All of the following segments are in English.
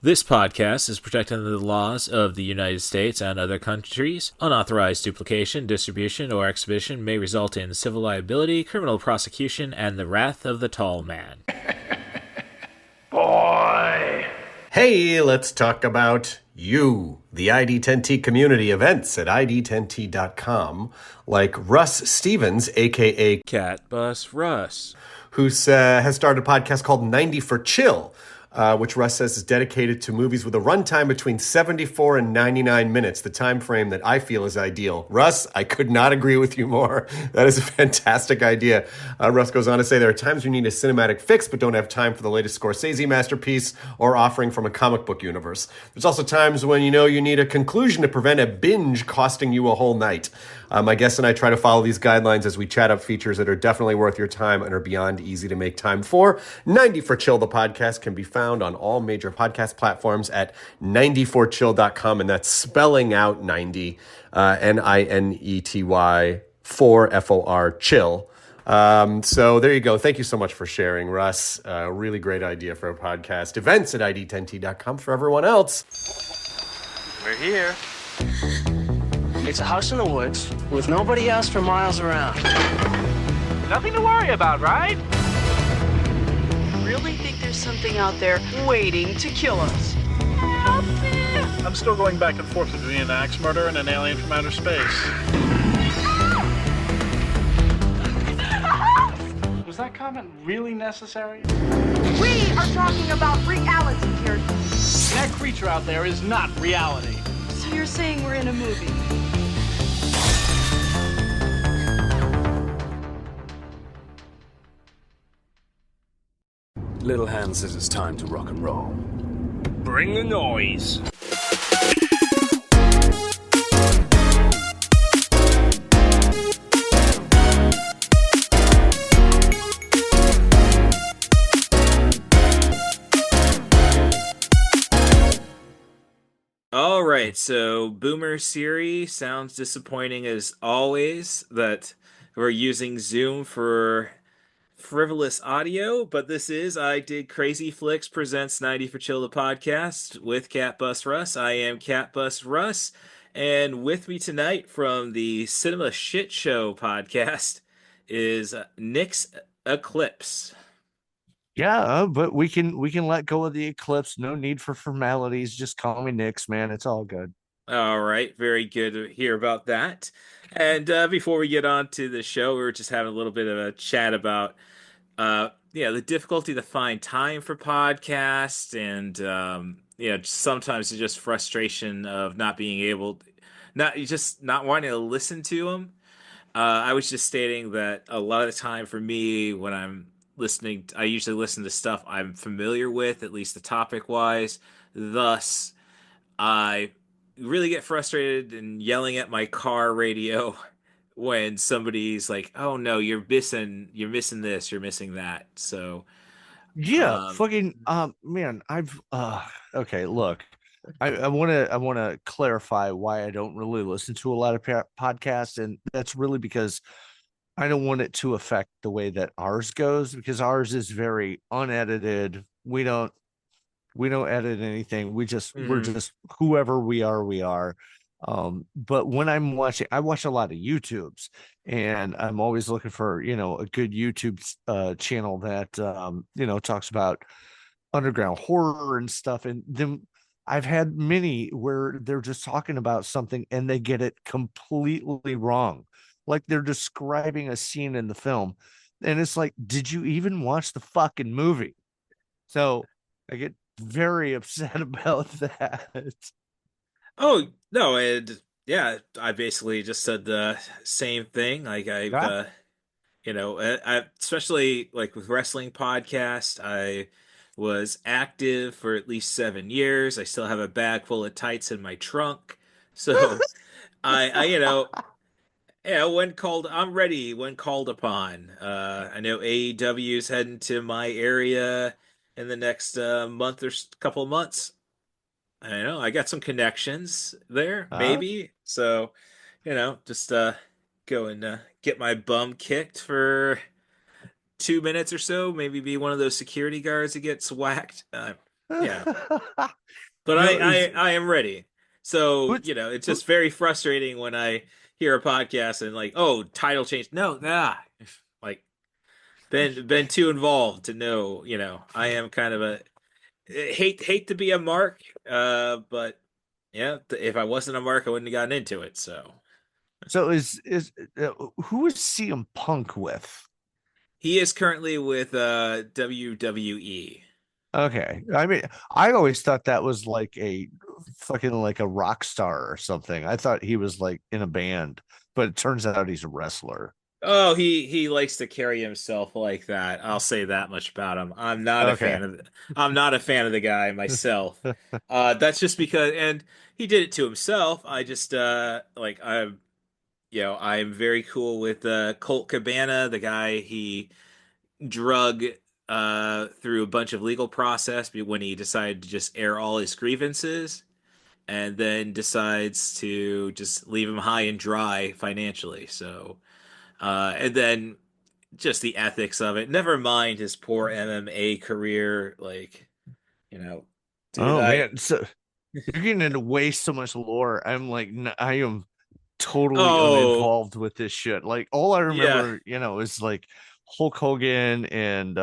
This podcast is protected under the laws of the United States and other countries. Unauthorized duplication, distribution, or exhibition may result in civil liability, criminal prosecution, and the wrath of the tall man. Boy! Hey, let's talk about you, the ID10T community events at ID10T.com, like Russ Stevens, aka Cat Bus Russ, who has started a podcast called 90 for Chill, which Russ says is dedicated to movies with a runtime between 74 and 99 minutes, the time frame that I feel is ideal. Russ, I could not agree with you more. That is a fantastic idea. Russ goes on to say there are times you need a cinematic fix but don't have time for the latest Scorsese masterpiece or offering from a comic book universe. There's also times when you need a conclusion to prevent a binge costing you a whole night. My guests and I try to follow these guidelines as we chat up features that are definitely worth your time and are beyond easy to make time for. 90 for Chill, the podcast, can be found on all major podcast platforms at 90forchill.com, and that's spelling out 90, Ninety, for F-O-R, chill. So there you go. Thank you so much for sharing, Russ. Really great idea for a podcast. Events at ID10T.com for everyone else. We're here. It's a house in the woods with nobody else for miles around. Nothing to worry about, right? Really think there's something out there waiting to kill us. I'm still going back and forth between an axe murder and an alien from outer space. Was that comment really necessary? We are talking about reality here. That creature out there is not reality. So you're saying we're in a movie? Little Hand says it's time to rock and roll. Bring the noise. All right, so Boomer Siri sounds disappointing as always that we're using Zoom for frivolous audio, but this is I Did Crazy Flicks presents 90 for Chill the podcast with Cat Bus Russ. I am Cat Bus Russ, and with me tonight from the Cinema Shit Show podcast is Nick's Eclips. Yeah, but we can let go of the Eclipse. No need for formalities. Just call me Nix, man. It's all good. All right, very good to hear about that. And before we get on to the show, we were just having a little bit of a chat about the difficulty to find time for podcasts, and sometimes it's just frustration of not being able, not wanting to listen to them. I was just stating that a lot of the time for me when I'm listening, I usually listen to stuff I'm familiar with, at least the topic wise. Thus, I really get frustrated and yelling at my car radio when somebody's like, "Oh no, you're missing this, you're missing that." So yeah, fucking man, I've okay, look. I want to clarify why I don't really listen to a lot of podcasts, and that's really because I don't want it to affect the way that ours goes, because ours is very unedited. We don't edit anything. We're just whoever we are. But when I'm watching, I watch a lot of YouTubes, and I'm always looking for, a good YouTube channel that talks about underground horror and stuff. And then I've had many where they're just talking about something and they get it completely wrong. Like they're describing a scene in the film, and it's like, did you even watch the fucking movie? So I get very upset about that. Oh no, and yeah, I basically just said the same thing. Like I especially like with wrestling podcast, I was active for at least 7 years. I still have a bag full of tights in my trunk, so when called, I'm ready when called upon. I know AEW's heading to my area in the next month or couple of months. I don't know. I got some connections there, maybe. So, just go and get my bum kicked for 2 minutes or so. Maybe be one of those security guards that gets whacked. Yeah, but No, is I am ready. So, which it's just very frustrating when I hear a podcast and like, oh, title change. No, nah. Like been too involved to know, I am kind of a hate to be a mark, but yeah, if I wasn't a mark, I wouldn't have gotten into it. So so is who is CM Punk with? he is currently with WWE. Okay. I mean, I always thought that was like a fucking like a rock star or something. I thought he was like in a band, but it turns out he's a wrestler. Oh, he likes to carry himself like that. I'll say that much about him. Okay. I'm not a fan of the guy myself. That's just because, and he did it to himself. I just like I'm very cool with Colt Cabana, the guy he drug through a bunch of legal process when he decided to just air all his grievances and then decides to just leave him high and dry financially. So, and then just the ethics of it. Never mind his poor MMA career. Like, you know, dude, Oh man, so you're getting into way so much lore. I'm like, I am totally oh, uninvolved with this shit. Like all I yeah. remember, is like Hulk Hogan and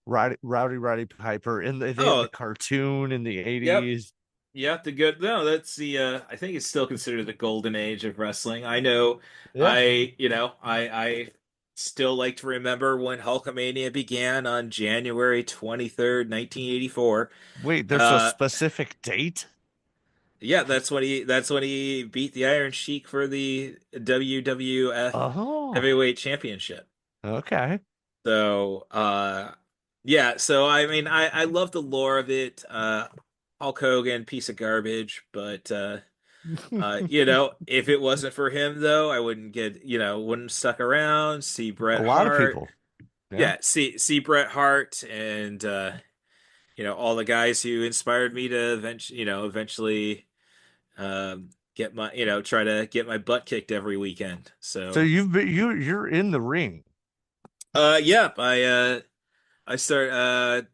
Rowdy Piper, and they had the Oh, cartoon in the yep. 80s. Yeah, the good. No, that's the. I think it's still considered the golden age of wrestling. I know. Yeah. I still like to remember when Hulkamania began on January 23rd, 1984. Wait, there's a Uh, specific date? yeah, that's when he beat the Iron Sheik for the WWF Oh, Heavyweight Championship. okay. So, yeah. So I mean, I love the lore of it. Hulk Hogan, piece of garbage, but if it wasn't for him though, I wouldn't stuck around, see A Bret lot of Hart. people. Yeah. Yeah, see Bret Hart and all the guys who inspired me to eventually get my try to get my butt kicked every weekend. So So, you're in the ring. yeah, I start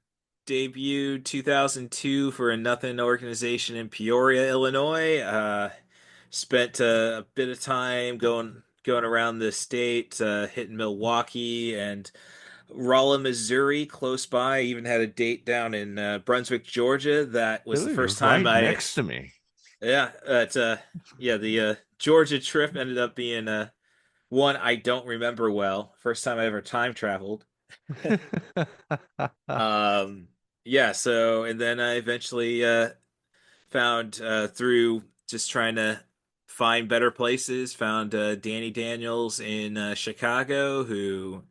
debuted 2002 for a nothing organization in Peoria, Illinois. Spent a bit of time going around the state, hitting Milwaukee and Rolla, Missouri, close by. I even had a date down in Brunswick, Georgia. That was the Dude, you're first time right I, next to me. yeah, the Georgia trip ended up being one I don't remember well. First time I ever time traveled. Um, yeah, so and then I eventually found through just trying to find better places, found Danny Daniels in Chicago, who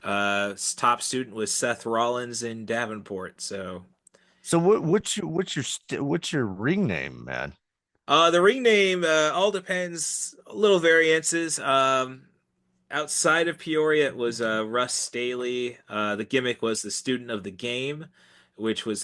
top student was Seth Rollins in Davenport. So So what's your ring name, man? the ring name all depends, little variances. Outside of Peoria, it was Russ Staley. The gimmick was the student of the game, which was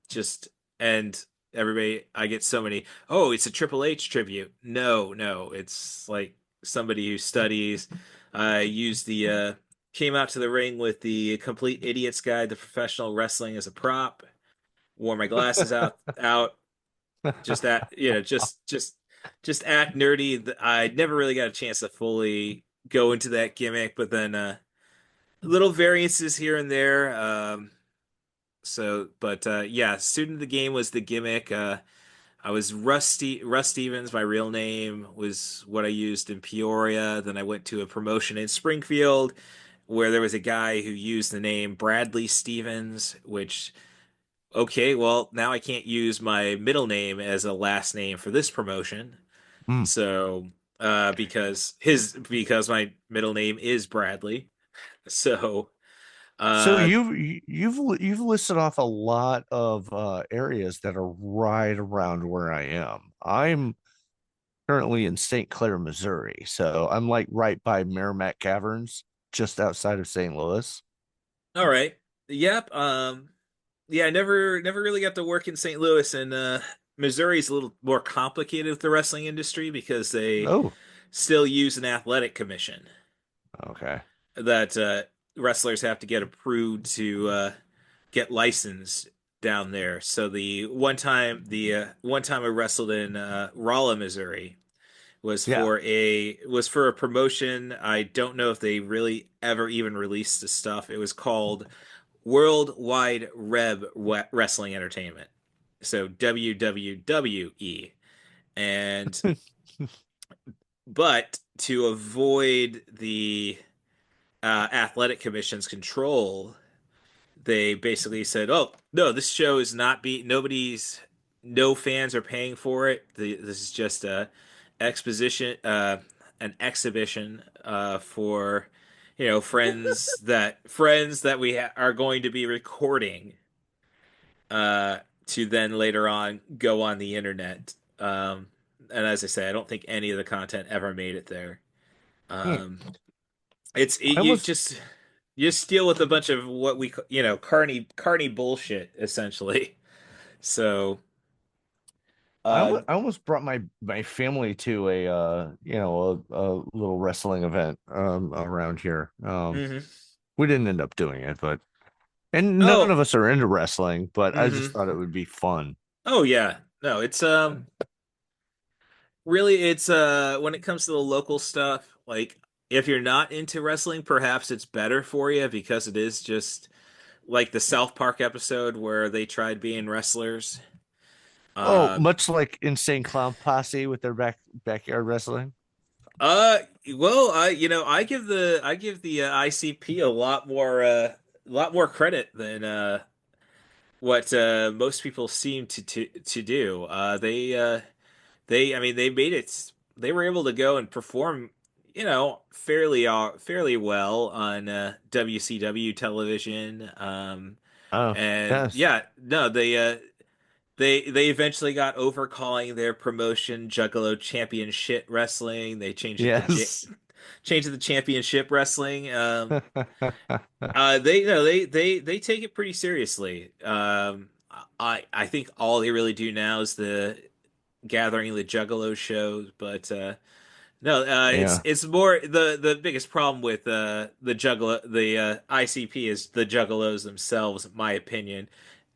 just and everybody. I get so many. Oh, it's a Triple H tribute. No, no, it's like somebody who studies. I used the came out to the ring with the Complete Idiot's Guide to Professional Wrestling as a prop. Wore my glasses out. Just that just act nerdy. I never really got a chance to fully go into that gimmick, but then little variances here and there. But yeah, student of the game was the gimmick. I was Russ Stevens. My real name was what I used in Peoria. Then I went to a promotion in Springfield where there was a guy who used the name Bradley Stevens, which okay, well, now I can't use my middle name as a last name for this promotion. Hmm. So, because my middle name is Bradley. So, So uh, you've listed off a lot of areas that are right around where I am. I'm currently in St. Clair, Missouri, so I'm like right by Merrimack Caverns, just outside of St. Louis. all right. Yep. Yeah, I never really got to work in St. Louis, and Missouri's a little more complicated with the wrestling industry because they Oh, still use an athletic commission okay. that wrestlers have to get approved to get licensed. down there. So the one time I wrestled in Rolla, Missouri Yeah. was for a promotion. I don't know if they really ever even released the stuff. It was called Worldwide Wrestling Entertainment. So WWE. And but to avoid the athletic commission's control, they basically said, "Oh no, this show is not be nobody's no fans are paying for it. This is just a exposition, an exhibition for friends that are going to be recording to then later on go on the internet." And as I say, I don't think any of the content ever made it there. Hmm. Um, it's I you almost just deal with a bunch of what carny bullshit essentially. So I almost brought my family to a a little wrestling event around here. mhm. We didn't end up doing it, but and none Oh, of us are into wrestling, but I just mhm. thought it would be fun. Oh yeah. No, it's really it's when it comes to the local stuff, like if you're not into wrestling, perhaps it's better for you because it is just like the South Park episode where they tried being wrestlers. Oh, Uh much like Insane Clown Posse with their backyard wrestling. Uh, well, I give the ICP a lot more credit than what most people seem to do. I mean, they made it. They were able to go and perform, fairly well on WCW television. Oh, And yes. yeah, no, they eventually got over calling their promotion Juggalo Championship Wrestling. They Yes. changed it to Championship Wrestling. They take it pretty seriously. I think all they really do now is the gathering the Juggalo shows, but no, it's Yeah. it's more the biggest problem with the ICP is the Juggalos themselves, in my opinion.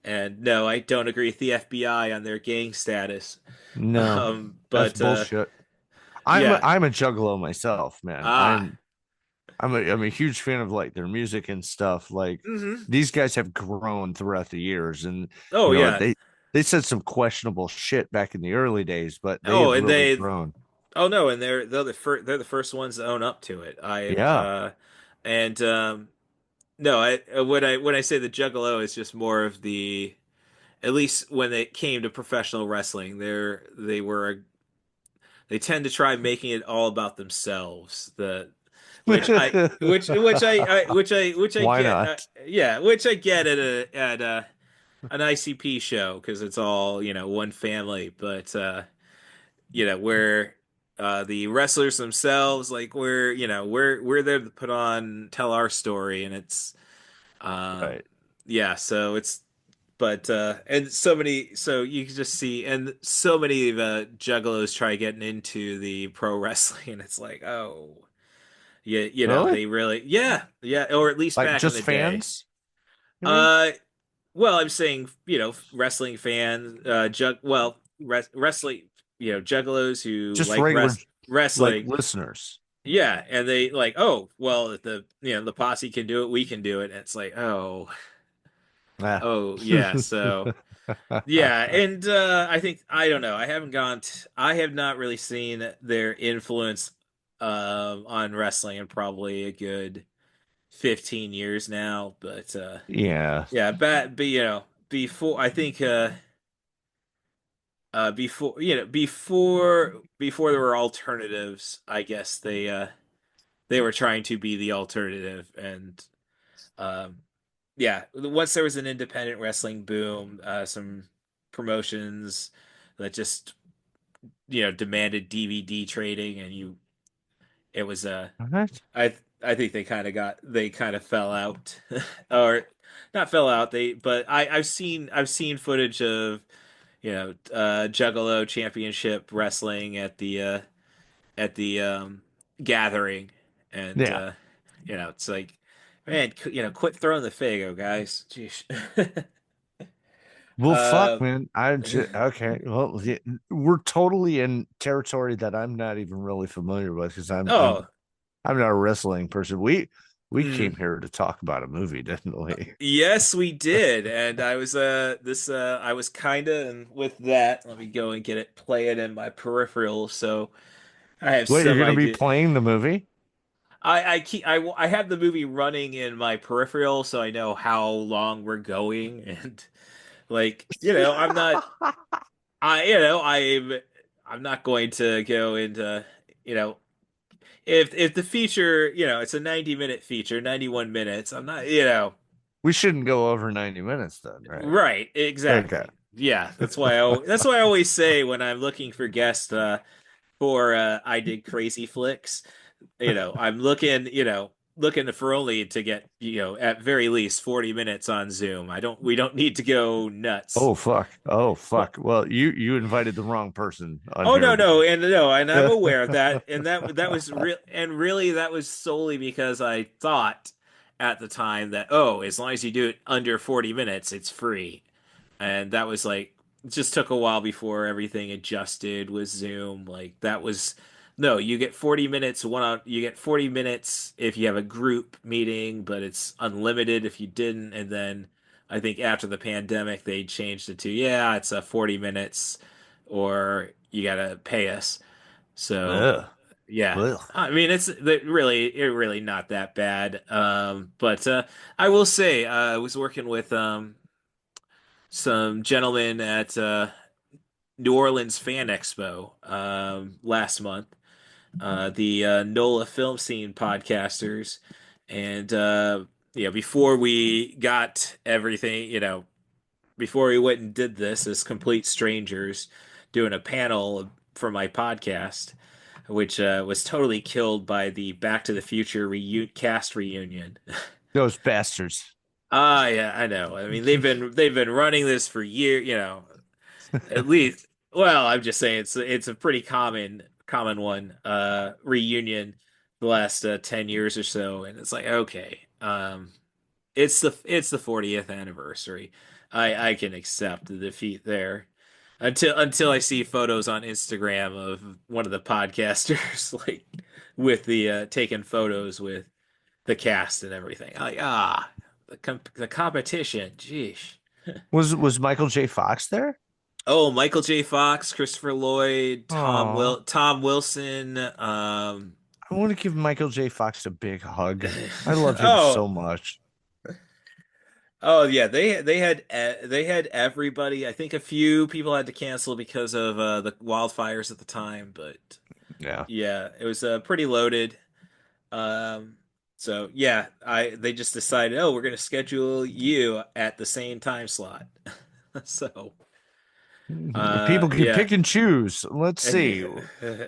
And no, I don't agree with the FBI on their gang status. No, that's But bullshit. yeah, I'm a juggalo myself, man. ah, I'm a huge fan of like their music and stuff. Like hmm these guys have grown throughout the years, and oh yeah, they said some questionable shit back in the early days, but they oh have and really they grown. oh no, and they're the first ones to own up to it. I Yeah. and no, when I say the Juggalo, it's just more of the at least when it came to professional wrestling, they tend to try making it all about themselves. The which I Why get, not? yeah, which I get at an ICP show because it's all one family, but where the wrestlers themselves, like we're there to tell our story, and it's um Right. yeah, so it's but and so you can just see, and so many of juggalos try getting into the pro wrestling, and it's like, oh yeah, Really? they really, yeah, or at least Like back in just the day. fans? You mean? uh well, I'm saying, wrestling fans, wrestling, juggalos who Just like regular like wrestling. listeners. Yeah, and they like, oh well, if the posse can do it, we can do it. And it's like, Ah. oh yeah, so yeah, and I don't know. I have not really seen their influence on wrestling in probably a good 15 years now, but Yeah. yeah, but before, I think before there were alternatives, I guess they were trying to be the alternative. And um yeah, once there was an independent wrestling boom, some promotions that just demanded DVD trading, and it was What? I think they kind of fell out, or not fell out. But I've seen footage of Juggalo Championship Wrestling at the gathering, and Yeah. it's like, man, quit throwing the Fago, guys. Jeez. Well, fuck, Um, man. Okay. Well, yeah, we're totally in territory that I'm not even really familiar with because oh, I'm not a wrestling person. We came mm, here to talk about a movie, didn't we? yes, we did, and I was I was kinda, and with that, let me go and get it, play it in my peripheral, so I have Wait, you're some gonna be idea. playing the movie? I have the movie running in my peripheral, so I know how long we're going, and like I'm not I you know I'm not going to go into you know if the feature it's a 90-minute feature, 91 minutes. I'm not We shouldn't go over 90 minutes then, right? right, Okay. exactly. Yeah, that's why I always say when I'm looking for guests for I did crazy flicks. I'm looking for only to get, at very least 40 minutes on Zoom. We don't need to go nuts. Oh fuck. Oh Well, fuck. Well, you invited the wrong person on oh here no, no, because and I'm aware of that, and that was real, and really that was solely because I thought at the time that, oh, as long as you do it under 40 minutes, it's free. And that was like, it just took a while before everything adjusted with Zoom. Like that was no, you get 40 minutes if you have a group meeting, but it's unlimited if you didn't. And then I think after the pandemic they changed it to, yeah, it's a 40 minutes or you gotta pay us. So ugh, yeah. ugh. I mean, it really not that bad. But I will say, I was working with some gentlemen at New Orleans Fan Expo last month, the NOLA Film Scene podcasters, and before we got everything, before we went and did this as complete strangers, doing a panel for my podcast, which was totally killed by the Back to the Future cast reunion. Those bastards. Ah, yeah, I know. I mean, they've been running this for years, at least. Well, I'm just saying it's a pretty common one reunion the last 10 years or so, and it's like, okay, it's the 40th anniversary. I can accept the defeat there until I see photos on Instagram of one of the podcasters like with the taking photos with the cast and everything. I'm like, the competition, jeez. Was Michael J. Fox there? Oh, Michael J. Fox, Christopher Lloyd, Oh, Tom Wilson. I want to give Michael J. Fox a big hug. I love him Oh, so much. oh yeah. They had everybody. I think a few people had to cancel because of the wildfires at the time, but Yeah. yeah, it was pretty loaded. Um, so yeah, I they just decided, oh, we're gonna schedule you at the same time slot. So People can yeah. pick and choose. Let's see.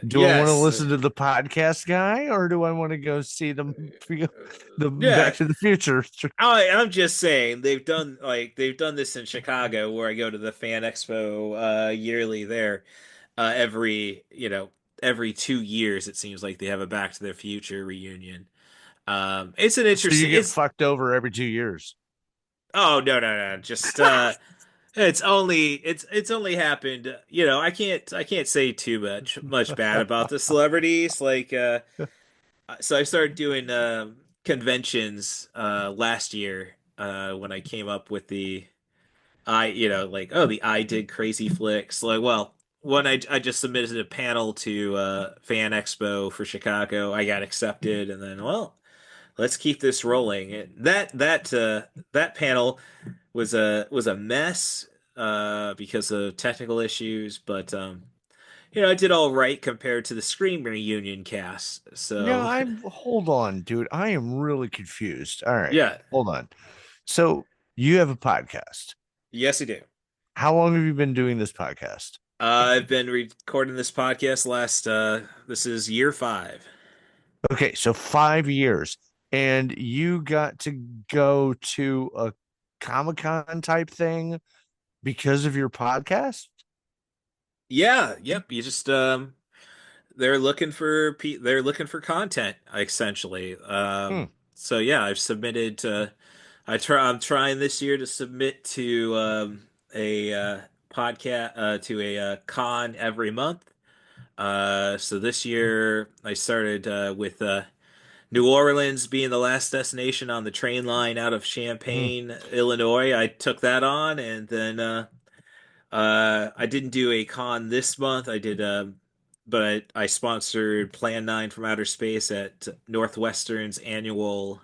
Do I want to Yes. listen to the podcast guy or do I want to go see the Back Yeah. to the Future? I'm just saying they've done this in Chicago where I go to the Fan Expo yearly there. Every 2 years it seems like they have a Back to the Future reunion. It's an So you interesting get it's fucked over every 2 years. oh no, no, no, just it's only happened, I can't say too much bad about the celebrities like so I started doing conventions last year when I came up with the like, oh, the I did crazy flicks, like, well, when I just submitted a panel to Fan Expo for Chicago, I got accepted, and then, well, let's keep this rolling. And that panel was a mess because of technical issues, but I did all right compared to the Scream reunion cast. Yeah, So I'm hold on, dude. I am really confused. All right, yeah, hold on. So you have a podcast. yes, I do. How long have you been doing this podcast? I've been recording this podcast this is year 5. Okay, so 5 years, and you got to go to a Comic-Con type thing because of your podcast? Yeah, yep. You just they're looking for content essentially. Hmm. So yeah, I've submitted to I'm trying this year to submit to a podcast to a con every month. So this year I started with New Orleans being the last destination on the train line out of Mm. Champaign, Illinois. I took that on, and then I didn't do a con this month. But I sponsored Plan 9 from Outer Space at Northwestern's annual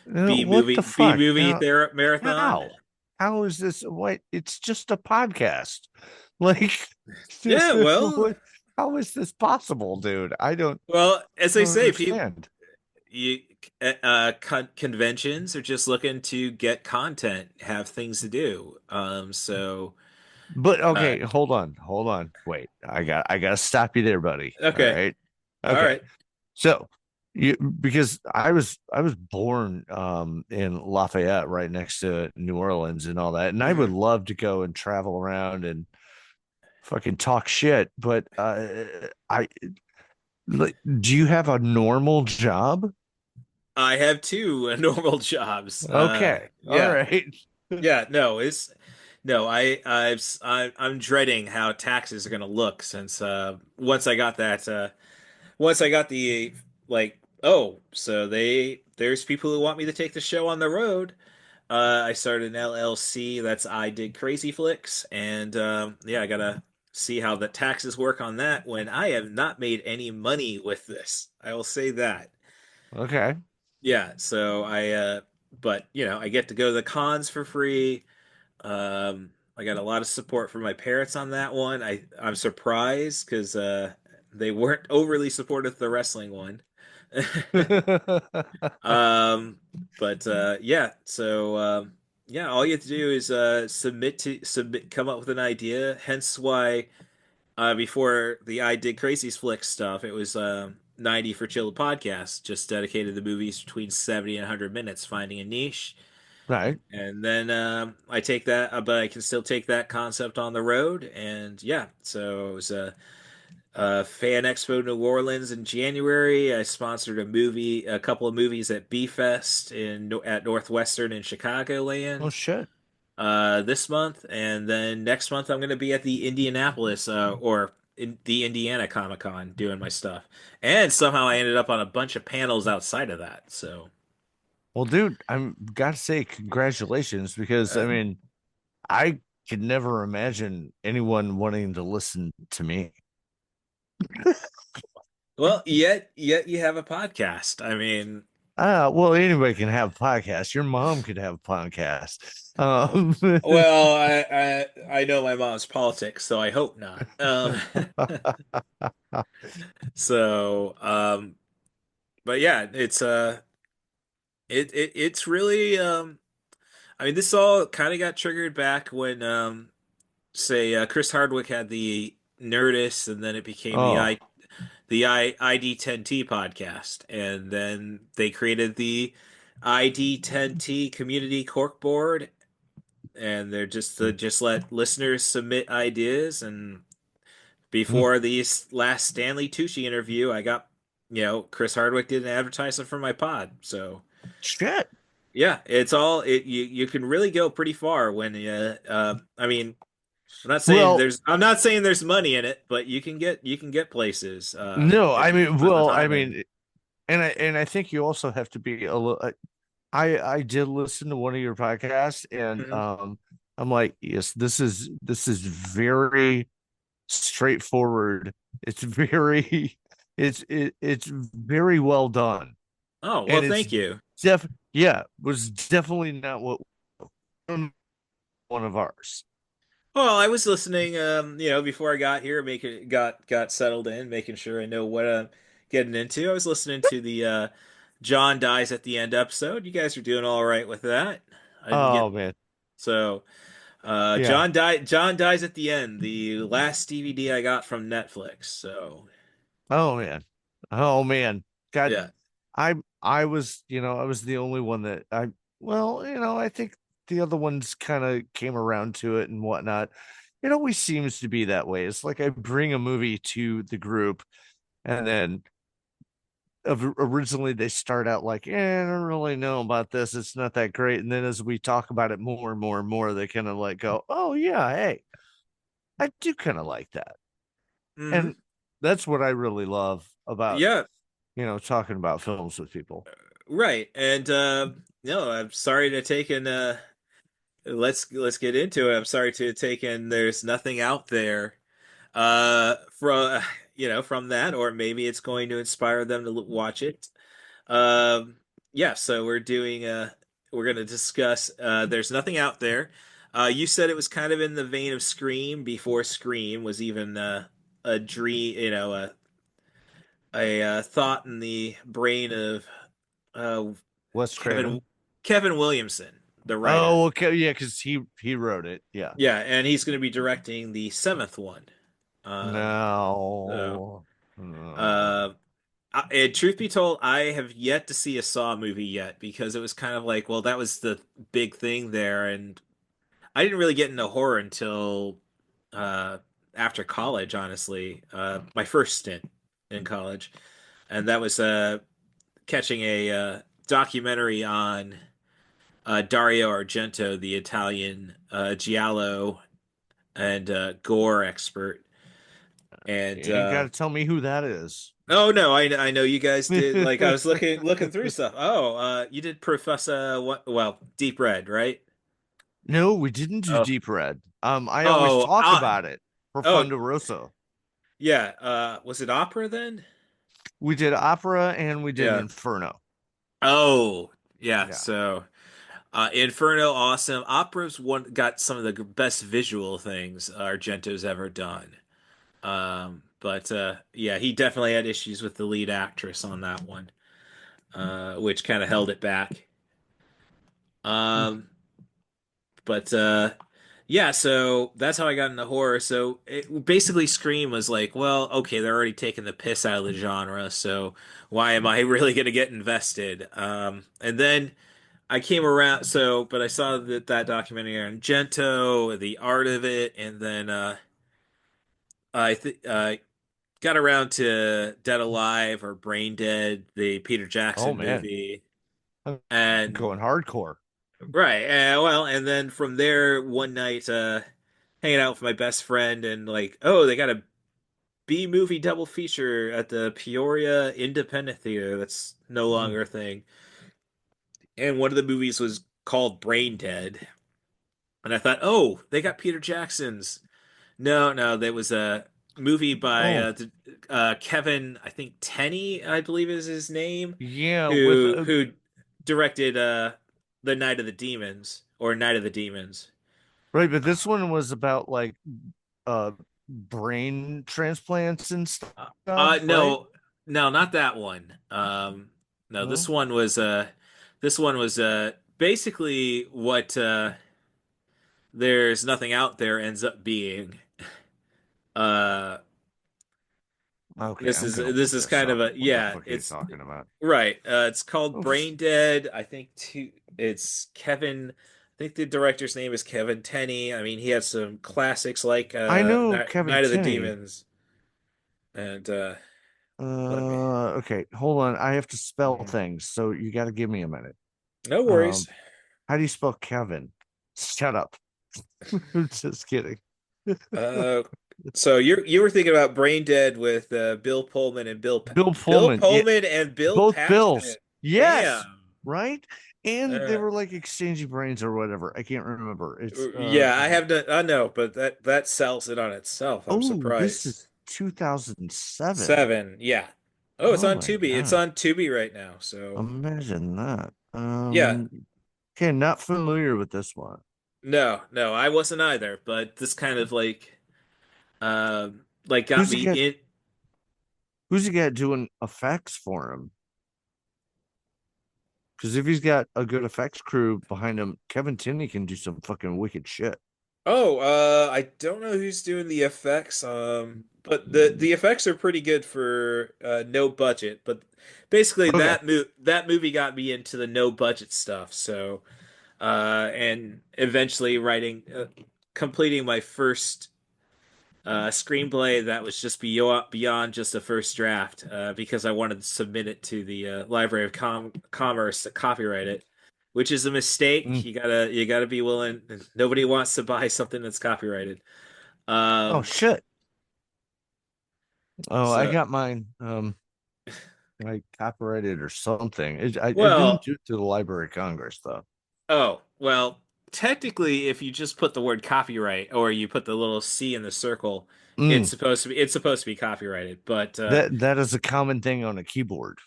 What the B fuck? movie marathon. How? How is this? What? It's just a podcast. Like, Yeah, well, what? How is this possible, dude? as I they don't say, people, understand. you conventions are just looking to get content, have things to do. But Uh, okay, hold on. Wait, I gotta stop you there, buddy. All okay, right. all Okay. right. So you because I was born in Lafayette, right next to New Orleans and all that, and I would Mhm. love to go and travel around and fucking talk shit, but I like, do you have a normal job? I have two normal jobs. Okay. All Yeah, right. yeah. No, it's no. I'm dreading how taxes are gonna look since once I got the like, oh, so there's people who want me to take the show on the road. I started an LLC. That's I Did Crazy Flicks, and yeah, I gotta see how the taxes work on that when I have not made any money with this. I will say that. Okay. Yeah, so but I get to go to the cons for free. I got a lot of support from my parents on that one. I'm surprised because they weren't overly supportive of the wrestling one. Um, but yeah, so yeah, all you have to do is come up with an idea. Hence why before the I Did Crazy Flick stuff, it was 90 for Chill podcast, just dedicated to movies between 70 and 100 minutes, finding a niche. Right. And then I take that, but I can still take that concept on the road. And yeah, so it was Fan Expo New Orleans in January. I sponsored a couple of movies at B Fest at Northwestern in Oh Chicagoland shit. this month, and then next month I'm going to be at the Indianapolis or in the Indiana Comic Con doing my stuff. And somehow I ended up on a bunch of panels outside of that. So Well, dude, I'm gotta say congratulations because I uh, mean, I could never imagine anyone wanting to listen to me. well, yet you have a podcast. I mean, Well, anybody can have a podcast. Your mom could have a podcast. well, I know my mom's politics, so I hope not. So but yeah, it's really I mean, this all kind of got triggered back when say Chris Hardwick had the Nerdist, and then it became Oh, the ID10T podcast, and then they created the ID10T Community Cork Board, and they're just to just let listeners submit ideas. And mm, before the last Stanley Tucci interview, I got Chris Hardwick did an advertisement for my pod, so. shit. Yeah, it's all it. You can really go pretty far when I mean, Well, I'm not saying there's money in it, but you can get places no, if I you mean, put the well, I time in. mean, and I think you also have to be a little. I did listen to one of your podcasts, and Mhm. I'm like, yes, this is very straightforward. It's very, it's very well done, Oh, well, and it's thank you. yeah, was definitely not what one of ours. Well, I was listening before I got here, got settled in, making sure I know what I'm getting into. I was listening to the John dies at the end episode. You guys are doing all right with that. I didn't get Oh man, so yeah. John dies at the end, the last DVD I got from Netflix. So Oh man. Oh man. God, yeah. I was, I was the only one that well, I think the other ones kind of came around to it and whatnot. It always seems to be that way. It's like I bring a movie to the group and then originally they start out like, I don't really know about this. It's not that great. And then as we talk about it more and more and more, they kind of like go, oh yeah, hey, I do kind of like that. Hmm. And that's what I really love about, Yeah, talking about films with people. right. And no, I'm sorry to take in let's get into it. I'm sorry to take in there's nothing out there from from that, or maybe it's going to inspire them to watch it. Um yeah, so we're going to discuss there's nothing out there. You said it was kind of in the vein of Scream before Scream was even a dream, a thought in the brain of uh, Wes Kevin Craven. Kevin Williamson, the writer. Oh, okay, yeah, because he wrote it. Yeah. Yeah, and he's going to be directing the seventh one. Um, so, No. No. uh, and truth be told, I have yet to see a Saw movie yet because it was kind of like, well, that was the big thing there, and I didn't really get into horror until uh, after college, honestly. My first stint in college, and that was catching a documentary on Dario Argento, the Italian giallo and gore expert. And You got to tell me who that is. oh no, I know you guys did. Like I was looking through stuff. Oh, you did Professor what? Well, Deep Red, right? No, we didn't do Oh, Deep Red. I always oh, talk about it for oh, Rosso. yeah. Was it opera then? We did Opera and we did Yeah. Inferno. Oh, yeah. Yeah. So, Inferno, awesome. Opera's one got some of the best visual things Argento's ever done. But yeah, he definitely had issues with the lead actress on that one, which kind of held it back. Um, but yeah, so that's how I got into horror. So basically, Scream was like, well, okay, they're already taking the piss out of the genre, so why am I really going to get invested? And then I came around, but I saw that documentary on Gento, the art of it, and then I think got around to Dead Alive or Brain Dead, the Peter Oh Jackson man, movie, I'm and going hardcore. right, well, and then from there, one night, hanging out with my best friend, and like, oh, they got a B movie double feature at the Peoria Independent Theater. That's no Mm. longer a thing, and one of the movies was called Brain Dead, and I thought, oh, they got Peter Jackson's. No, no, that was a movie by Oh Kevin, I think Tenney, I believe is his name, yeah, with who directed The Night of the Demons or Night of the Demons. right, but this one was about like uh brain transplants and stuff, right? No, no, not that one. No, No. this one was basically what there's nothing out there ends up being. Uh, Okay, this I'm is gonna this look is this kind of up. a What the yeah, fuck are you it's talking about? right. It's called Oh, Brain Dead. I think it's Kevin. I think the director's name is Kevin Tenney. I mean, he had some classics like I know Kevin Night of the Tenney. Demons and let me. Okay, hold on. I have to spell Mhm. things, so you got to give me a minute. No worries. Um, how do you spell Kevin? Shut up. Just kidding. Uh, so you were thinking about Brain Dead with Bill Pullman and Bill Bill Pullman. Yeah, Pullman and Bill both Bills. Paxton. Yes, Damn. right. And they Uh, were like exchanging brains or whatever. I can't remember. It's yeah, I have to. I know, but that sells it on itself. I'm oh, this surprised. is 2007. Seven, yeah. Oh, it's Oh on my Tubi. It's God. on Tubi right now. So Imagine that. yeah, Okay, not familiar with this one. no, no, I wasn't either. But this kind of like got Who's he me got? in. Who's he got doing effects for him? Because if he's got a good effects crew behind him, Kevin Tinney can do some fucking wicked shit. Oh, I don't know who's doing the effects. But the effects are pretty good for no budget. But basically, Okay. that movie got me into the no budget stuff. So, and eventually completing my first. screenplay that was just beyond just a first draft because I wanted to submit it to the Library of Commerce to copyright it, which is a mistake. Mm. You gotta be willing. Nobody wants to buy something that's copyrighted. Oh Um, shit. Oh, I so got mine. I copyrighted or something. I didn't well, do it to the Library of Congress though. oh well. Technically, if you just put the word copyright or you put the little C in the circle, Mm, it's supposed to be copyrighted. But that is a common thing on a keyboard.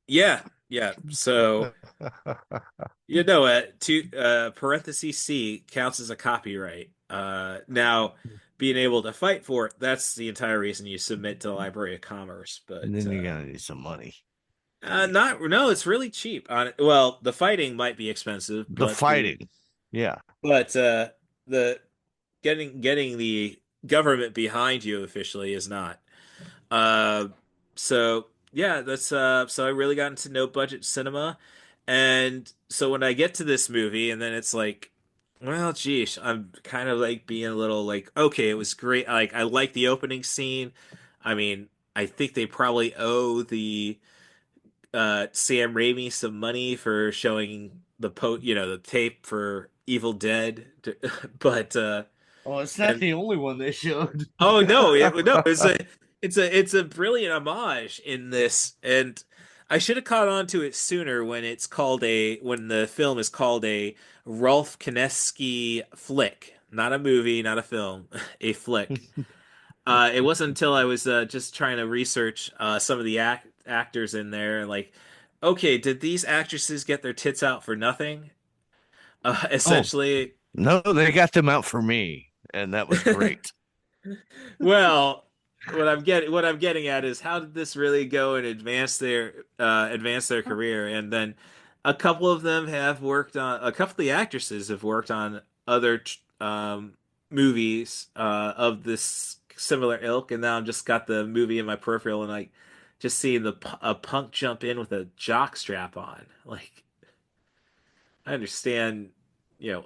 yeah, yeah. So to parentheses C counts as a copyright. Now being able to fight for it, that's the entire reason you submit to the Library of Commerce. And But then you're gonna need some money. not no, it's really cheap. Well, the fighting might be expensive, The but the fighting. Yeah. but the getting the government behind you officially is not. Uh, so yeah, that's so I really got into no budget cinema, and so when I get to this movie, and then it's like, well, geez, I'm kind of like being a little like, okay, it was great. Like I like the opening scene. I mean, I think they probably owe the Sam Raimi some money for showing the tape for Evil Dead, but Oh, it's not and the only one they showed. oh no, no, it's a brilliant homage in this, and I should have caught on to it sooner when the film is called a Rolf Kineski flick, not a movie, not a film, a flick. It wasn't until I was just trying to research some of the actors in there, like, okay, did these actresses get their tits out for nothing? Oh, Essentially, no, they got them out for me, and that was great. well, what I'm getting at is how did this really go and advance their career? And then a couple of the actresses have worked on other movies of this similar ilk, and now I've just got the movie in my peripheral and like just seeing a punk jump in with a jock strap on. Like I understand,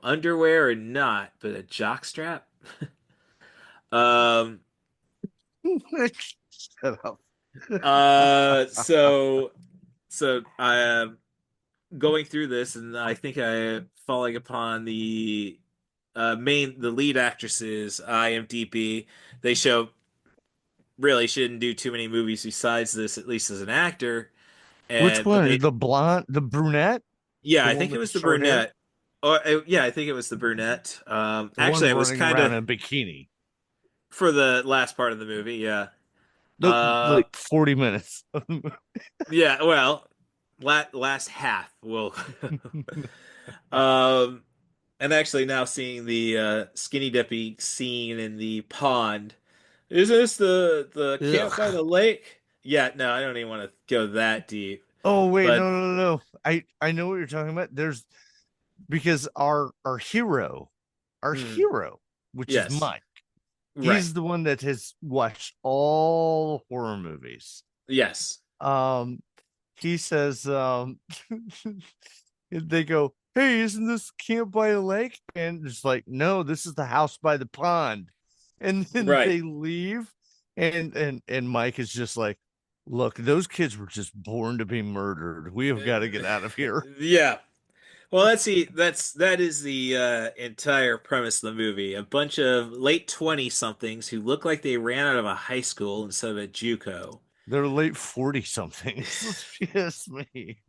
underwear or not, but a jock strap. Um, Shut up. so I am going through this, and I think I falling upon the lead actresses IMDb. They show really shouldn't do too many movies besides this, at least as an actor. Which And but one? they, The blonde, the brunette, yeah, the I one think it with the was the short hair, brunette. Yeah, I think it was the brunette. the one Actually, I was running kind around of in a bikini. for the last part of the movie. Yeah. The Uh, like 40 minutes. yeah. Well, last half will. Um, and actually now seeing the skinny dipping scene in the pond. Is this the camp by Ugh. the lake? Yeah, no, I don't even want to go that deep. Oh wait, But no. I know what you're talking about. There's because our mm, hero, which is yes, Mike, right. he's the one that has watched all horror movies. Yes. Um, he says, they go, "Hey, isn't this camp by a lake?" And it's like, "No, this is the house by the pond." And then Right. they leave, and Mike is just like, "Look, those kids were just born to be murdered. We have got to get out of here." Yeah. Well, that is the entire premise of the movie. A bunch of late 20 somethings who look like they ran out of a high school instead of a JUCO. They're late 40 somethings. Yes, me.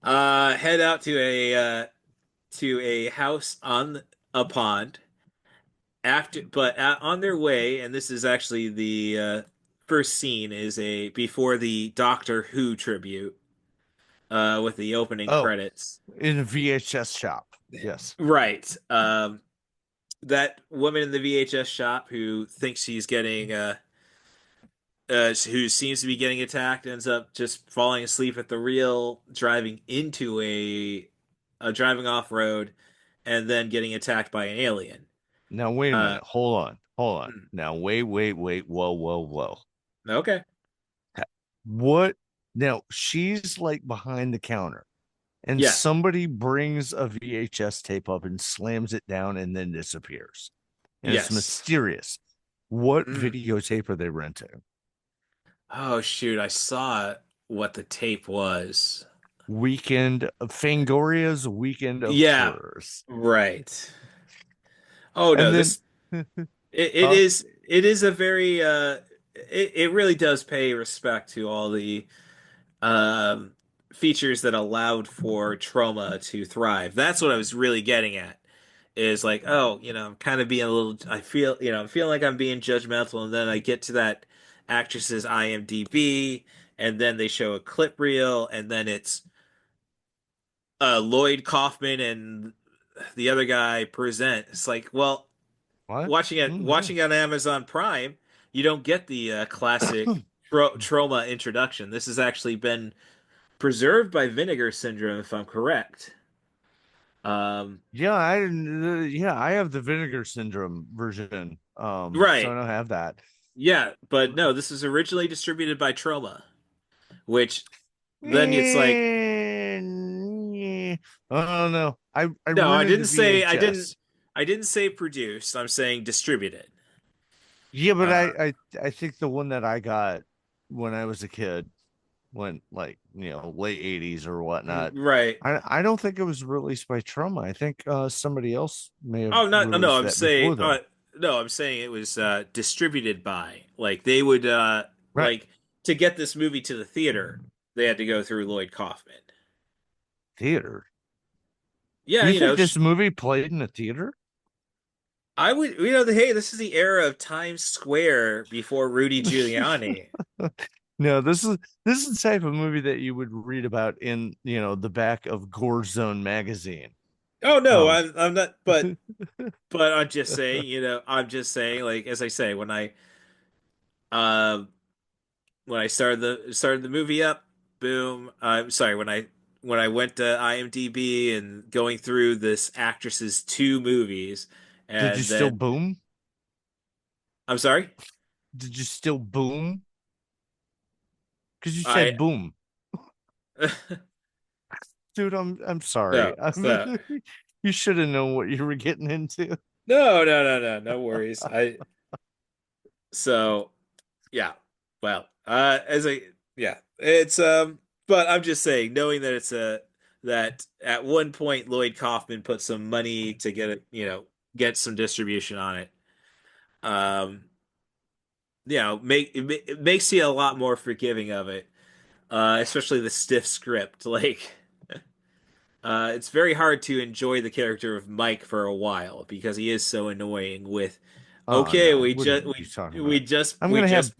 Head out to a house on a pond on their way, and this is actually the first scene is a before the Doctor Who tribute with the opening Oh, credits. in a VHS shop. Yes. Right. That woman in the VHS shop who thinks she's getting who seems to be getting attacked ends up just falling asleep at the reel, driving into a driving off road, and then getting attacked by an alien. Now wait a Uh, minute. Hold on. Now wait. Whoa. okay. What? Now she's like behind the counter, and Yes. somebody brings a VHS tape up and slams it down and then disappears. and it's Yes. mysterious. What Mm. videotape are they renting? Oh shoot, I saw what the tape was. Weekend of Fangoria's Weekend of Yeah, Horrors. right. Oh no, And then this it huh? is a very it really does pay respect to all the um features that allowed for trauma to thrive. That's what I was really getting at. Is like, oh, I'm kind of being a little, I feel, I'm feeling like I'm being judgmental, and then I get to that actress's IMDb, and then they show a clip reel, and then it's Lloyd Kaufman and the other guy present. It's like, well, What? watching it on Amazon Prime, you don't get the classic trauma introduction. This has actually been preserved by vinegar syndrome, if I'm correct. Um, Yeah, yeah, I have the vinegar syndrome version. So I right. don't have that. Yeah, but no, this was originally distributed by Troma, which then it's like, Yeah. Oh no. I no, rented the VHS. I didn't say produced. I'm saying distributed. Yeah, but Uh, I think the one that I got when I was a kid, when like, late 80s or whatnot. right. I don't think it was released by Troma. I think somebody else may have Oh, not no. released I'm that saying before them. no. I'm saying it was distributed by. Like they would Right. like to get this movie to the theater, they had to go through Lloyd Kaufman. Theater. Yeah, You think this movie played in a theater? I would, hey, this is the era of Times Square before Rudy Giuliani. No, this is the type of movie that you would read about in, the back of Gore Zone magazine. Oh no, Um, I'm not, but I'm just saying, I'm just saying, like as I say, um when I started the movie up, boom. I'm sorry, when I went to IMDb and going through this actress's two movies, did you and still then boom? I'm sorry, Did you still boom? Because you I said boom. Dude, I'm sorry. no, so You should have known what you were getting into. no worries. So yeah, well, as I yeah, it's but I'm just saying, knowing that that at one point Lloyd Kaufman put some money to get it, get some distribution on it. Um, it makes you a lot more forgiving of it, especially the stiff script. Like, it's very hard to enjoy the character of Mike for a while because he is so annoying. With Oh okay, no, what are you talking about? I'm we gonna have just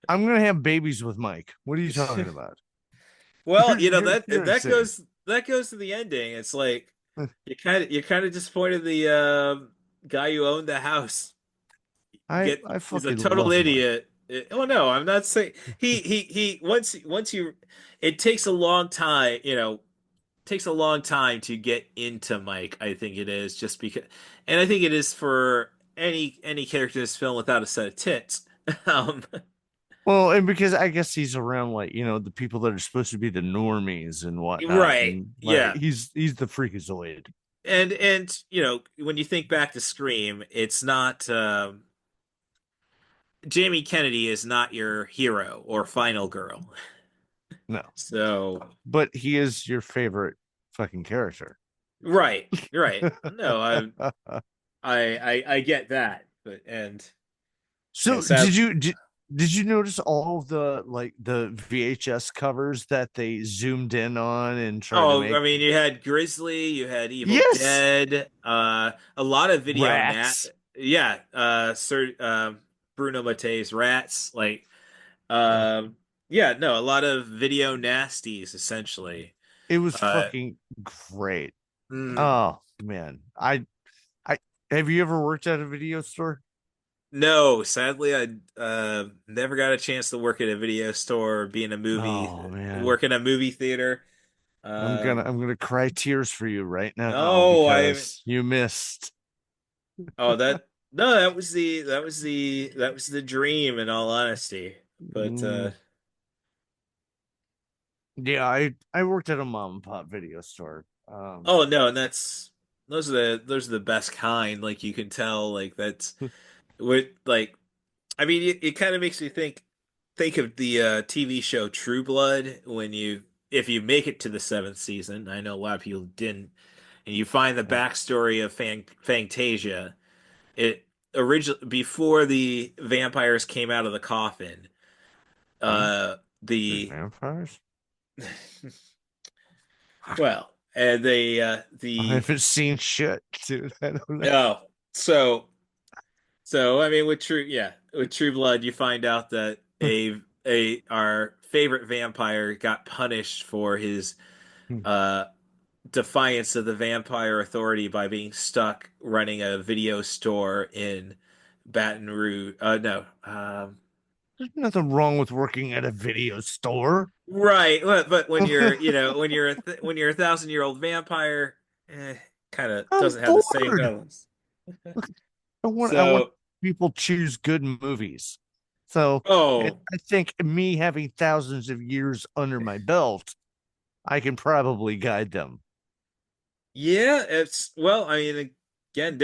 I'm gonna have babies with Mike. What are you talking about? well, You're insane. that goes to the ending. It's like you're kind of disappointed the guy who owned the house get I is a fucking total love Mike. idiot. Oh no, I'm not saying he once you it takes a long time, takes a long time to get into Mike. I think it is just because, and I think it is for any character in this film without a set of tits. Um, Well, and because I guess he's around like, the people that are supposed to be the normies and whatnot, right, and like yeah. he's the freakazoid. And when you think back to Scream, it's not Jamie Kennedy is not your hero or final girl. No, So but he is your favorite fucking character. right, right. No, I get that, but and So sad. did you notice all of the like the VHS covers that they zoomed in on and tried to Oh, I make? mean, you had Grizzly, you had Evil Yes, Dead, a lot of rats. yeah, Sir Bruno Mattei's Rats, like Ugh. yeah, no, a lot of video nasties essentially. It was Uh, fucking great. mm, Oh man, I have you ever worked at a video store? no, sadly, I never got a chance to work at a video store, or be in a Oh man, work in a movie theater. I'm gonna cry tears for you right now Oh, because you missed. oh, that no, that was the dream. In all honesty, but Mm, yeah, I worked at a mom and pop video store. oh no, and those are the best kind. Like you can tell, like that's what like I mean, it kind of makes me think of the TV show True Blood when you if you make it to the seventh season. I know a lot of people didn't, and you find the backstory of Fangtasia. It originally before the vampires came out of the coffin. Huh? There's The vampires? well, and they I the haven't seen shit, dude. I don't know. oh so I mean with True Blood you find out that a our favorite vampire got punished for his uh defiance of the vampire authority by being stuck running a video store in Baton Rouge. No, There's nothing wrong with working at a video store. right. But when you're, when you're a thousand-year-old vampire, kind of I'm doesn't have the same bored. balance. I want So, people choose good movies. So oh I think me having thousands of years under my belt, I can probably guide them. yeah, it's well, I mean, again,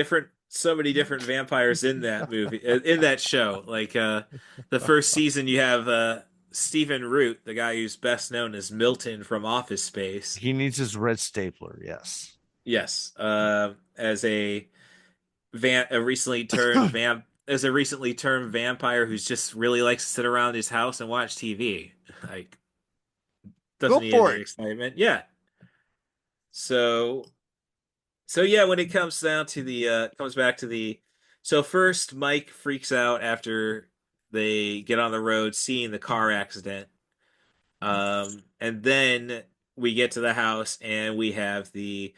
so many different vampires in that movie, in that show. Like, the first season, you have Stephen Root, the guy who's best known as Milton from Office Space. He needs his red stapler, yes. Yes, as a recently turned as a recently turned vampire who's just really likes to sit around his house and watch TV. Like, Go doesn't need for any it. excitement. Yeah. So yeah, when it comes back to the so first Mike freaks out after they get on the road seeing the car accident. And then we get to the house and we have the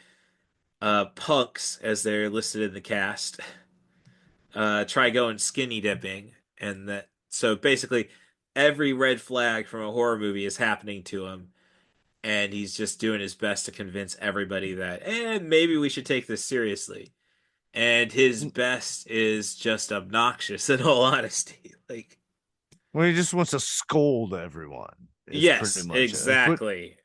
punks as they're listed in the cast. Try going skinny dipping and that so basically every red flag from a horror movie is happening to him and he's just doing his best to convince everybody that maybe we should take this seriously. And his best is just obnoxious in all honesty. Like, Well, he just wants to scold everyone, is pretty yes, much it. exactly.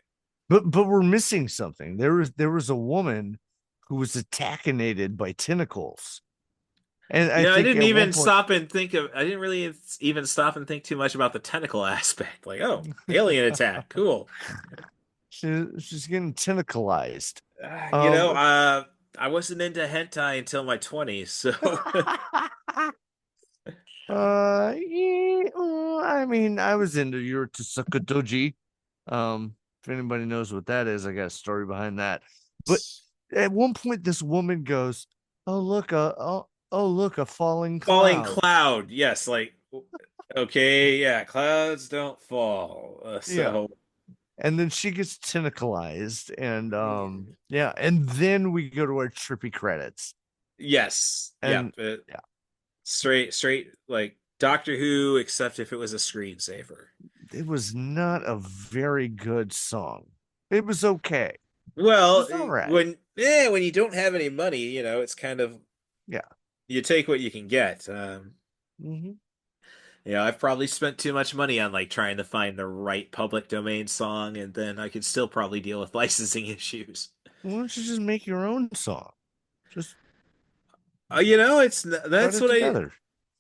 But we're missing something. There was a woman who was attacking by tentacles. And I Yeah, think at one point I didn't really even stop and think too much about the tentacle aspect. Like, oh, alien attack, cool. she's getting tentaclized. You know, Um I wasn't into hentai until my 20s, so yeah, I mean, I was into your Tsukudoji. If anybody knows what that is, I got a story behind that. But at one point, this woman goes, "Oh look, look, a falling falling cloud." cloud. Yes, like okay, yeah, clouds don't fall. Yeah, So and then she gets tentacleized, and yeah, and then we go to our trippy credits, yes, and yep. yeah, Straight like Doctor Who, except if it was a screensaver. it was not a very good song. It was okay. It Well, was all right. when you don't have any money, it's kind of Yeah. you take what you can get. Mm-hmm. I've probably spent too much money on like trying to find the right public domain song, and then I could still probably deal with licensing issues. Why don't you just make your own song? Just put that's it what together.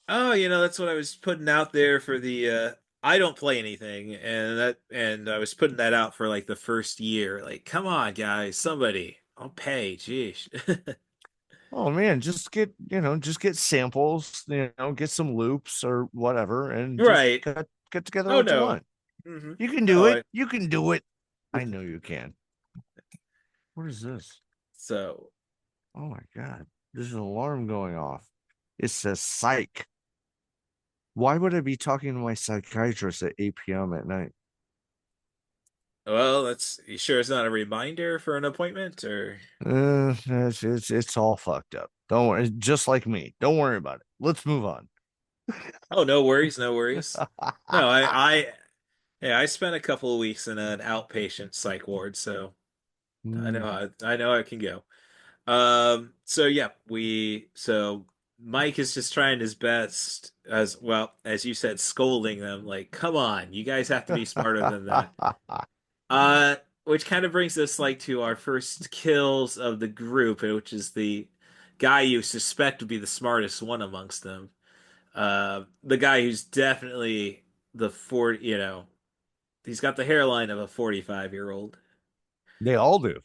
that's what I was putting out there for the I don't play anything and I was putting that out for like the first year. Like, come on, guys, somebody. I'll pay. Jeez. Oh man, just get samples, get some loops or whatever, and just Right. get together Oh what you no. want. Hmm. You can do No, it. You can do it. I know you can. What is this? so Oh my god. There's an alarm going off. It says psych. Why would I be talking to my psychiatrist at 8 p.m. at night? well, that's you sure it's not a reminder for an appointment or It's all fucked up. Don't worry. Just like me. Don't worry about it. Let's move on. oh, no worries, no worries. No, yeah, I spent a couple of weeks in an outpatient psych ward, so Hmm. I know I can go. So yeah, so Mike is just trying his best as well, as you said, scolding them like, come on, you guys have to be smarter than that. Uh which kind of brings us like to our first kills of the group, which is the guy you suspect would be the smartest one amongst them. The guy who's definitely the 40, he's got the hairline of a 45-year-old. They all do.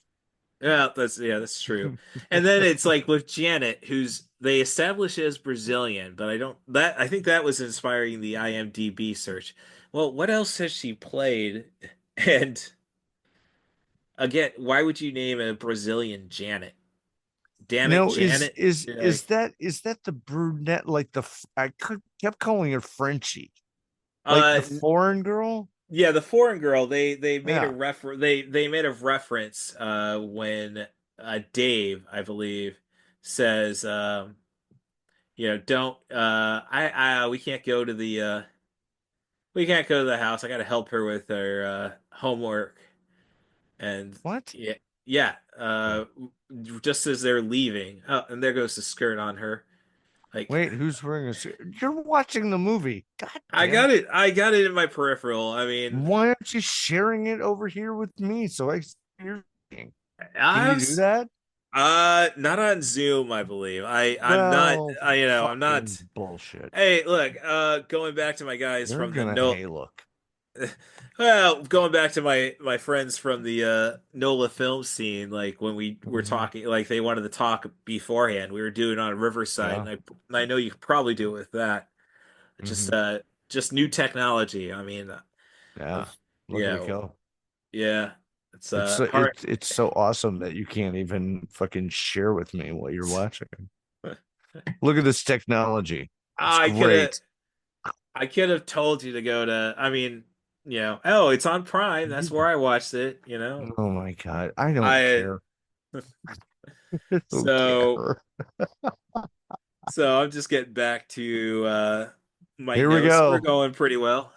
Yeah, that's true. And then it's like with Janet, who's they establish as Brazilian, but I think that was inspiring the IMDb search. Well, what else has she played? And again, why would you name a Brazilian Janet? Damn it, No, is Janet. is Like, is that is that the brunette like kept calling her Frenchie, like uh, the foreign girl? yeah, the foreign girl. They made a Yeah. they made a reference when Dave, I believe, says don't I we can't go to the we can't go to the house. I got to help her with her homework. And What? yeah, yeah. Just as they're leaving, oh, and there goes the skirt on her. Like, Wait, who's wearing a suit? You're watching the movie. God I damn got it. it. I got it in my peripheral. I mean, Why aren't you sharing it over here with me so I see you're seeing? Can I you do was that? not on Zoom, I believe. I'm not. Well, I'm not. fucking bullshit. Hey, look. Going back to my guys You're from the gonna no. hey look. Well, going back to my friends from the NOLA film scene, like when we were Mhm. talking, like they wanted to talk beforehand. We were doing it on Riverside, Yeah. and I know you could probably do it with that. Hmm. Just new technology. I mean, Yeah. Look at yeah, it go. yeah. It's hard. It's so awesome that you can't even fucking share with me what you're watching. Look at this technology. It's I could have great. I could have told you to go to. I mean, oh, it's on Prime. That's where I watched it. Oh my God. I don't I care. I don't so care. so I'm just getting back to my Here we notes. We're go. going pretty well.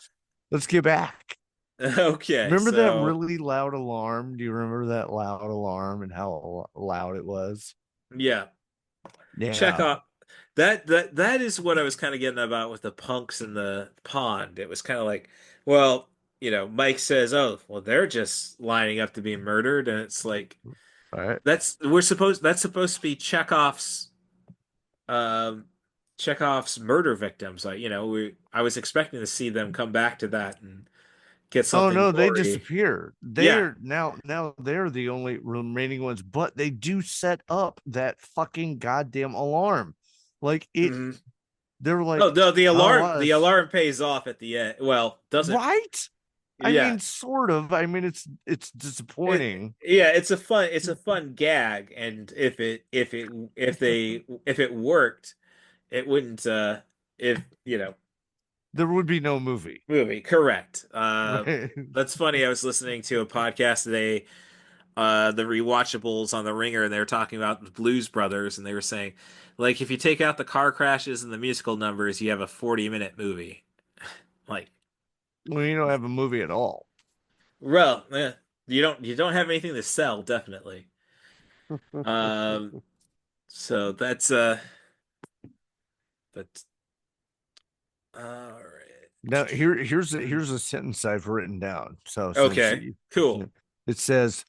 Let's get back. Okay, Remember that so really loud alarm? Do you remember that loud alarm and how loud it was? yeah, check Yeah. off that is what I was kind of getting about with the punks in the pond. It was kind of like, well, Mike says, "Oh, well, they're just lining up to be murdered," and it's like All right. that's supposed to be um Chekhov's murder victims. Like, I was expecting to see them come back to that and get Oh something no, they gory. disappear. Yeah. They're now they're the only remaining ones, but they do set up that fucking goddamn alarm. Like it Hmm. they're Oh, like, the oh alarm the us. alarm pays off at the end. Well, doesn't. Right? I Yeah. mean, sort of. I mean, it's disappointing. Yeah, it's a fun gag, and if it worked, it wouldn't if There would be no movie. movie. Correct. Right. That's funny. I was listening to a podcast today, the rewatchables on the Ringer, and they were talking about the Blues Brothers, and they were saying, like, if you take out the car crashes and the musical numbers, you have a 40-minute movie. Like, Well, you don't have a movie at all. well, you don't have anything to sell, definitely. Um, so but all Now right. here's a sentence I've written down. So since Okay, cool. it says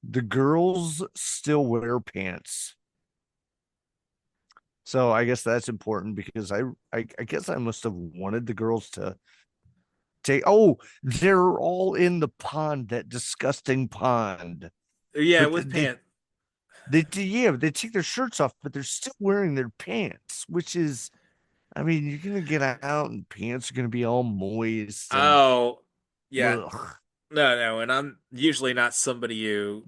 the girls still wear pants. So I guess that's important because I guess I must have wanted the girls to take. Oh, they're all in the pond, that disgusting pond. Yeah, But with pant. yeah, they take their shirts off, but they're still wearing their pants, which is, I mean, you're gonna get out and pants are gonna be all moist and Oh, yeah. ugh. No, no, and I'm usually not somebody who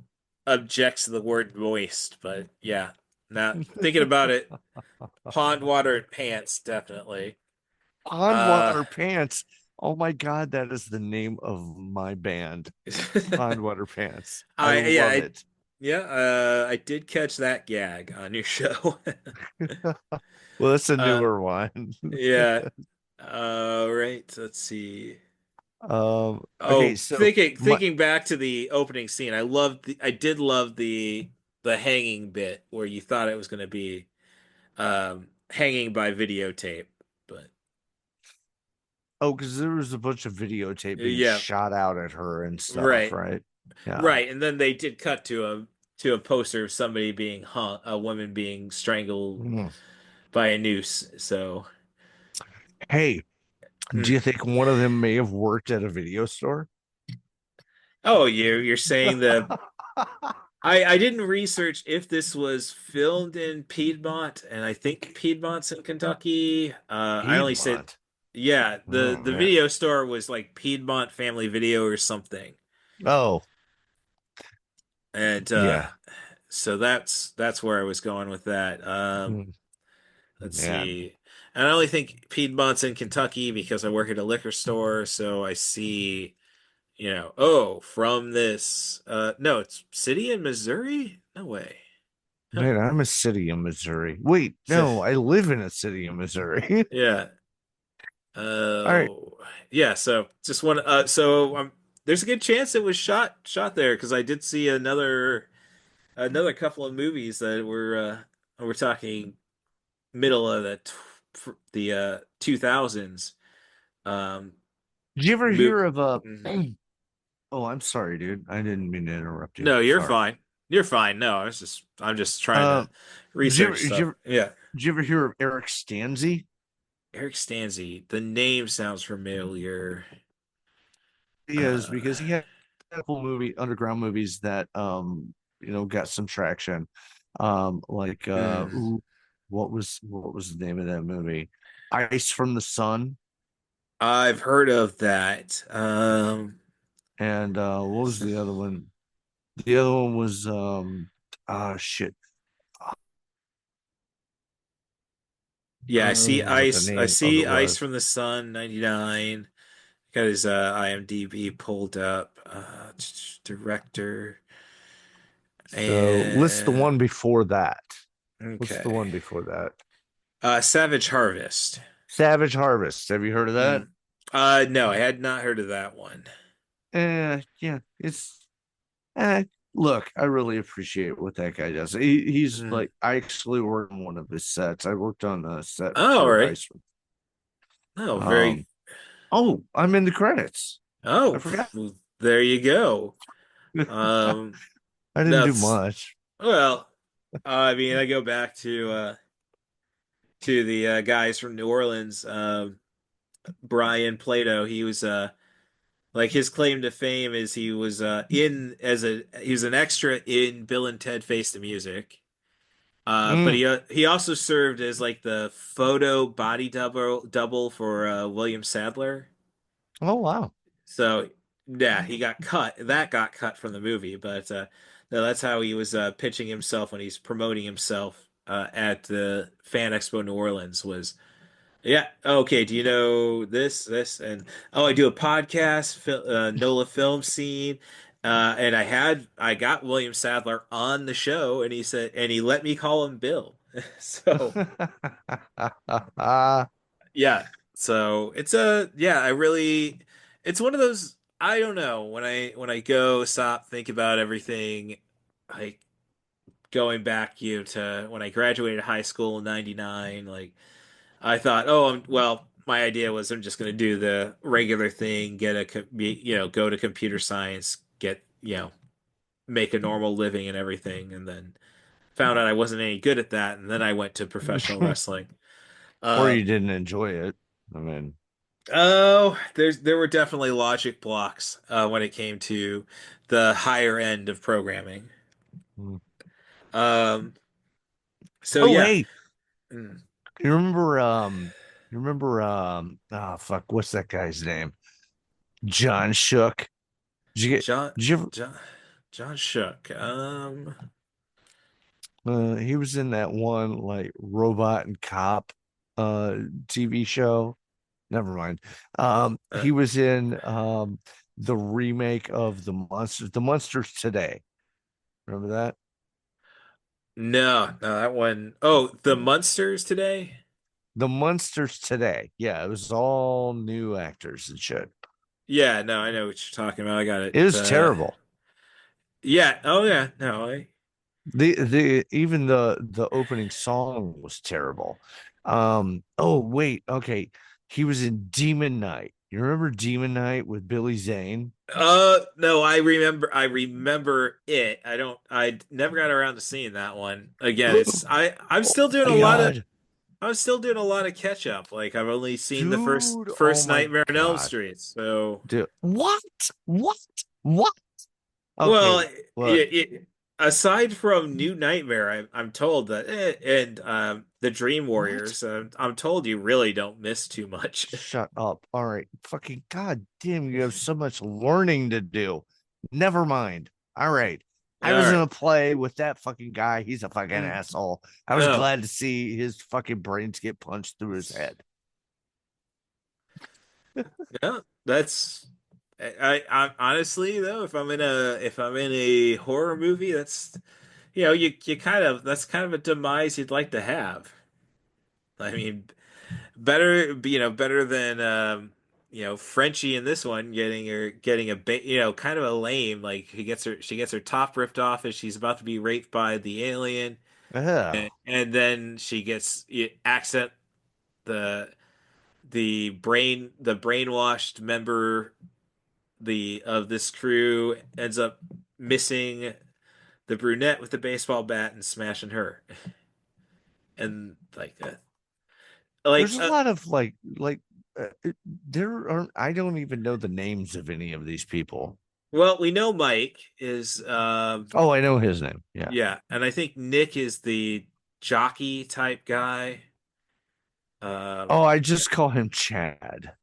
objects to the word moist, but yeah. Now thinking about it, pond water and pants, definitely. Pond Uh, water pants. Oh my God, that is the name of my band. Pond water pants. I I yeah, love I it. yeah, I did catch that gag on your show. Well, that's a Uh, newer one. yeah. Right. Let's see. Okay, Oh, so thinking my thinking back to the opening scene, I did love the hanging bit where you thought it was going to be hanging by videotape, but oh, because there was a bunch of videotape being yeah, shot out at her and stuff, right. right? Yeah. Right, and then they did cut to a poster of somebody being hung, a woman being strangled Mm. by a noose. So, Hey, do you mm. think one of them may have worked at a video store? Oh, you're saying the I didn't research if this was filmed in Piedmont, and I think Piedmont's in Kentucky. I only said, Piedmont. yeah, Oh the man. video store was like Piedmont Family Video or something, Oh, and yeah. so that's where I was going with that. Mm, Let's man. see, and I only think Piedmont's in Kentucky because I work at a liquor store, so I see, oh, from this, no, it's city in Missouri? No way. Huh. Man, I'm a city in Missouri. Wait, no, I live in a city in Missouri. Yeah. All right. Oh, yeah. So just one. There's a good chance it was shot there because I did see another couple of movies that we're talking middle of the 2000s. Um, Did you ever mo hear of a Mhm. Oh, I'm sorry, dude. I didn't mean to interrupt you. No, you're Sorry. fine. You're fine. No, I'm just trying Uh, to research stuff. Yeah. did you ever hear of Eric Stanzi? Eric Stanzi. The name sounds familiar. He is Uh, because he had a couple underground movies that got some traction. Like mm. what was the name of that movie? Ice from the Sun. I've heard of that. And what was the other one? The other one was shit. Yeah, What the I name of see it Ice was. from the Sun 99. Got his IMDb pulled up. Director So list the and one before that. What's the okay. one before that? Savage Harvest. Savage Harvest. Have you heard of that? Mm. No, I had not heard of that one. Yeah, it's look, I really appreciate what that guy does. He's Mm. like, I actually worked on one of his sets. I worked on a set Oh, all for right. Ice. Oh, very. Um, oh, I'm in the credits. I Oh, forgot. there you go. I Um, didn't do that's much. well. I mean, I go back to the guys from New Orleans. Brian Plato. He was like his claim to fame is he was he was an extra in Bill and Ted Face the Music. But Mm. he also served as like the photo body double for William Sadler. Oh wow. So yeah, he got cut. That got cut from the movie, but no, that's how he was pitching himself when he's promoting himself at the Fan Expo New Orleans was yeah. Okay. Do you know this? And oh, I do a podcast, NOLA film scene. And I got William Sadler on the show, and he let me call him Bill. So yeah. So it's one of those, I don't know, when I go stop, think about everything, like going back to when I graduated high school in '99, like I thought, oh, well, my idea was I'm just going to do the regular thing, go to computer science, make a normal living and everything, and then found out I wasn't any good at that, and then I went to professional wrestling. Or Uh, you didn't enjoy it. I mean, oh, there were definitely logic blocks when it came to the higher end of programming. mm. Um, so Oh yeah. hey, Mm. you remember fuck, what's that guy's name? John Shook. Did you get John did you ever John John Shook. he was in that one like robot and cop uh TV show. Never mind. Uh, He was in the remake of The Monsters Today. Remember that? no, that one. Oh, the Munsters today. The Monsters Today. Yeah, it was all new actors and shit. Yeah, no, I know what you're talking about. I got It it. was terrible. Yeah. Oh, yeah. No, The even the opening song was terrible. Oh wait, okay. He was in Demon Knight. You remember Demon Knight with Billy Zane? No, I remember it. I never got around to seeing that one. Again, it's I'm Oh still doing my a lot of god, I'm still doing a lot of catch up. Like I've only seen the first dude! Oh first my Nightmare on Elm god, Street. So, dude! What? Okay, well, look, aside from New Nightmare, I'm told that and the Dream what? Warriors, I'm told you really don't miss too much. Shut up! All right, fucking goddamn, you have so much learning to do. Never mind. All right. All I was in right. a play with that fucking guy. He's a fucking asshole. I was Oh, glad to see his fucking brains get punched through his head. yeah, that's I honestly though, if I'm in a horror movie, that's you kind of that's kind of a demise you'd like to have. I mean, better than Frenchie in this one getting kind of a lame, like she gets her top ripped off as she's about to be raped by the alien, Oh, and then she gets accent the the brainwashed member the of this crew ends up missing the brunette with the baseball bat and smashing her. And like there's a lot of there aren't. I don't even know the names of any of these people. well, we know Mike is Oh, I know his name. Yeah. yeah, and I think Nick is the jockey type guy. Oh, Um I just call him Chad.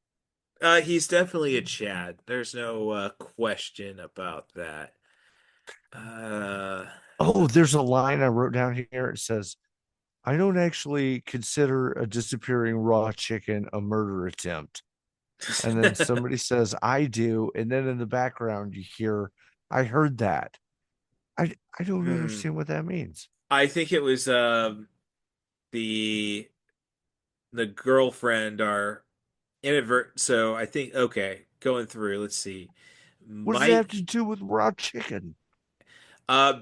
he's definitely a Chad. There's no question about that. Oh, Let's there's a line I wrote down here. It says, "I don't actually consider a disappearing raw chicken a murder attempt." And then somebody says, "I do," and then in the background you hear, "I heard that." I don't Hmm. understand what that means. I think it was the girlfriend are inadvertent. So I think okay, going through, let's see. What does that have Mike, to do with raw chicken?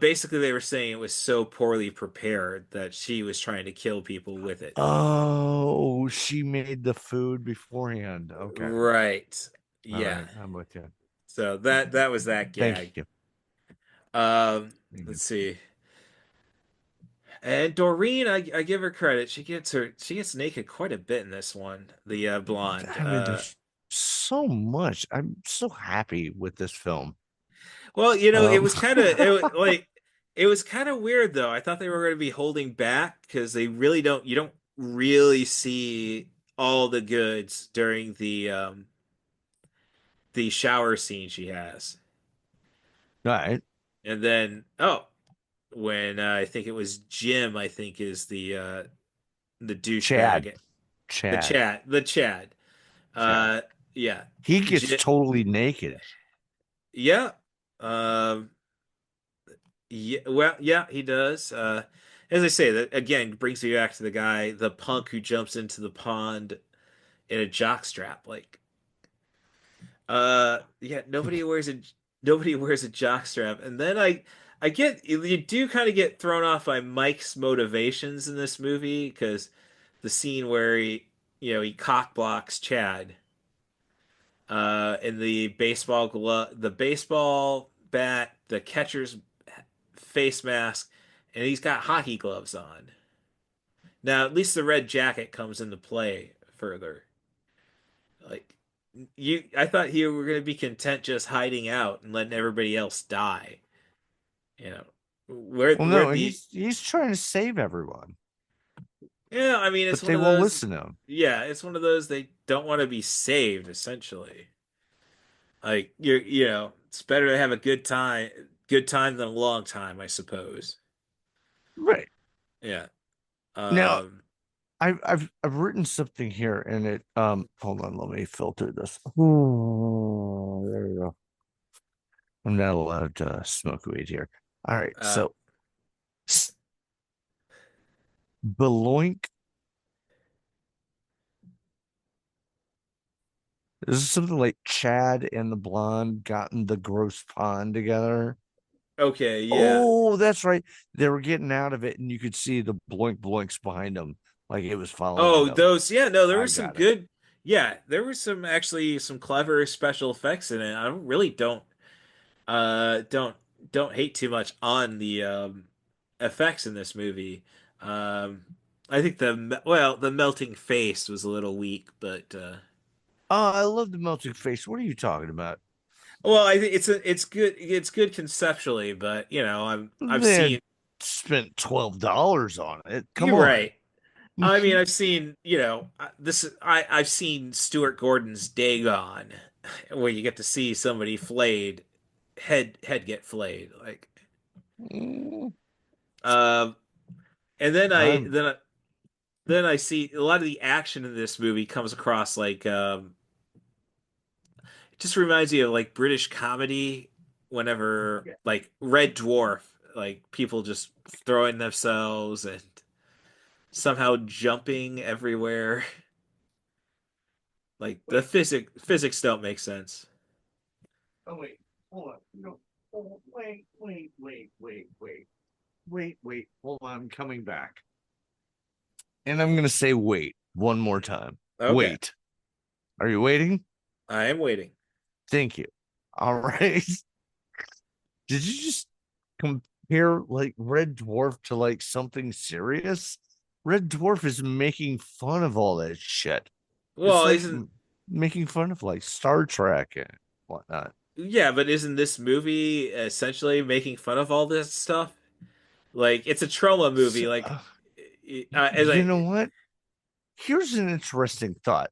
basically they were saying it was so poorly prepared that she was trying to kill people with it. Oh, she made the food beforehand. Okay. Right. All Yeah. right. I'm with you. So that was that Thank gag. you. Thank you. Let's see. And Doreen, I give her credit. She gets naked quite a bit in this one. The blonde. I mean, there's so much. I'm so happy with this film. Well, it Um, was kind of it was kind of weird though. I thought they were going to be holding back because they really don't. You don't really see all the goods during the shower scene she has, all right. and then when I think it was Jim, I think is the Chad. douchebag, Chad. the Chad. Chad. Uh, yeah, He gets J totally naked. yeah. Um, Yeah, well, yeah, he does. As I say, that again brings me back to the guy, the punk who jumps into the pond in a jockstrap. Like, yeah, nobody wears a jockstrap. And then I get you do kind of get thrown off by Mike's motivations in this movie because the scene where he cock blocks Chad, in the baseball bat, the catcher's face mask, and he's got hockey gloves on. Now, at least the red jacket comes into play further. Like I thought you were going to be content just hiding out and letting everybody else die. You know, Well, where no, the he's trying to save everyone, yeah, I mean, it's but one they of won't those. listen to him. Yeah, it's one of those they don't want to be saved. Essentially, like it's better to have a good time than a long time, I suppose. Right. Yeah. Now, Um. I've written something here and it hold on, let me filter this. Oh, there we go. I'm not allowed to smoke weed here. All right, Uh. so Beloink. This is something like Chad and the blonde got in the gross pond together. Okay. Yeah. Oh, that's right. They were getting out of it, and you could see the bloinks behind them, like it was following Oh, them. those, yeah, no, there I was some got it. good, Yeah, there were some actually some clever special effects in it. I really uh don't don't hate too much on the effects in this movie. Um I think the melting face was a little weak, but Oh, I love the melting face. What are you talking about? well, I think it's good conceptually, but you know, I've They seen spent $12 on it. Come you're on. right. I mean, I've seen, you know, I've seen Stuart Gordon's Dagon, where you get to see somebody flayed, head get flayed, like, Mm, um, and I'm then I see a lot of the action in this movie comes across like, it just reminds me of like British comedy, whenever like Red Dwarf, like people just throwing themselves and somehow jumping everywhere. Like the physics don't make sense. Oh wait, hold on. No, oh, wait. Hold on, I'm coming back. And I'm gonna say wait one more time. Okay, Wait. Are you waiting? I am waiting. Thank you. All right. Did you just compare like Red Dwarf to like something serious? Red Dwarf is making fun of all that shit. It's Well, like isn't making fun of like Star Trek and whatnot. yeah, but isn't this movie essentially making fun of all this stuff? Like it's a trauma movie. So, Like as you know I what? Here's an interesting thought.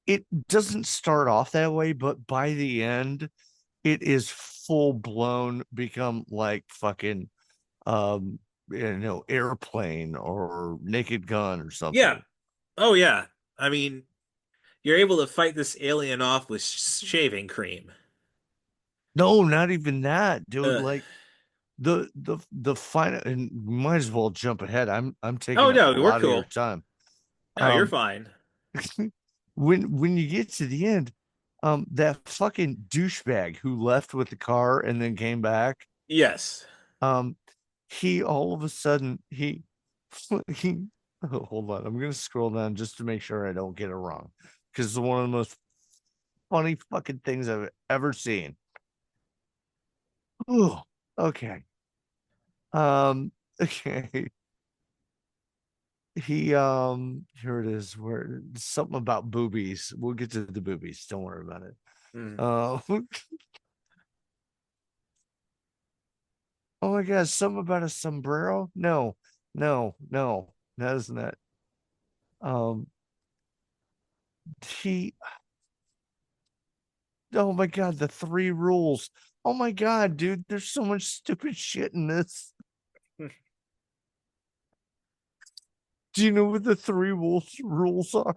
It doesn't start off that way, but by the end, it is full blown become like fucking airplane or naked gun or yeah. something. Oh yeah. I mean, you're able to fight this alien off with shaving cream. No, not even that, dude. Ugh. Like the final, and might as well jump ahead. I'm Oh taking up a no, we're lot of your cool. time. No, you're Um fine. when you get to the end, that fucking douchebag who left with the car and then came back, Yes. um, he all of a sudden he oh, hold on, I'm gonna scroll down just to make sure I don't get it wrong because it's one of the most funny fucking things I've ever seen. Oh, okay. Okay. He here it is where something about boobies. We'll get to the boobies. Don't worry about it. Mm. Uh, oh my god, something about a sombrero? No, that isn't it. Um, he, oh my god, the three rules. Oh my god, dude, there's so much stupid shit in this. Do you know what the three rules are?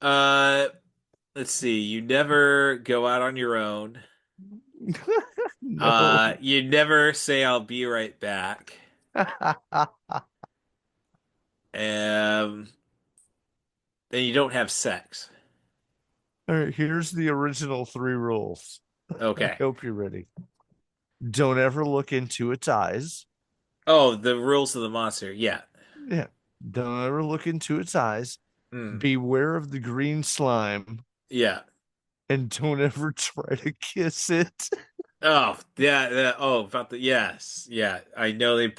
Uh, let's see. You never go out on your own. No. You never say I'll be right back. Um, and you don't have sex. All right, here's the original three rules. I Okay. hope you're ready. Don't ever look into its eyes. Oh, the rules of the monster. Yeah. Yeah. Don't ever look into its eyes. Mm. Beware of the green slime Yeah. and don't ever try to kiss it. Oh, yeah. Oh, about the yes. Yeah. I know they.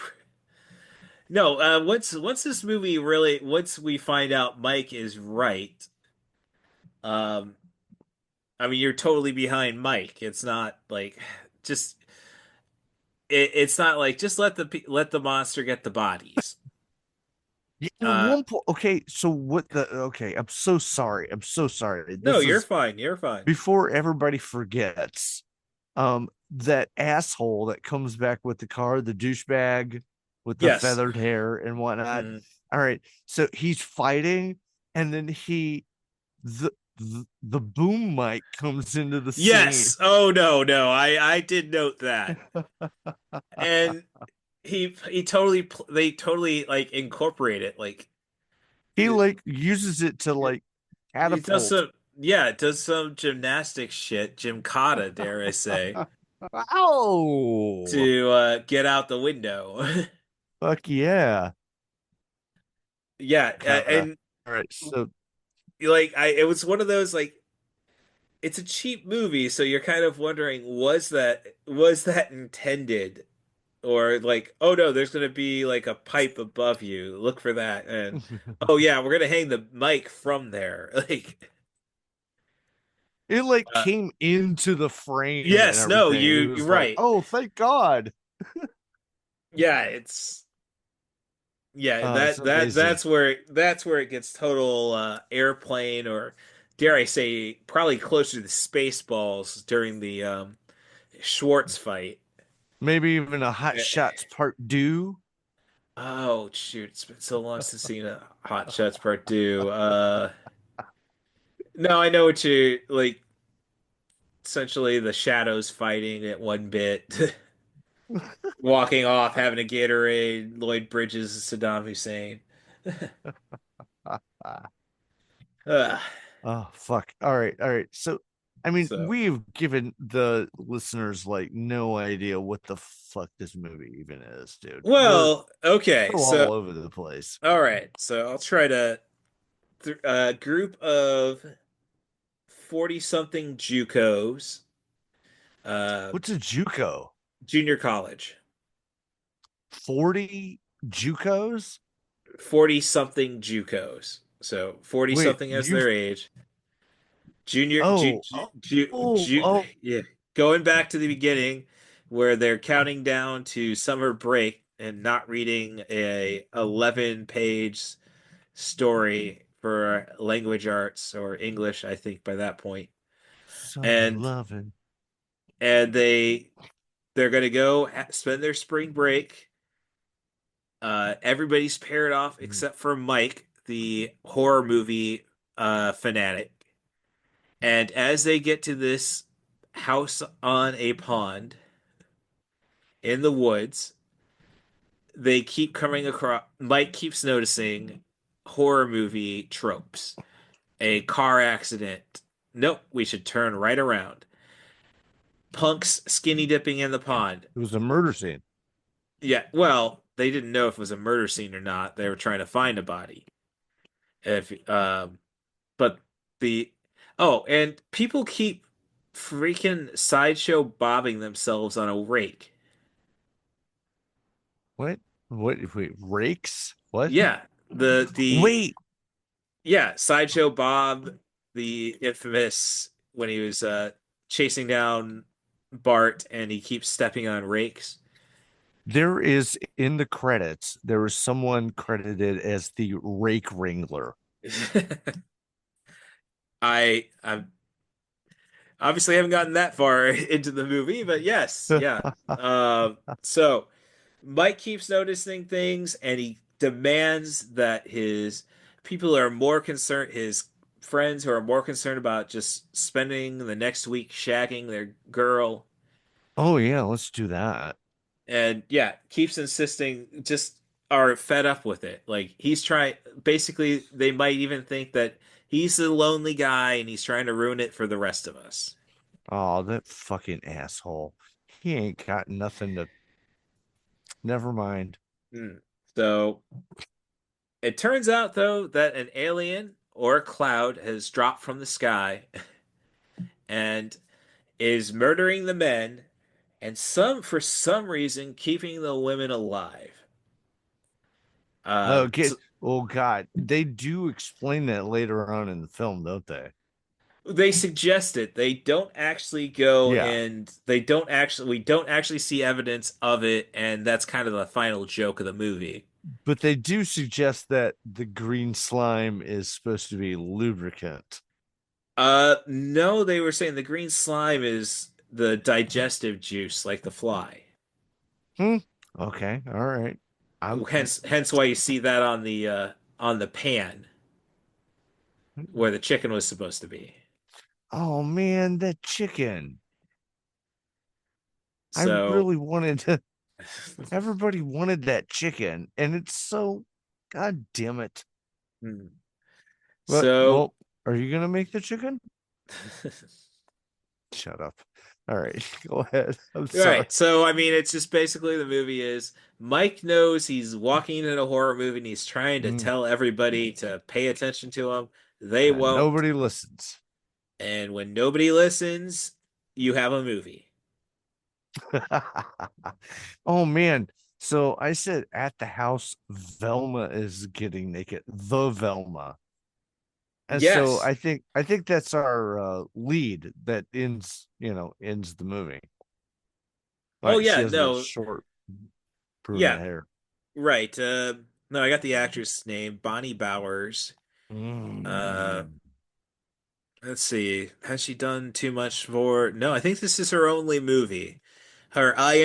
No. Once this movie really, once we find out Mike is right. Um. I mean, you're totally behind Mike. It's not like just. It's not like just let the monster get the bodies. Yeah, at Uh. one point, okay, so what the okay, I'm so sorry. I'm so sorry. No, This you're is fine. You're fine. before everybody forgets. That asshole that comes back with the car, the douchebag with the Yes. feathered hair and whatnot. Mhm. All right, so he's fighting, and then the boom mic comes into the scene. Yes. Oh no. I did note that. And he totally they totally like incorporate it like He it, like uses it to like it does catapult. some yeah, it does some gymnastics shit, gymkata, dare I say, Oh, to get out the window. fuck yeah, Yeah, kata. and All right, so like it was one of those like it's a cheap movie, so you're kind of wondering was that intended? Or like, oh no, there's gonna be like a pipe above you. Look for that. And oh yeah, we're gonna hang the mic from there. Like It like uh, came into the frame and yes, no, everything. It you're was like, right. oh, thank God. Yeah, it's yeah, It's that that amazing. that's where it gets total airplane or dare I say probably closer to the Spaceballs during the Schwartz fight. Maybe even a Hot Eh, Shots Part 2. Oh shoot, it's been so long since seen a Hot Shots Part 2. No, I know what you like essentially the shadows fighting at one bit, walking off, having a Gatorade, Lloyd Bridges, Saddam Hussein. Ugh. Oh, fuck. All right. All right. So, I mean, So, we've given the listeners like no idea what the fuck this movie even is, dude. We're well, okay, so so all over the place. all right, so I'll try to a group of 40 something JUCOs, uh, What's a JUCO? junior college, 40 JUCOs? 40 something JUCOs, so 40 Wait, something as you their age. Junior, oh, oh, oh, yeah. Going back to the beginning, where they're counting down to summer break and not reading a 11-page story for language arts or English, I think by that point. summer And loving. they're gonna go spend their spring break. Everybody's paired off except for Mike, the horror movie fanatic. And as they get to this house on a pond in the woods, they keep coming across, Mike keeps noticing horror movie tropes. A car accident. Nope, we should turn right around. Punks skinny dipping in the pond. It was a murder scene. Yeah, well, they didn't know if it was a murder scene or not. They were trying to find a body. If but the oh, and people keep freaking sideshow bobbing themselves on a rake. What? What? Wait, rakes? What? Yeah, the Wait, yeah, sideshow Bob, the infamous when he was chasing down Bart and he keeps stepping on rakes. there is in the credits, there was someone credited as the rake wrangler. I'm obviously haven't gotten that far into the movie, but yes, yeah. So Mike keeps noticing things and he demands that his people are more concerned, his friends who are more concerned about just spending the next week shagging their girl. Oh yeah, let's do that. And yeah, keeps insisting, just are fed up with it. Like he's trying, basically, they might even think that he's the lonely guy and he's trying to ruin it for the rest of us. Oh, that fucking asshole. He ain't got nothing to. Never mind. Hmm. So it turns out, though, that an alien or a cloud has dropped from the sky and is murdering the men and for some reason, keeping the women alive. Okay. So Oh God, they do explain that later on in the film, don't they? they suggest it. They don't actually go Yeah, and we don't actually see evidence of it, and that's kind of the final joke of the movie. but they do suggest that the green slime is supposed to be lubricant. No, they were saying the green slime is the digestive juice, like the fly. Hmm. Okay. All right. I'm. Hence why you see that on the pan where the chicken was supposed to be. Oh man, that chicken. I So, really wanted to. Everybody wanted that chicken, and it's so. God damn it. hmm. But So, well, are you gonna make the chicken? Shut up. All right, go ahead. I'm sorry. right. So, I mean, it's just basically the movie is Mike knows he's walking in a horror movie and he's trying to Mm. tell everybody to pay attention to him. They won't. Nobody listens. And when nobody listens, you have a movie. Oh man. So I said at the house, Velma is getting naked. The Velma. And so Yes. I think that's our lead that ends the movie. Oh Right. She yeah, has that no. short brunette Yeah, hair. right. No, I got the actress name, Bonnie Bowers. Uh Mm. let's see. Has she done too much for? No, I think this is her only movie.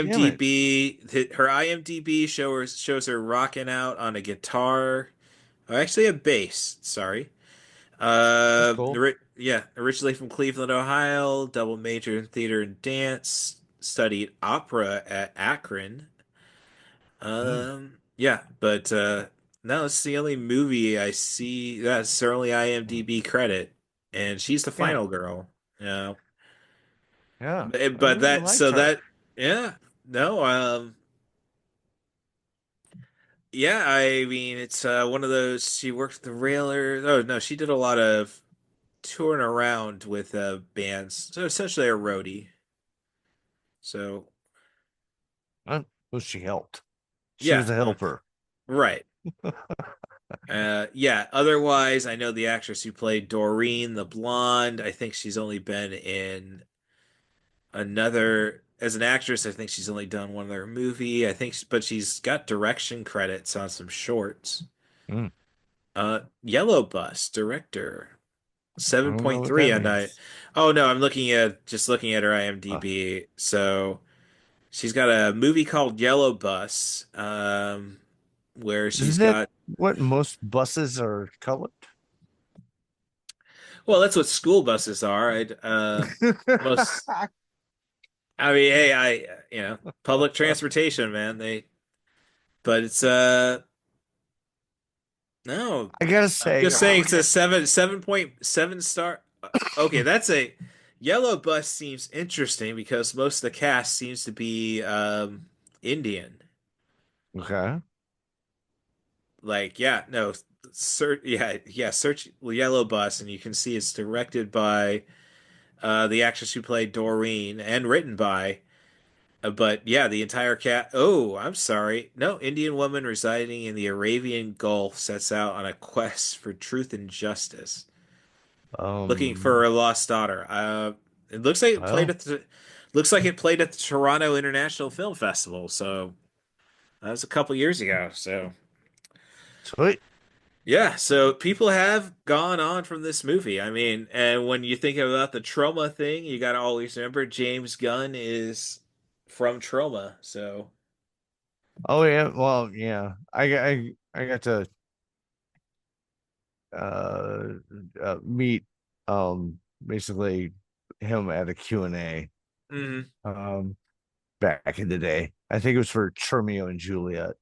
Damn it. Her IMDb shows her rocking out on a guitar. Oh, actually a bass, sorry. That's cool. Yeah, originally from Cleveland, Ohio, double major in theater and dance, studied opera at Akron. Mm. Yeah, but no, it's the only movie I see. That's her only IMDb credit, and she's the Yeah. final girl. Yeah, Yeah. I but really liked her. yeah, no, yeah, I mean, it's one of those. She worked the Railers. Oh no, she did a lot of touring around with bands, so essentially a roadie. So Well, she helped. She yeah, was a helper. right. Yeah. Otherwise, I know the actress who played Doreen, the blonde. I think she's only been in another as an actress. I think she's only done one other movie. But she's got direction credits on some shorts. Mm. Yellow Bus director, I seven don't know point what three that on I. means. Oh no, I'm looking at her Uh, IMDb. So she's got a movie called Yellow Bus, where she's isn't that got. what most buses are colored? Well, that's what school buses are. Most. I mean, hey, public transportation, man. But it's no. I gotta I'm say, just saying it's a 7.7 star. Okay, that's a Yellow Bus seems interesting because most of the cast seems to be Indian. okay. Like, yeah, no, search Yellow Bus and you can see it's directed by the actress who played Doreen and written by. But yeah, the entire cat. Oh, I'm sorry. No, Indian woman residing in the Arabian Gulf sets out on a quest for truth and justice, looking for Um, her lost daughter. It looks like well, it played at the Toronto International Film Festival. So that was a couple years ago. So sweet. yeah, so people have gone on from this movie. I mean, and when you think about the trauma thing, you got to always remember James Gunn is from Trauma. So. Oh yeah, well, yeah. I got to uh, meet basically him at a Q&A Mhm. um back in the day. I think it was for Tromeo and Juliet.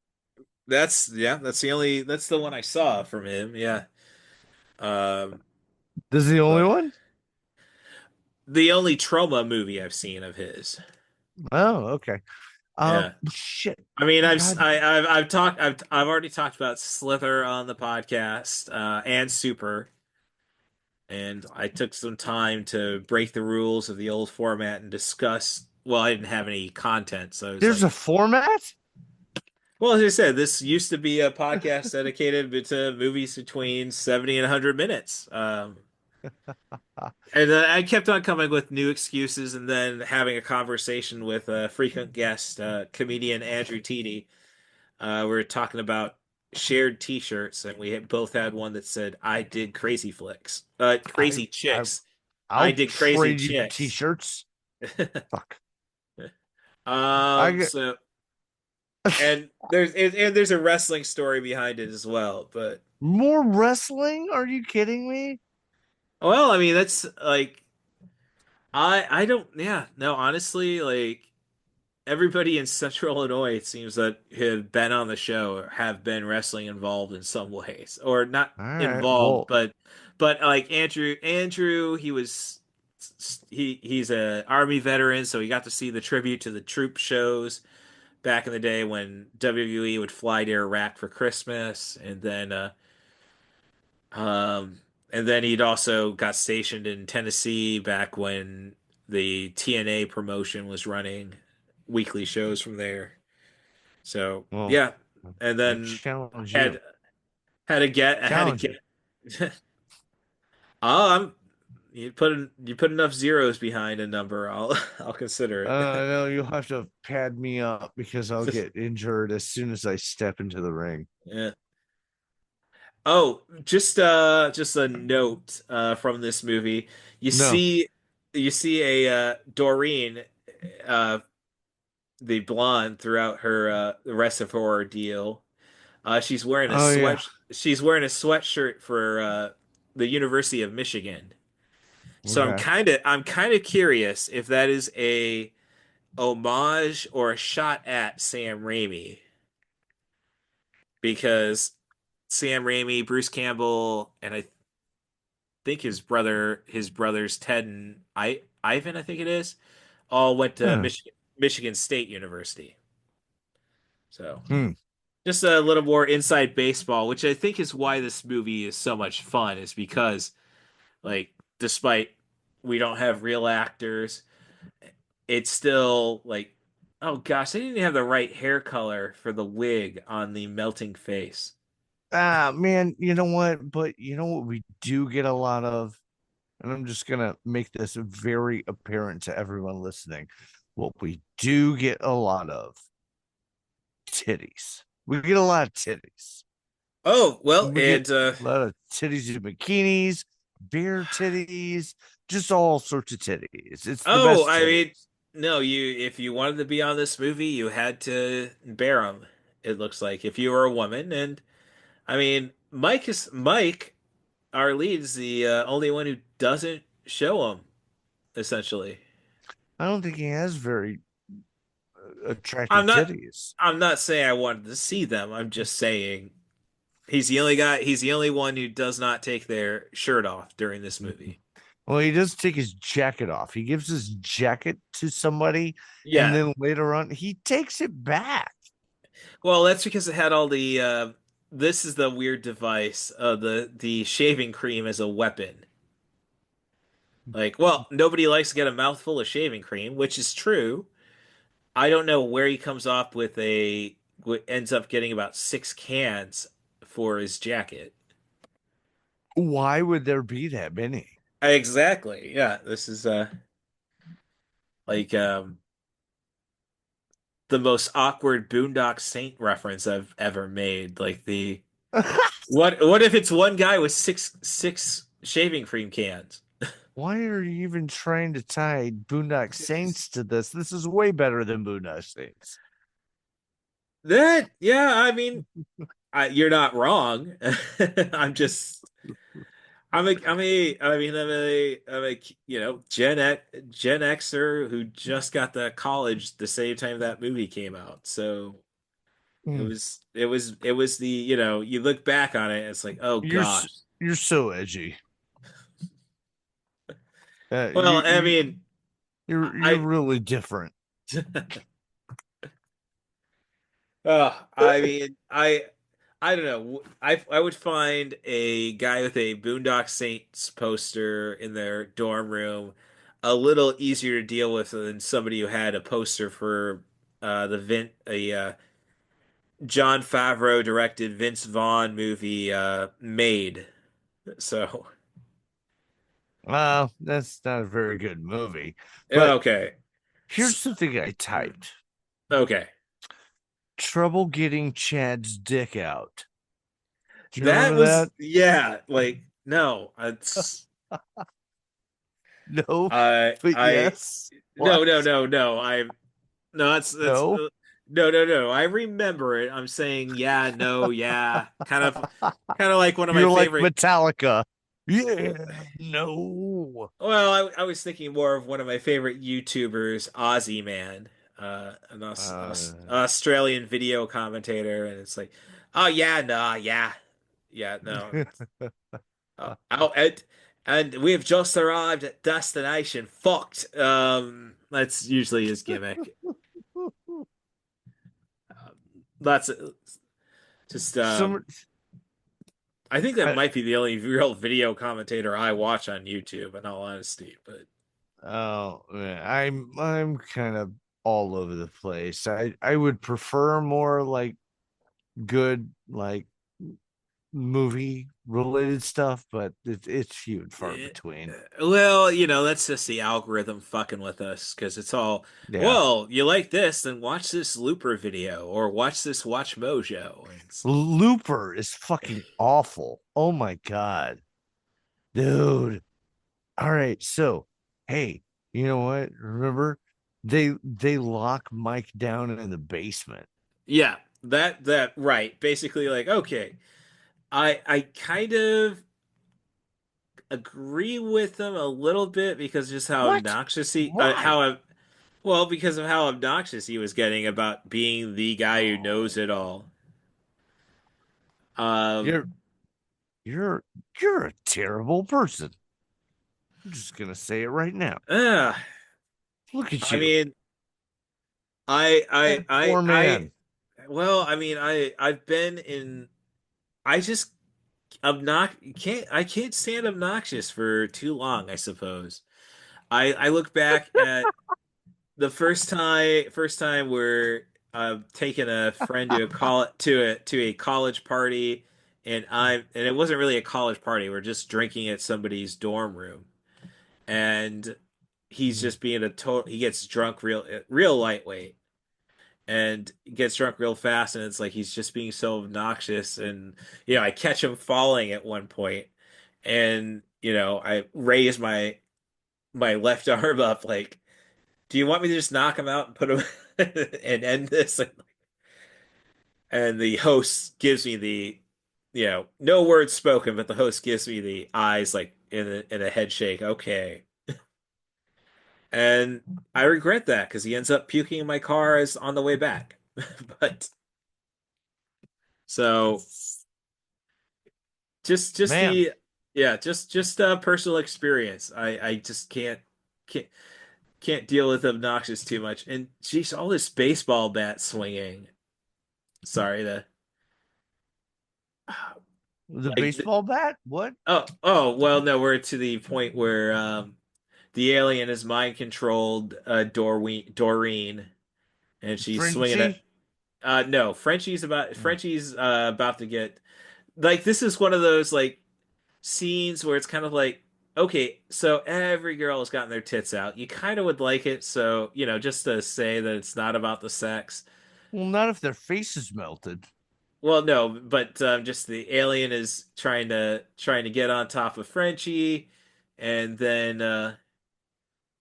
That's the one I saw from him. Yeah. Um, This is the only but one? the only trauma movie I've seen of his. Oh, okay. Yeah. Shit. I mean, God, I've already talked about Slither on the podcast, and Super, and I took some time to break the rules of the old format and discuss. Well, I didn't have any content, so it's there's a like, format? well, as I said, this used to be a podcast dedicated to movies between 70 and 100 minutes. And I kept on coming with new excuses and then having a conversation with a frequent guest, comedian Andrew Teedy. We were talking about shared T-shirts, and both had one that said, "I did crazy flicks, I crazy I chicks. I I'll did crazy trade you chicks." t-shirts. Fuck. I get So there's a wrestling story behind it as well, but more wrestling? Are you kidding me? well, I mean that's like I don't yeah no honestly like everybody in Central Illinois, it seems that have been on the show or have been wrestling involved in some ways, or not All right. involved, Well, but like Andrew, he's a army veteran, so he got to see the tribute to the troop shows back in the day when WWE would fly to Iraq for Christmas, and then um And then he'd also got stationed in Tennessee back when the TNA promotion was running weekly shows from there. So Well, yeah, and I then challenge you. had had to Challenge you. get. Oh, you put enough zeros behind a number, I'll I'll consider it. No, you'll have to pad me up because I'll get injured as soon as I step into the ring. Yeah. Oh, just a note from this movie. You No. see you see a Doreen uh the blonde throughout her the rest of her ordeal. Oh yeah. She's wearing a sweatshirt for the University of Michigan. So Okay. I'm kind of curious if that is a homage or a shot at Sam Raimi because Sam Raimi, Bruce Campbell, and I think his brothers Ted and Ivan, I think it is, all went to Yeah. Michigan State University. So Hmm. just a little more inside baseball, which I think is why this movie is so much fun, is because like despite we don't have real actors, it's still like oh gosh, they didn't have the right hair color for the wig on the melting face. Ah, man, you know what? But you know what we do get a lot of, and I'm just gonna make this very apparent to everyone listening. What we do get a lot of titties. We get a lot of titties. Oh, well, We get and a lot of titties in bikinis, bare titties, just all sorts of titties. It's the oh, best I titties. mean, no, you if you wanted to be on this movie, you had to bear them. It looks like if you were a woman, and I mean, Mike, our lead, is the only one who doesn't show them. Essentially, I don't think he has very I'm attractive not. titties. I'm not saying I wanted to see them. I'm just saying he's the only guy. He's the only one who does not take their shirt off during this movie. Well, he does take his jacket off. He gives his jacket to somebody, and Yeah. then later on, he takes it back. Well, that's because it had all the. This is the weird device. The shaving cream as a weapon. Like, well, nobody likes to get a mouthful of shaving cream, which is true. I don't know where he comes up with ends up getting about 6 cans for his jacket. Why would there be that many? Exactly. Yeah, this is like the most awkward Boondock Saint reference I've ever made. Like the what if it's one guy with six shaving cream cans? Why are you even trying to tie Boondock Saints to this? This is way better than Boondock Saints. That yeah, I mean, you're not wrong. I'm just I'm a Gen Xer who just got to college the same time that movie came out. So Hmm. it was the you look back on it, it's like oh You're gosh. you're so edgy. Well, I mean, You're I really different. I mean, I don't know. I would find a guy with a Boondock Saints poster in their dorm room a little easier to deal with than somebody who had a poster for the John Favreau directed Vince Vaughn movie Made. So That's not a very good movie. But okay, here's something I typed. okay, Trouble getting Chad's dick out. Do you that remember was that? yeah. Like no, it's No, but I yes. no What? no no no. No, that's No. no no no. I remember it. I'm saying yeah, no, yeah. Kind of like one of my You're like favorite. Metallica. Yeah. No. Well, I was thinking more of one of my favorite YouTubers, Aussie Man, Australian video commentator, and it's like, oh yeah, no, yeah, yeah, no. Oh, and we have just arrived at destination. Fucked. That's usually his gimmick. That's just Some I think that I, might be the only real video commentator I watch on YouTube, in all honesty. But oh, man, I'm kind of all over the place. I would prefer more like good like movie related stuff, but it's few and far eh, between. well, that's just the algorithm fucking with us because it's all, Yeah. well, you like this, then watch this Looper video or watch this Watch Mojo. And Looper is fucking awful. Oh my god. Dude. All right. So, hey, you know what? Remember they lock Mike down in the basement. yeah, that right. Basically, like, okay, I kind of agree with them a little bit because just how What? obnoxious Why? well, because of how obnoxious he was getting about being the guy who knows Oh, it all. Um, you're you're you're a terrible person. I'm just gonna say it right now. uh, Look at I you. mean, I, I, That I, poor I, man. well, I mean, I've been in, I just I can't stand obnoxious for too long, I suppose. I look back at the first time where taking a friend to a college party, and it wasn't really a college party. We're just drinking at somebody's dorm room, and he's just being a total. He gets drunk real lightweight, and gets drunk real fast, and it's like he's just being so obnoxious. And I catch him falling at one point, and I raise my left arm up like, do you want me to just knock him out and put him and end this? And the host gives me no words spoken, but the host gives me the eyes like in a head shake. Okay. And I regret that because he ends up puking in my car as on the way back. But so just Man, the yeah, just personal experience. I just can't can't deal with obnoxious too much. And geez, all this baseball bat swinging. Sorry to the like baseball bat? What? oh well, no, we're to the point where the alien is mind controlled Doreen, and she's swinging it. Frenchie? No, Frenchie's about to get, like, this is one of those like scenes where it's kind of like, okay, so every girl has gotten their tits out. You kind of would like it, so just to say that it's not about the sex. Well, not if their face is melted. Well, no, but just the alien is trying to get on top of Frenchie, and then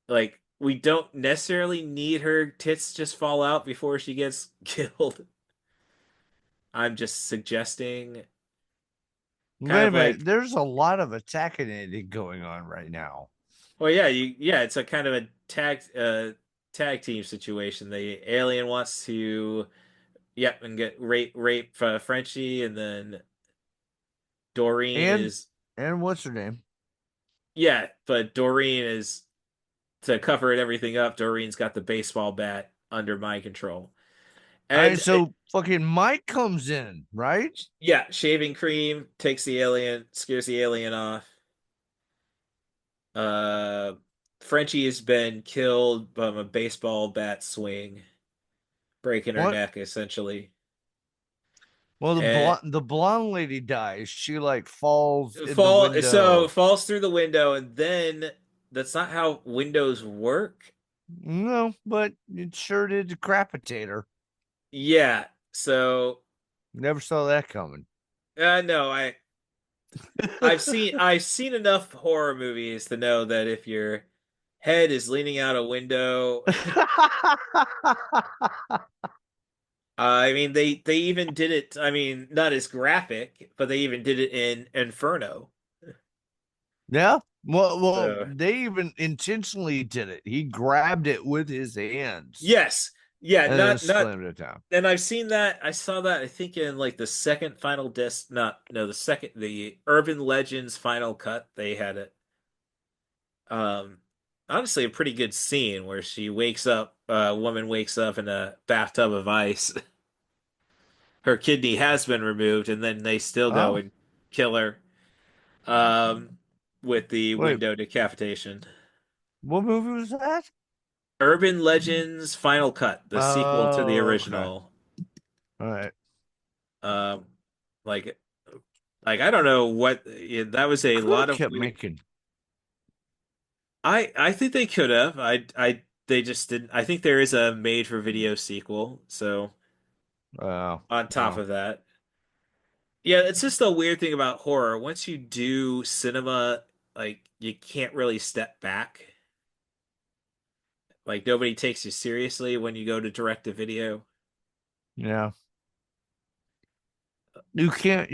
like, we don't necessarily need her tits just fall out before she gets killed. I'm just suggesting, kind Wait a of minute. like, There's a lot of attacking it going on right now. well, yeah, it's a kind of a tag team situation. The alien wants to, yep, and get rape Frenchie, and then Doreen And is, what's her name? yeah, but Doreen is, to cover everything up. Doreen's got the baseball bat under mind control, All right, and so fucking Mike comes in, right? yeah, shaving cream takes the alien, scares the alien off. Uh, Frenchie has been killed by a baseball bat swing, breaking her What? neck essentially. Well, And the blonde lady dies. She like falls in the window. falls through the window, and then that's not how windows work. No, but it sure did decapitate her. Yeah, so Never saw that coming. no, I've seen enough horror movies to know that if your head is leaning out a window, I mean, they even did it. I mean, not as graphic, but they even did it in Inferno. Yeah. Well, So they even intentionally did it. He grabbed it with his hands yes, yeah, and then not. slammed it down. And I've seen that. I saw that. I think in like the second final disc. Not no, the Urban Legends final cut. They had it. Um, Honestly, a pretty good scene where she wakes up. A woman wakes up in a bathtub of ice. Her kidney has been removed, and then they still go Oh, and killer um, with the Wait, window decapitation. what movie was that? Urban Legends Final Cut, the sequel to the Oh, okay. original. All right. Um, like, I don't know what yeah, that was a Could have lot of kept weird. making. I think they could have. They just didn't. I think there is a made for video sequel. So Oh, on top oh. of that, yeah, it's just a weird thing about horror. Once you do cinema, like you can't really step back. Like nobody takes you seriously when you go to direct a video. Yeah. You can't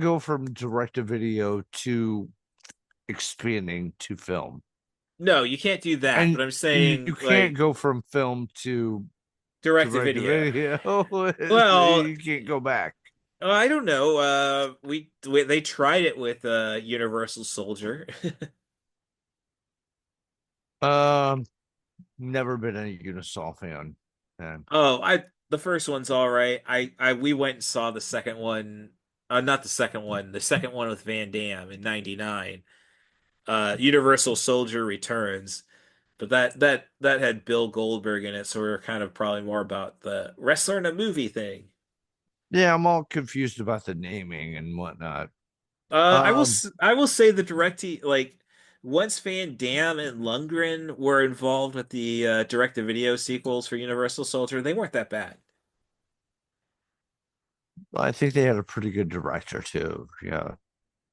go from direct to video to expanding to film. No, you can't do that. But And I'm you saying can't like go from film to direct a direct to video. video. Well, You can't go back. I don't know. We they tried it with Universal Soldier. Um, Never been a Unisol fan. And Oh, I the first one's all right. I we went and saw the second one. Not the second one. The second one with Van Damme in '99. Universal Soldier Returns. But that had Bill Goldberg in it, so we were kind of probably more about the wrestler in a movie thing. yeah, I'm all confused about the naming and whatnot. Um, I will say the directy like once Van Damme and Lundgren were involved with the direct-to-video sequels for Universal Soldier, they weren't that bad. I think they had a pretty good director too. Yeah.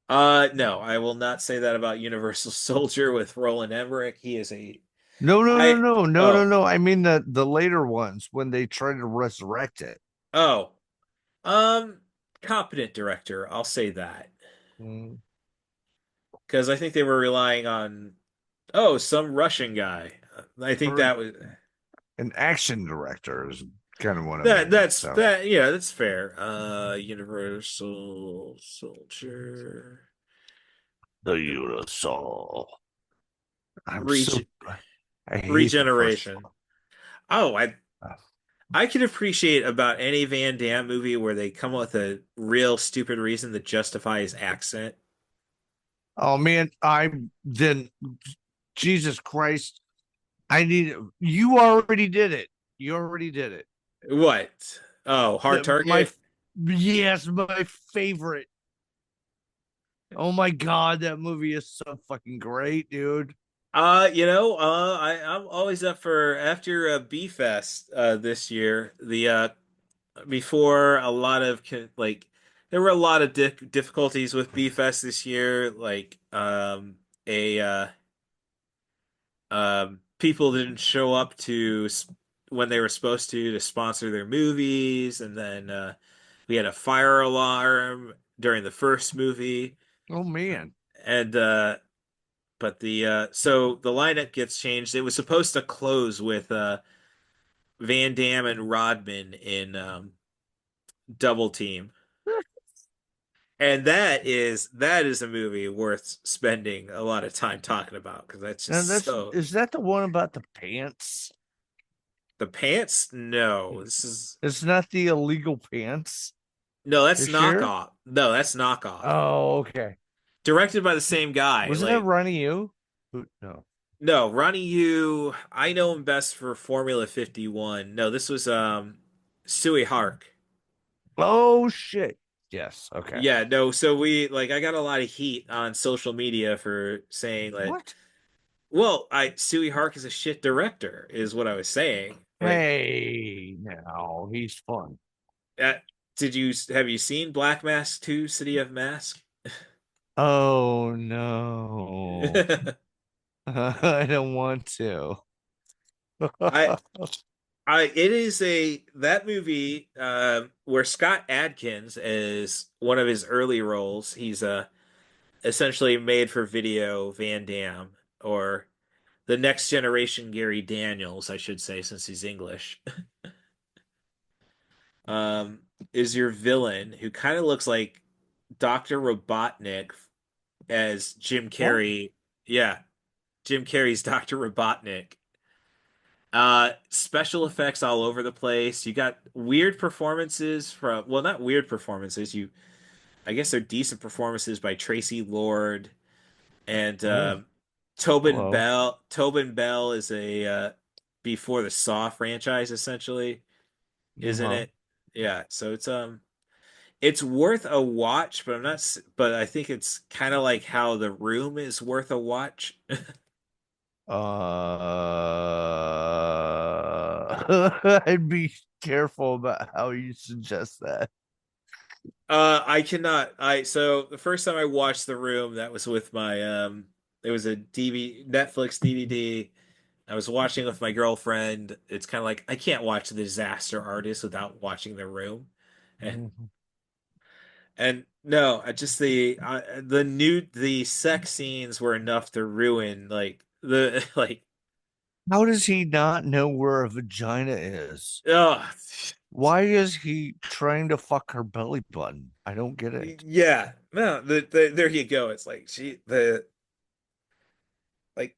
No, I will not say that about Universal Soldier with Roland Emmerich. He is a No, no, no, I no, no, no, oh no. I mean the later ones when they tried to resurrect it. oh um competent director. I'll say that Mm. because I think they were relying on some Russian guy. I think Or that was an action director is kind of what I that. mean. That's So that. Yeah, that's fair. Universal Soldier the Unisol. I'm so Reg I hate the first Regeneration. Oh, one. I can appreciate about any Van Damme movie where they come up with a real stupid reason to justify his accent. Oh man, I then Jesus Christ. I need you already did it. You already did it. What? Oh, Hard My Target? yes, my favorite. Oh my god, that movie is so fucking great, dude. I'm always up for after B Fest this year. The before a lot of there were a lot of difficulties with B Fest this year. Like a people didn't show up when they were supposed to sponsor their movies, and then we had a fire alarm during the first movie, Oh man. and but the so the lineup gets changed. It was supposed to close with Van Damme and Rodman in Double Team. And that is a movie worth spending a lot of time talking about because that's And just that's so is that the one about the pants? the pants. No, this is It's not the illegal pants. no, that's You sure? knockoff. No, that's knockoff. Oh, okay. Directed by the same guy. Wasn't that Like Ronnie you? No. no, Ronnie Yu. I know him best for Formula 51. No, this was Suey Hark. Oh shit. Yes. Okay. Yeah, no. So we like I got a lot of heat on social media for saying that. What? Well, I Suey Hark is a shit director, is what I was saying. Like, Hey, now he's fun. uh, have you seen Black Mask 2, City of Mask? Oh no. I don't want to. I it is a that movie where Scott Adkins is one of his early roles. He's essentially made for video Van Damme or the next generation Gary Daniels, I should say, since he's English. um, is your villain who kind of looks like Dr. Robotnik as Jim What? Carrey. Yeah, Jim Carrey's Dr. Robotnik. Special effects all over the place. You got weird performances from, well, not weird performances. I guess they're decent performances by Tracy Lord and Oh, Tobin hello. Bell. Tobin Bell is a before the Saw franchise essentially is in Uh-huh. it. Yeah, so it's worth a watch, but but I think it's kind of like how The Room is worth a watch. I'd be careful about how you suggest that. I cannot. So the first time I watched The Room, that was with my it was a DV Netflix DVD. I was watching with my girlfriend. It's kind of like I can't watch The Disaster Artist without watching The Room. And Mhm. no, I just the sex scenes were enough to ruin like the like How does he not know where a vagina is? oh Why is he trying to fuck her belly button? I don't get it. yeah. No, there you go. It's like she the like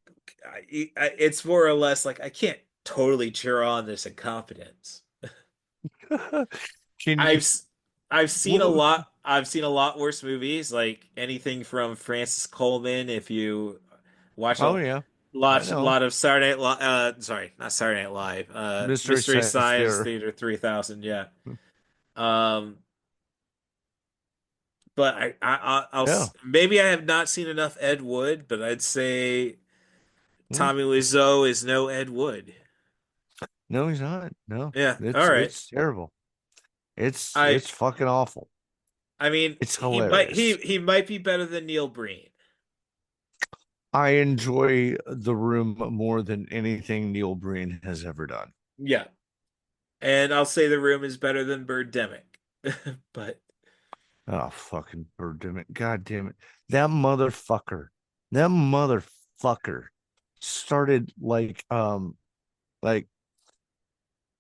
it's more or less like I can't totally cheer on this incompetence. Can I've you? s- I've seen a Well, lot. I've seen a lot worse movies, like anything from Francis Coleman. If you watch oh yeah, I know. lot of Saturday Night sorry, not Saturday Night Live, Mystery Mystery Science Science Theater. Theater 3000. Yeah. Um, but Yeah. maybe I have not seen enough Ed Wood, but I'd say Hmm. Tommy Wiseau is no Ed Wood. No, he's not. No, Yeah. All right. it's terrible. I It's fucking awful. I mean, It's hilarious. he might be better than Neil Breen. I enjoy The Room more than anything Neil Breen has ever done. Yeah. And I'll say The Room is better than Birdemic. But Oh, fucking Birdemic. God damn it. That motherfucker. That motherfucker started like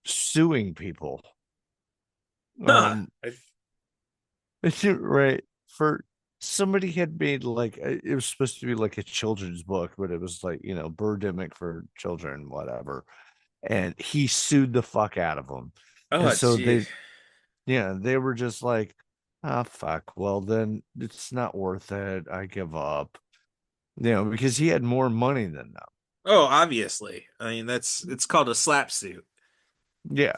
suing people. huh. Um right for somebody had made like it was supposed to be like a children's book, but it was like, Birdemic for children, whatever. And he sued the fuck out of them. Oh, And so geez. they were just like, ah, fuck. Well, then it's not worth it. I give up. Because he had more money than them. Oh, obviously. I mean, it's called a slap suit. Yeah.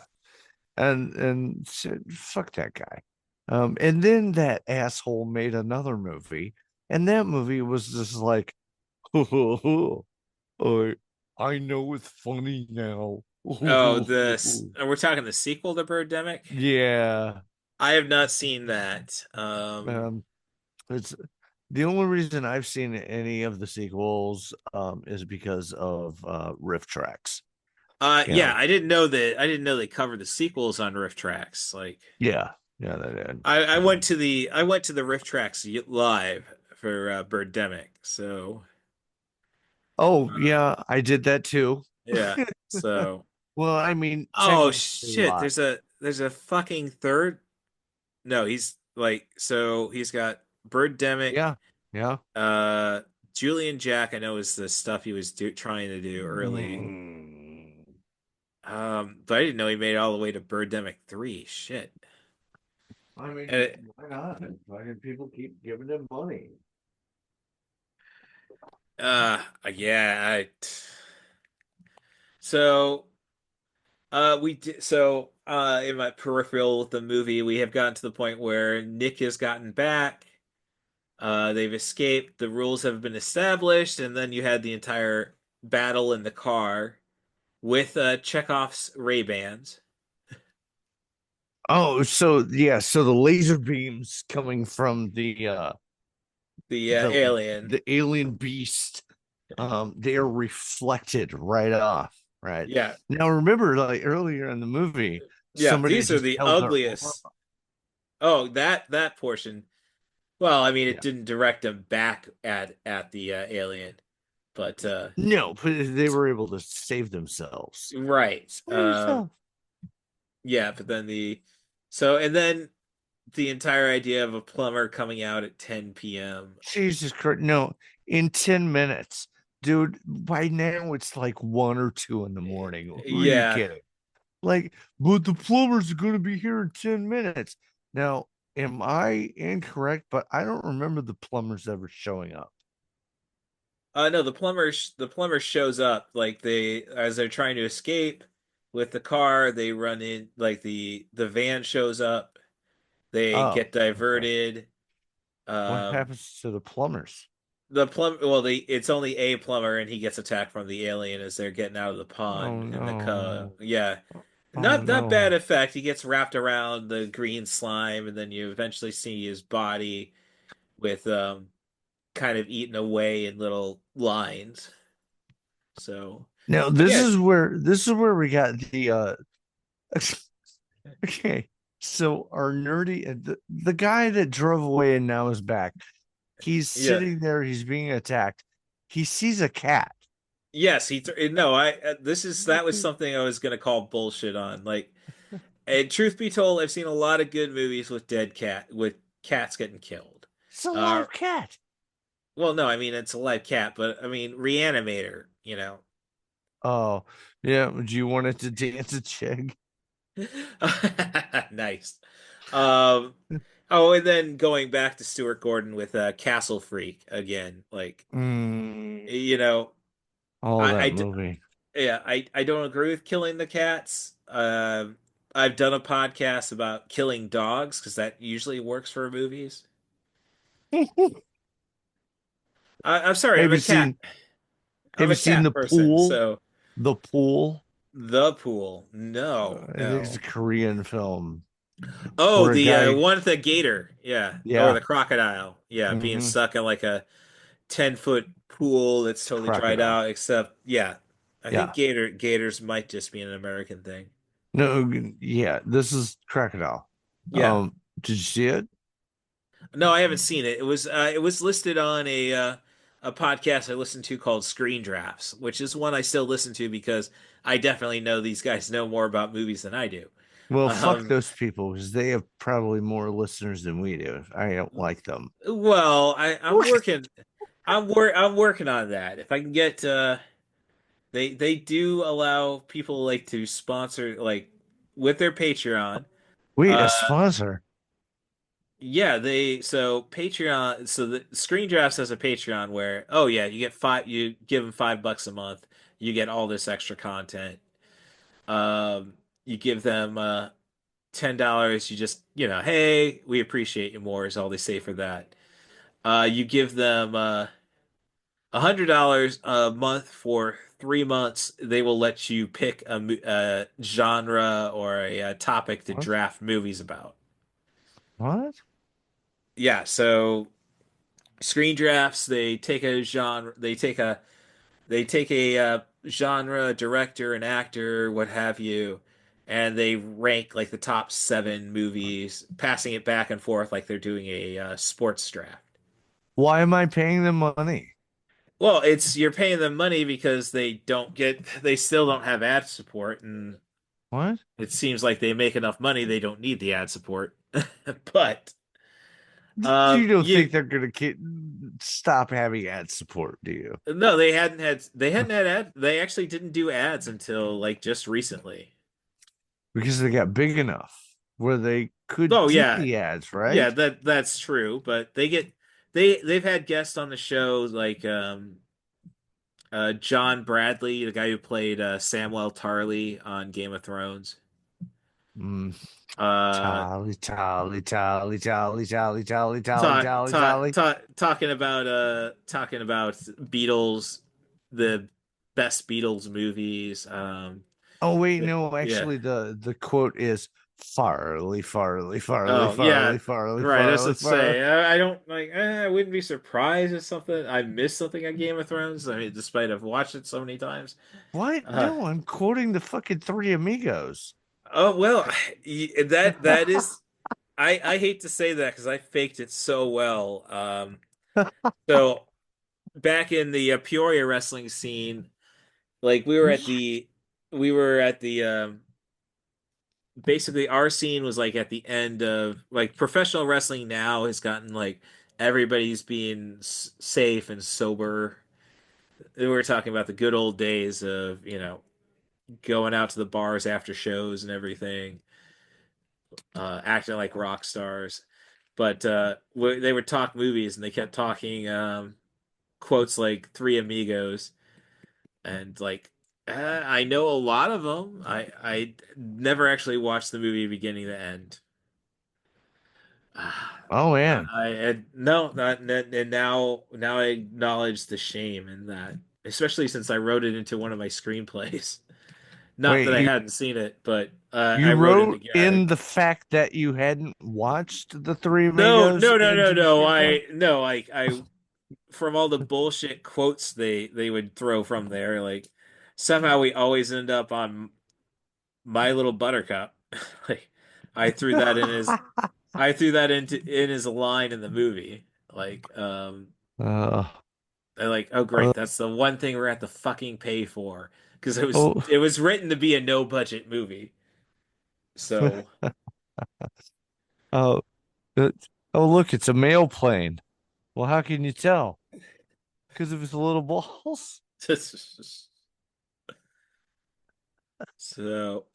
And so, fuck that guy. And then that asshole made another movie, and that movie was just like, oh, I know it's funny now. Oh, we're talking the sequel to Birdemic? Yeah. I have not seen that. Um, it's the only reason I've seen any of the sequels is because of riff tracks. You Yeah, know, I didn't know they covered the sequels on Riff Tracks. Like yeah, yeah, they did. I went to the Riff Tracks live for Birdemic. So, Oh, uh, yeah, I did that too. yeah. So, Well, I mean, oh technically shit, live. there's a fucking third. No, he's like so he's got Birdemic, Yeah, yeah. uh Julian Jack I know is the stuff he was trying to do early. Mm. But I didn't know he made it all the way to Birdemic 3. Shit. I And mean, why not? Why do people keep giving him money? yeah, so we did in my peripheral with the movie we have gotten to the point where Nick has gotten back. They've escaped, the rules have been established, and then you had the entire battle in the car with Chekhov's Ray-Bans. Oh, so yeah, so the laser beams coming from The the alien. the alien beast, they are reflected right off. Right Yeah. now, remember, like earlier in the movie, Yeah, somebody these are just the held their arm ugliest. up. Oh, that portion. Well, I mean, it Yeah, didn't direct them back at the alien, but no, but they were able to save themselves. right. Save yourself. Yeah, but then and then the entire idea of a plumber coming out at 10 p.m. Jesus Christ! No, in 10 minutes, dude, by now it's like 1 or 2 in the morning. Who are you Yeah. kidding? Like, but the plumbers are going to be here in 10 minutes. Now, am I incorrect? But I don't remember the plumbers ever showing up. No, the plumber shows up like they as they're trying to escape with the car, they run in like the van shows up, they Oh, get okay. diverted. What Um happens to the plumbers? the plum well the it's only a plumber and he gets attacked from the alien as they're getting out of the Oh pond and the no. yeah. Oh Not bad no. effect. He gets wrapped around the green slime and then you eventually see his body with kind of eaten away in little lines. So Now but yeah, this is where we got the okay. So our nerdy the guy that drove away and now is back. He's yeah. sitting there, he's being attacked. He sees a cat. Yes, no, I this is that was something I was gonna call bullshit on. Like, and truth be told, I've seen a lot of good movies with cats getting killed. It's a Uh, live cat. well, no, I mean it's a live cat, but I mean Reanimator, you know. Oh, yeah. Do you want it to dance a jig? Nice. Um, oh, and then going back to Stuart Gordon with Castle Freak again, like Mm, you know, oh, I, that I d- movie. yeah, I don't agree with killing the cats. I've done a podcast about killing dogs because that usually works for movies. I'm sorry, Have you seen I'm have you a seen cat the person, pool? so The pool? the pool. No, I think it's a no. Korean film Oh, where a the guy, one with the gator, yeah, or yeah, the crocodile, yeah, being hmm stuck in like a 10-foot pool that's totally dried crocodile. out. Except, yeah, I think Yeah. gators might just be an American thing. No, yeah, this is crocodile. Yeah. Did you see it? No, I haven't seen it. It was listed on a podcast I listened to called Screen Drafts, which is one I still listen to because I definitely know these guys know more about movies than I do. Well, fuck Um, those people because they have probably more listeners than we do. I don't like them. well, I'm working on that. If I can get they do allow people like to sponsor like with their Patreon. Wait, Uh a sponsor? Yeah, so Patreon, so the Screen Drafts has a Patreon where, oh yeah, you give them $5 a month, you get all this extra content. You give them $10, you just, hey, we appreciate you more is all they say for that. You give them $100 a month for 3 months. They will let you pick a genre or a topic to What? draft movies about. What? Yeah, so Screen Drafts, they take a genre, director, an actor, what have you, and they rank like the top 7 movies, passing it back and forth like they're doing a sports draft. Why am I paying them money? Well, it's you're paying them money because they still don't have ad support, and What? it seems like they make enough money they don't need the ad support. But You don't you think they're gonna stop having ad support, do you? no, they hadn't had ad. They actually didn't do ads until like just recently. Because they got big enough where they could Oh do yeah, the ads, yeah, right? that's true. But they've had guests on the show like John Bradley, the guy who played Samwell Tarly on Game of Thrones. Mm. Uh, Charlie, Charlie, Charlie, Charlie, Charlie, Charlie, Charlie, Charlie, Charlie. talking about Beatles, the best Beatles movies. Oh wait, no, Yeah. actually the quote is Farley, Farley, Farley, Oh yeah, Farley, Farley, right. I was Farley, to Farley. say I don't like. I wouldn't be surprised if I missed something on Game of Thrones. I mean, despite I've watched it so many times. What? Uh, No, I'm quoting the fucking Three Amigos. oh well, that is. I hate to say that because I faked it so well. So back in the Peoria wrestling scene, like we were at the basically our scene was like at the end of like professional wrestling now has gotten like everybody's being safe and sober we were talking about the good old days of, going out to the bars after shows and everything, acting like rock stars. But they would talk movies, and they kept talking quotes like Three Amigos, and like I know a lot of them. I never actually watched the movie beginning to end. Oh man. I had no, not and now I acknowledge the shame in that, especially since I wrote it into one of my screenplays. Not Wait, that I you hadn't seen it, but you I wrote it wrote again. in the fact that you hadn't watched the Three No, Amigos no, no, no, into the no. screenplay? I from all the bullshit quotes they would throw from there, like somehow we always end up on My Little Buttercup. Like I threw that in his I threw that into in his line in the movie. Like, uh, they're like, oh uh, great, that's the one thing we're at to fucking pay for because oh, it was written to be a no budget movie. So oh, oh, look, it's a mail plane. Well, how can you tell? Because of his little balls. so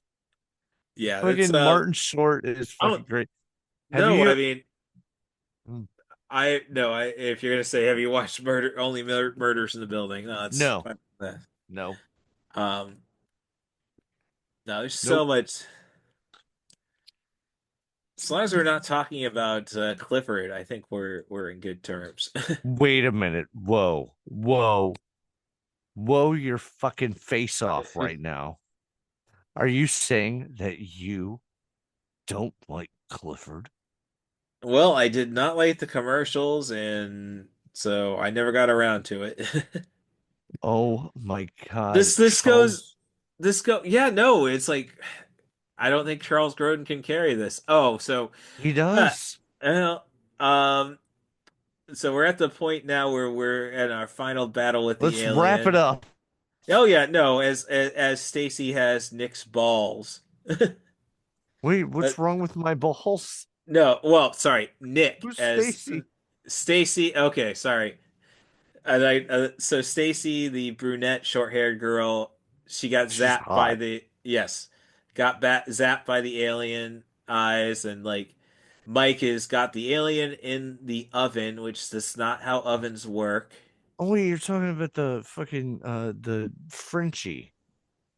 yeah, that's Fucking Martin Short is I fucking don't great. Have know. I you? mean, Mm, I no, I if you're gonna say have you watched Murders in the Building? No, it's No, no, um no, there's so nope. much. As long as we're not talking about Clifford, I think we're in good terms. Wait a minute. Whoa, whoa, whoa, your fucking face off right now. Are you saying that you don't like Clifford? Well, I did not like the commercials, and so I never got around to it. Oh my God, This this goes Charles. this go yeah, no, it's like I don't think Charles Grodin can carry this. Oh, so He uh, does. well, um so we're at the point now where we're at our final battle with the Let's wrap it alien. up. Oh yeah, no, as Stacy has Nick's balls. Wait, Uh, what's wrong with my balls? no, well, sorry, Nick Who's as Stacy? Stacy. Okay, sorry. So Stacy, the brunette, short-haired girl, she got She's zapped by hot. the yes, zapped by the alien eyes, and like Mike has got the alien in the oven, which is not how ovens work. Oh wait, you're talking about the fucking the Frenchie.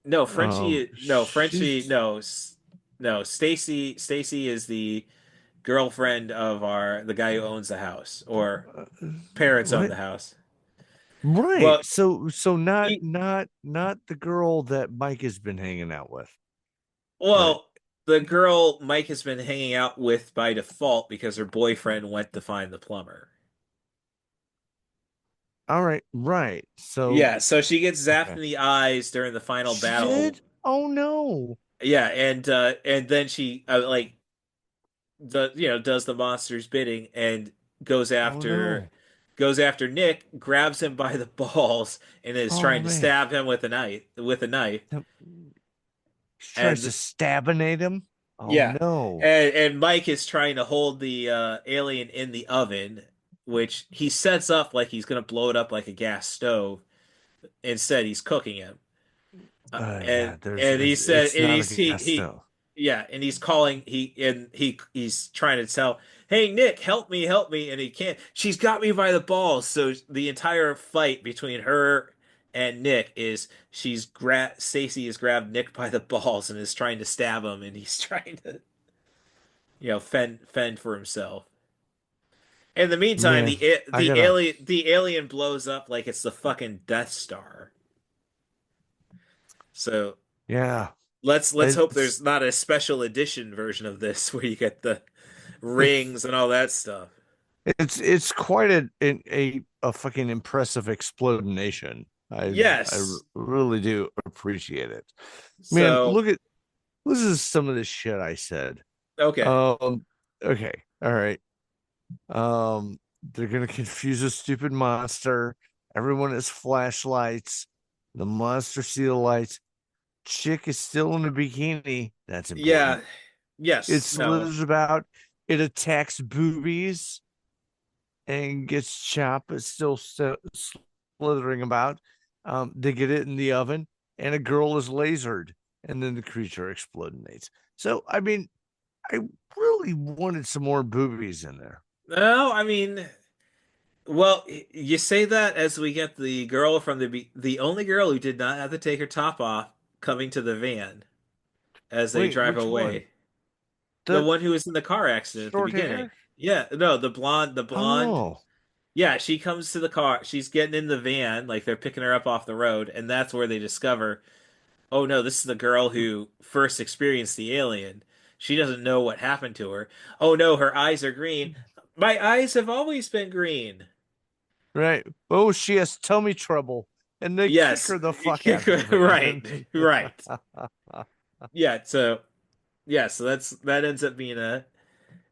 No, Frenchie, She's no. Stacy is the girlfriend of the guy who owns the house, or uh, parents own what? the house. Right. Well, So not he, not the girl that Mike has been hanging out with. But well, the girl Mike has been hanging out with by default because her boyfriend went to find the plumber. all right, right. So Yeah, so she gets zapped okay. in the eyes during the final She battle. did? Oh no. Yeah, and then she like does the monster's bidding and goes Oh after no. goes after Nick, grabs him by the balls, and is Oh trying to man. stab him with a knife. No, she tries to And stabinate him. Oh yeah, no. and Mike is trying to hold the alien in the oven, which he sets up like he's gonna blow it up like a gas stove. Instead, he's cooking him. Yeah, And he said it's and not a he's gas he stove. yeah, and he's calling he's trying to tell, hey Nick, help me, and he can't. She's got me by the balls. So the entire fight between her and Nick is Stacy has grabbed Nick by the balls and is trying to stab him, and he's trying to fend for himself. In the meantime, Man, I gotta the alien blows up like it's the fucking Death Star. So yeah. let's hope It's there's not a special edition version of this where you get the rings and all that stuff. it's quite a fucking impressive explanation. I Yes. really do appreciate it. Man, So this is some of the shit I said. okay. Um okay. All right. They're gonna confuse a stupid monster. Everyone has flashlights. The monster see the lights. Chick is still in a bikini. That's Yeah. important. It Yes. No. slithers about. It attacks boobies and gets chopped, but still slithering about. They get it in the oven, and a girl is lasered, and then the creature explodes. So, I mean, I really wanted some more boobies in there. No, I mean, well, you say that as we get the girl from the only girl who did not have to take her top off coming to the van as they Wait, drive which one? away. The The one who was in the car accident at the short beginning. hair? Yeah, no, the blonde. Oh, Yeah, she comes to the car. She's getting in the van, like they're picking her up off the road, and that's where they discover, oh no, this is the girl who first experienced the alien. She doesn't know what happened to her. Oh no, her eyes are green. My eyes have always been green. right. Oh, she has tummy trouble, and they kick Yes, her the fuck out of the van. right, right. Yeah, so that ends up being a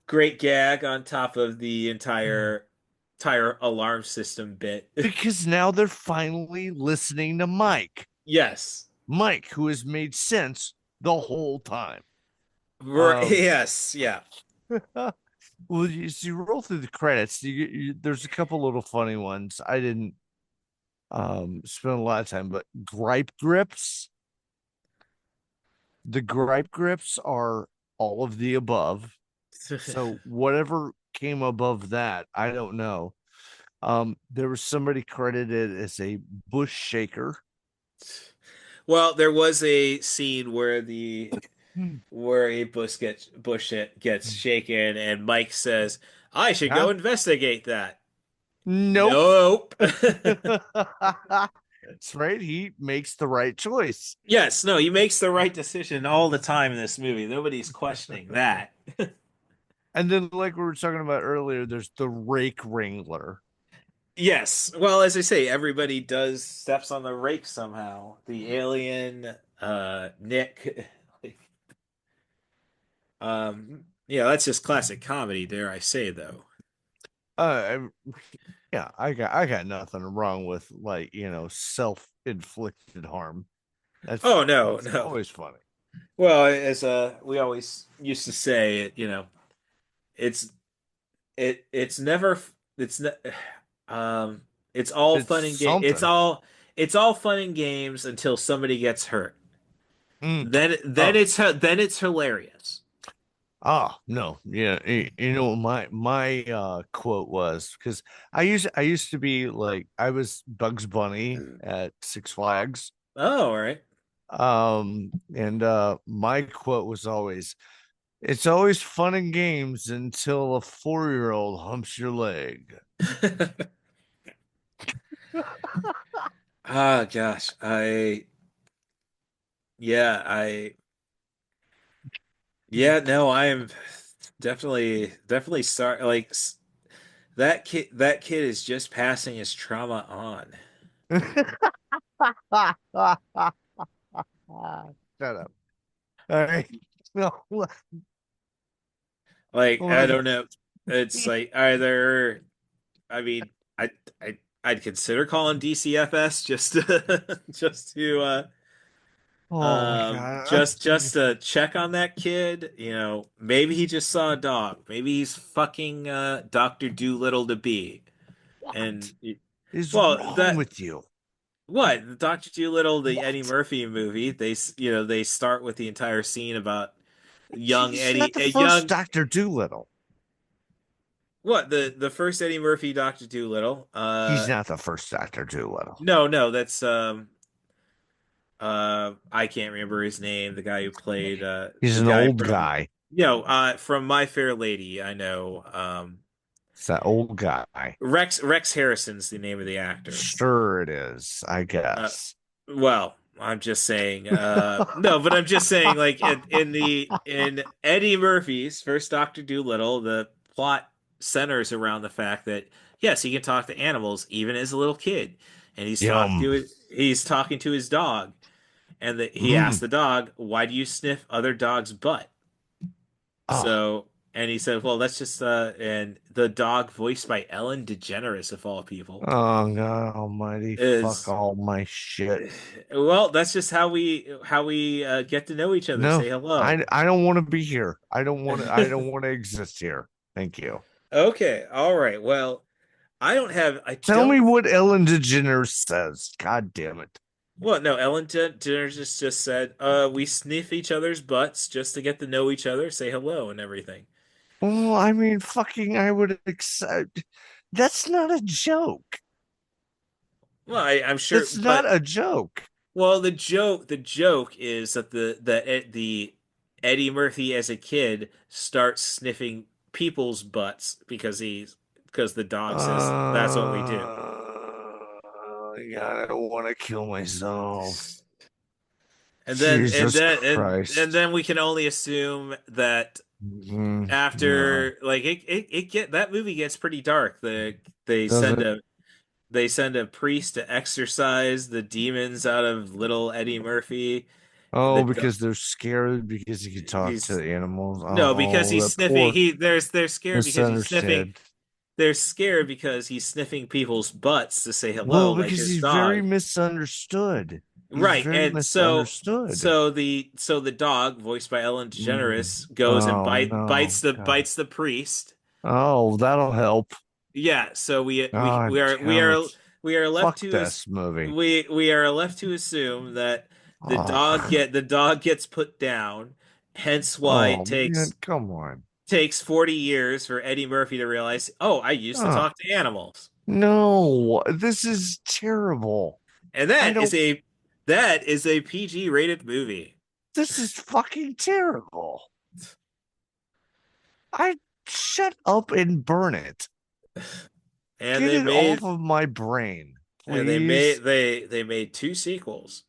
great gag on top of the entire alarm system bit. Because now they're finally listening to Mike. Yes. Mike, who has made sense the whole time. Um, Yes, yeah. well, you roll through the credits. There's a couple little funny ones. I didn't spend a lot of time, but gripe grips. The gripe grips are all of the above. So whatever came above that, I don't know. There was somebody credited as a bush shaker. Well, there was a scene where Hmm. a bush gets shaken, and Mike says, "I should Yeah. go investigate that." Nope. Nope. That's right. He makes the right choice. Yes, no, he makes the right decision all the time in this movie. Nobody's questioning that. And then, like we were talking about earlier, there's the rake wrangler. Yes. Well, as I say, everybody does steps on the rake somehow. The alien, Nick. Yeah, that's just classic comedy, dare I say, though. Uh, yeah, I got nothing wrong with, like, self-inflicted harm. That's Oh no, that's no. always funny. Well, as we always used to say, it's it's never it's ne it's all It's fun and game. something. It's all fun and games until somebody gets hurt. Mm. Then Oh, it's hilarious. no, yeah. You know what my quote was, because I used to be like, I was Bugs Bunny at Six Flags. Oh, all right. And my quote was always, "It's always fun and games until a 4-year-old humps your leg." Ah, gosh. Yeah, I, yeah, no, I am definitely sorry. Like that kid is just passing his trauma on. Shut up. All right. No, Like, I well, don't know. It's like either, I mean, I'd consider calling DCFS just to, just to oh my God. just to check on that kid. Maybe he just saw a dog. Maybe he's fucking Dr. Doolittle to be. And What is well, wrong that with you? what Dr. Doolittle, the Eddie What? Murphy movie, they start with the entire scene about young He's not Eddie, the a first young Dr. Doolittle. what the first Eddie Murphy Dr. Doolittle. He's not the first Dr. Doolittle. No, that's I can't remember his name. The guy who played He's the an guy old from guy. from My Fair Lady. I know It's that old guy. Rex Harrison's the name of the actor. Sure it is, I Uh, guess. well, I'm just saying no, but I'm just saying, like, in Eddie Murphy's first Doctor Dolittle, the plot centers around the fact that yes, he can talk to animals even as a little kid, and Yum. he's talking to his dog, and he asked Mm. the dog, "Why do you sniff other dogs' butt?" Oh, So, and he said, "Well, that's just," and the dog, voiced by Ellen DeGeneres of all people, oh God Almighty! Fuck is all my shit. well, that's just how we get to know each other. No, Say I hello. I don't want to be here. I don't want to exist here. Thank you. Okay, all right. Well, I Tell me don't. what Ellen DeGeneres says. God damn it. Well, no, Ellen DeGeneres just said, we sniff each other's butts just to get to know each other, say hello and everything. Well, I mean, fucking, I would accept. That's not a joke. Well, I'm sure, That's not but a joke. well, the joke is that the Eddie Murphy as a kid starts sniffing people's butts because the dog says that's what we do. God, I don't want to kill myself. And then and Jesus then and Christ. then we can only assume that Yeah. after like it get that movie gets pretty dark. They Does send it? a they send a priest to exorcise the demons out of little Eddie Murphy. Oh, The because they're scared because he can talk to he's animals. No, because Oh, he's that sniffing. poor They're scared because he's sniffing. misunderstood. They're scared because he's sniffing people's butts to say hello, Well, like because his he's very dog. misunderstood. He's Right, very and misunderstood. so the dog, voiced by Ellen Mm. DeGeneres, goes and Oh no, God. bites the priest. Oh, that'll help. Yeah, so God damn it. we are left Fuck to this movie. we are left to assume that Oh, the dog gets put down, hence why oh it man, come on. takes 40 years for Eddie Murphy to realize, oh, I used to Oh, talk to animals. no, this is terrible. And I don't, that is a PG rated movie. this is fucking terrible. I shut up and burn it. And Get they it made off of my brain, and please. they made two sequels.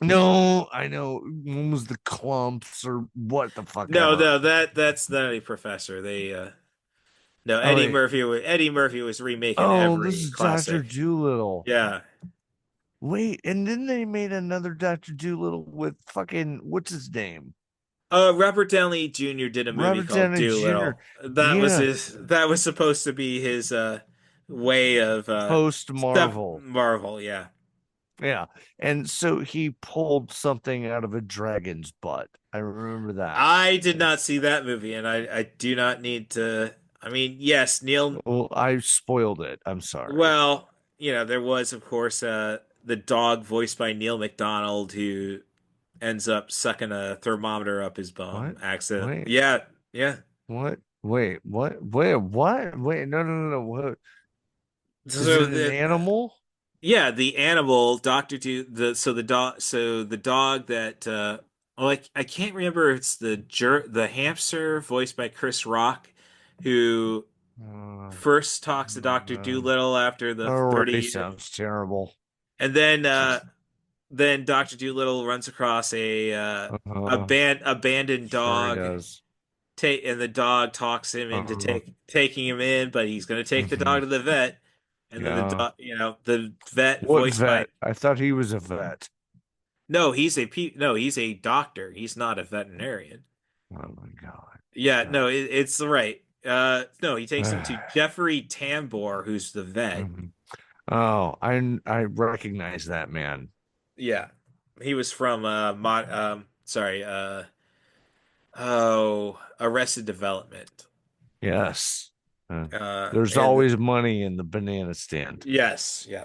No, I know. One was the clumps or what the fuck No, ever. no, that's not a professor. They no, Oh wait. Eddie Murphy was remaking Oh, this every is Dr. classic. Doolittle. Yeah. Wait, and then they made another Dr. Doolittle with fucking what's his name? Robert Downey Jr. did a movie Robert called Downey Jr. Doolittle. Yeah, That was supposed to be his way of post stuff Marvel. Marvel, yeah. Yeah. And so he pulled something out of a dragon's butt. I remember that. I did not see that movie, and I do not need to. I mean, yes, Neil. Well, I spoiled it. I'm sorry. Well, there was, of course, the dog voiced by Neil McDonald who ends up sucking a thermometer up his bum. What? Accident. Wait, Yeah, yeah. what? Wait, what? Wait, what? Wait, no, no, no, no. What? Is So it an animal? yeah, the animal Doctor Do the dog that I can't remember if it's the hamster voiced by Chris Rock who Uh, first talks to Doctor uh, Doolittle after the already 30, sounds terrible. and then Doctor Doolittle runs across a Uh, abandoned sure he dog. does. And the dog talks him into Uh, taking him in, but he's going to take the mhm. dog to the vet. And then Yeah. the vet What voiced by vet? I thought he was a vet. no, he's a doctor. He's not a veterinarian. Oh my God. Yeah, God. no, it's right. No, he takes him to Jeffrey Tambor, who's the vet. Mhm. Oh, I recognize that man. Yeah, he was from sorry, oh, Arrested Development. Yes. There's And always money in the banana stand. yes, yeah.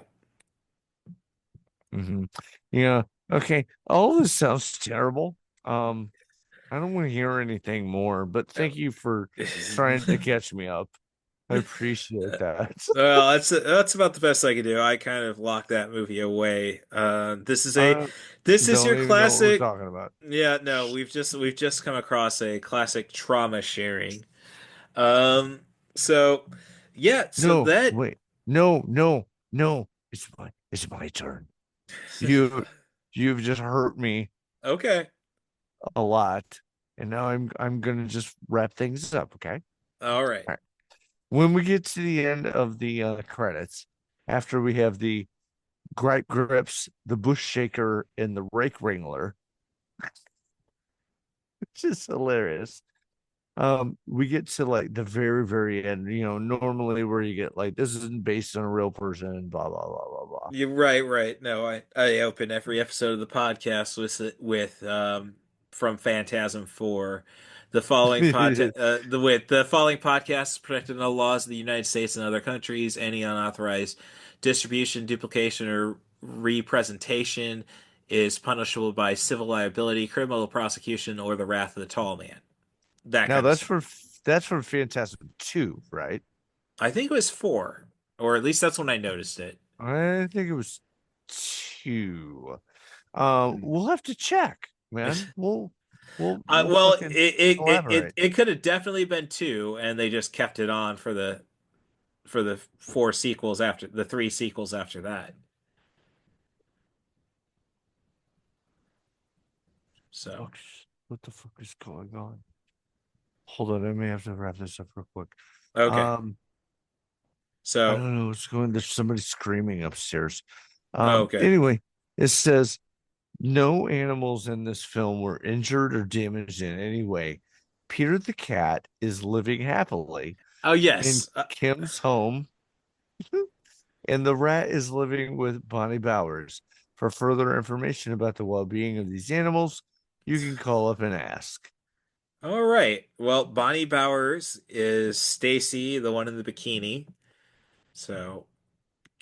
Hmm. Yeah. Okay. All this sounds terrible. Um, I don't want to hear anything more, but thank you for trying to catch me up. I appreciate that. Well, that's about the best I could do. I kind of locked that movie away. I This is don't your even know what we're classic. talking about. Yeah, no, we've just come across a classic trauma sharing. Um, so yeah, so No, that wait. No, no, no. It's my turn. You you've just hurt me okay, a lot. And now I'm gonna just wrap things up, okay? all right. All right. When we get to the end of the credits, after we have the Gripe Grips, the Bush Shaker, and the Rake Wrangler, which is hilarious. We get to like the very, very end, normally where you get like this isn't based on a real person, blah blah blah blah blah. You're right, right. No, I open every episode of the podcast with from Phantasm 4. The following the following podcast is protected under the laws of the United States and other countries. Any unauthorized distribution, duplication, or representation is punishable by civil liability, criminal prosecution, or the wrath of the tall man. That Now kind of stuff. that's for Fantastic Two, right? I think it was four, or at least that's when I noticed it. I think it was two. We'll have to check, man. We'll Well, fucking collaborate. it could have definitely been two, and they just kept it on for the four sequels after the three sequels after that. So What the fuck is going on? Hold on, I may have to wrap this up real quick. okay, Um, I so don't know what's going. There's somebody screaming upstairs. okay. Anyway, it says no animals in this film were injured or damaged in any way. Peter the cat is living happily Oh in yes, Kim's home, and the rat is living with Bonnie Bowers. For further information about the well-being of these animals, you can call up and ask. all right. Well, Bonnie Bowers is Stacy, the one in the bikini. So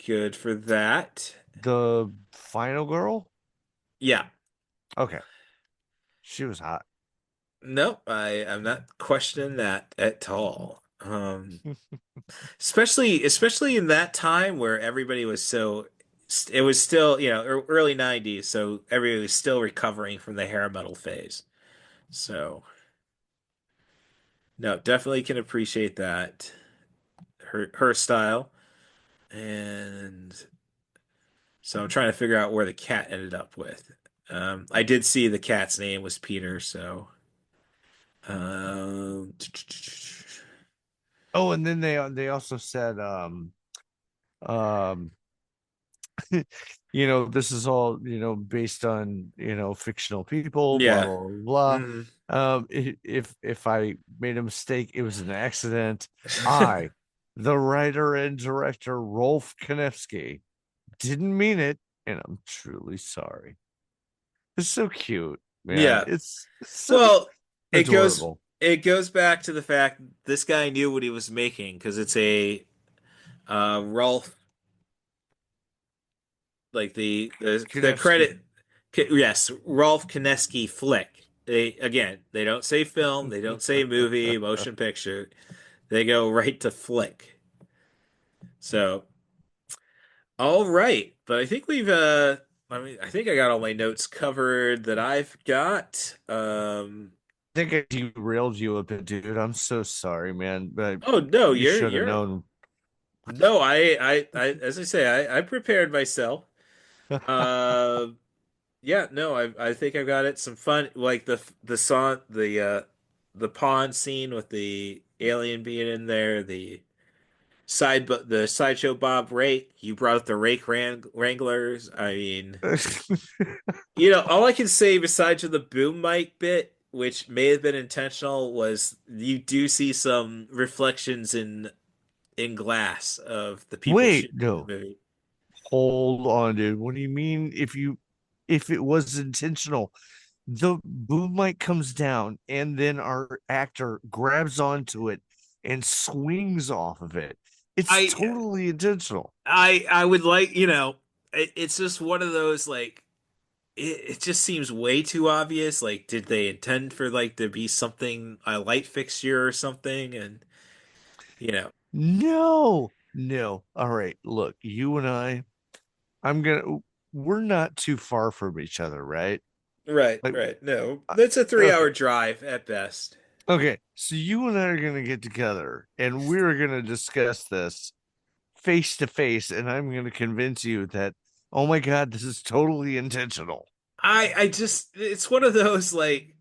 good for that. The final girl? Yeah. Okay. She was hot. Nope, I'm not questioning that at all. Especially in that time where everybody was so it was still, early 90s, so everybody was still recovering from the hair metal phase. So, no, definitely can appreciate that. Her style. And so I'm trying to figure out where the cat ended up with. I did see the cat's name was Peter, so um Oh, and then they also said um this is all, based on, fictional people, blah yeah. blah blah. Mhm. If I made a mistake, it was an accident. I, the writer and director Rolf Konevsky, didn't mean it, and I'm truly sorry. It's so cute, man. Yeah. It's so Well, adorable. it goes back to the fact this guy knew what he was making because it's a Rolf, like the Konevsky. credit, yes, Rolf Kineski flick. They don't say film, they don't say movie, motion picture. They go right to flick. So, all right, but I think I think I got all my notes covered that I've got. Think I derailed you a bit, dude. I'm so sorry, man. But Oh no, you should have you're known. no, as I say, I prepared myself. Uh, yeah, no, I think I've got it. Some fun, like the song, the pond scene with the alien being in there. The sideshow Bob Rake. You brought up the Wranglers. I mean, all I can say besides the boom mic bit, which may have been intentional, was you do see some reflections in glass of the people Wait, shooting the no. movie. Hold on, dude. What do you mean if it was intentional? The boom mic comes down and then our actor grabs onto it and swings off of it. It's I totally intentional. I would like, it's just one of those like it just seems way too obvious. Like, did they intend for like to be something a light fixture or something? And you know, No, no. All right, look, you and I'm gonna we're not too far from each other, right? right, Like, right. No, uh, that's a 3 hour okay. drive at best. Okay, so you and I are gonna get together and we're gonna discuss this face to face, and I'm gonna convince you that, oh my God, this is totally intentional. I just it's one of those like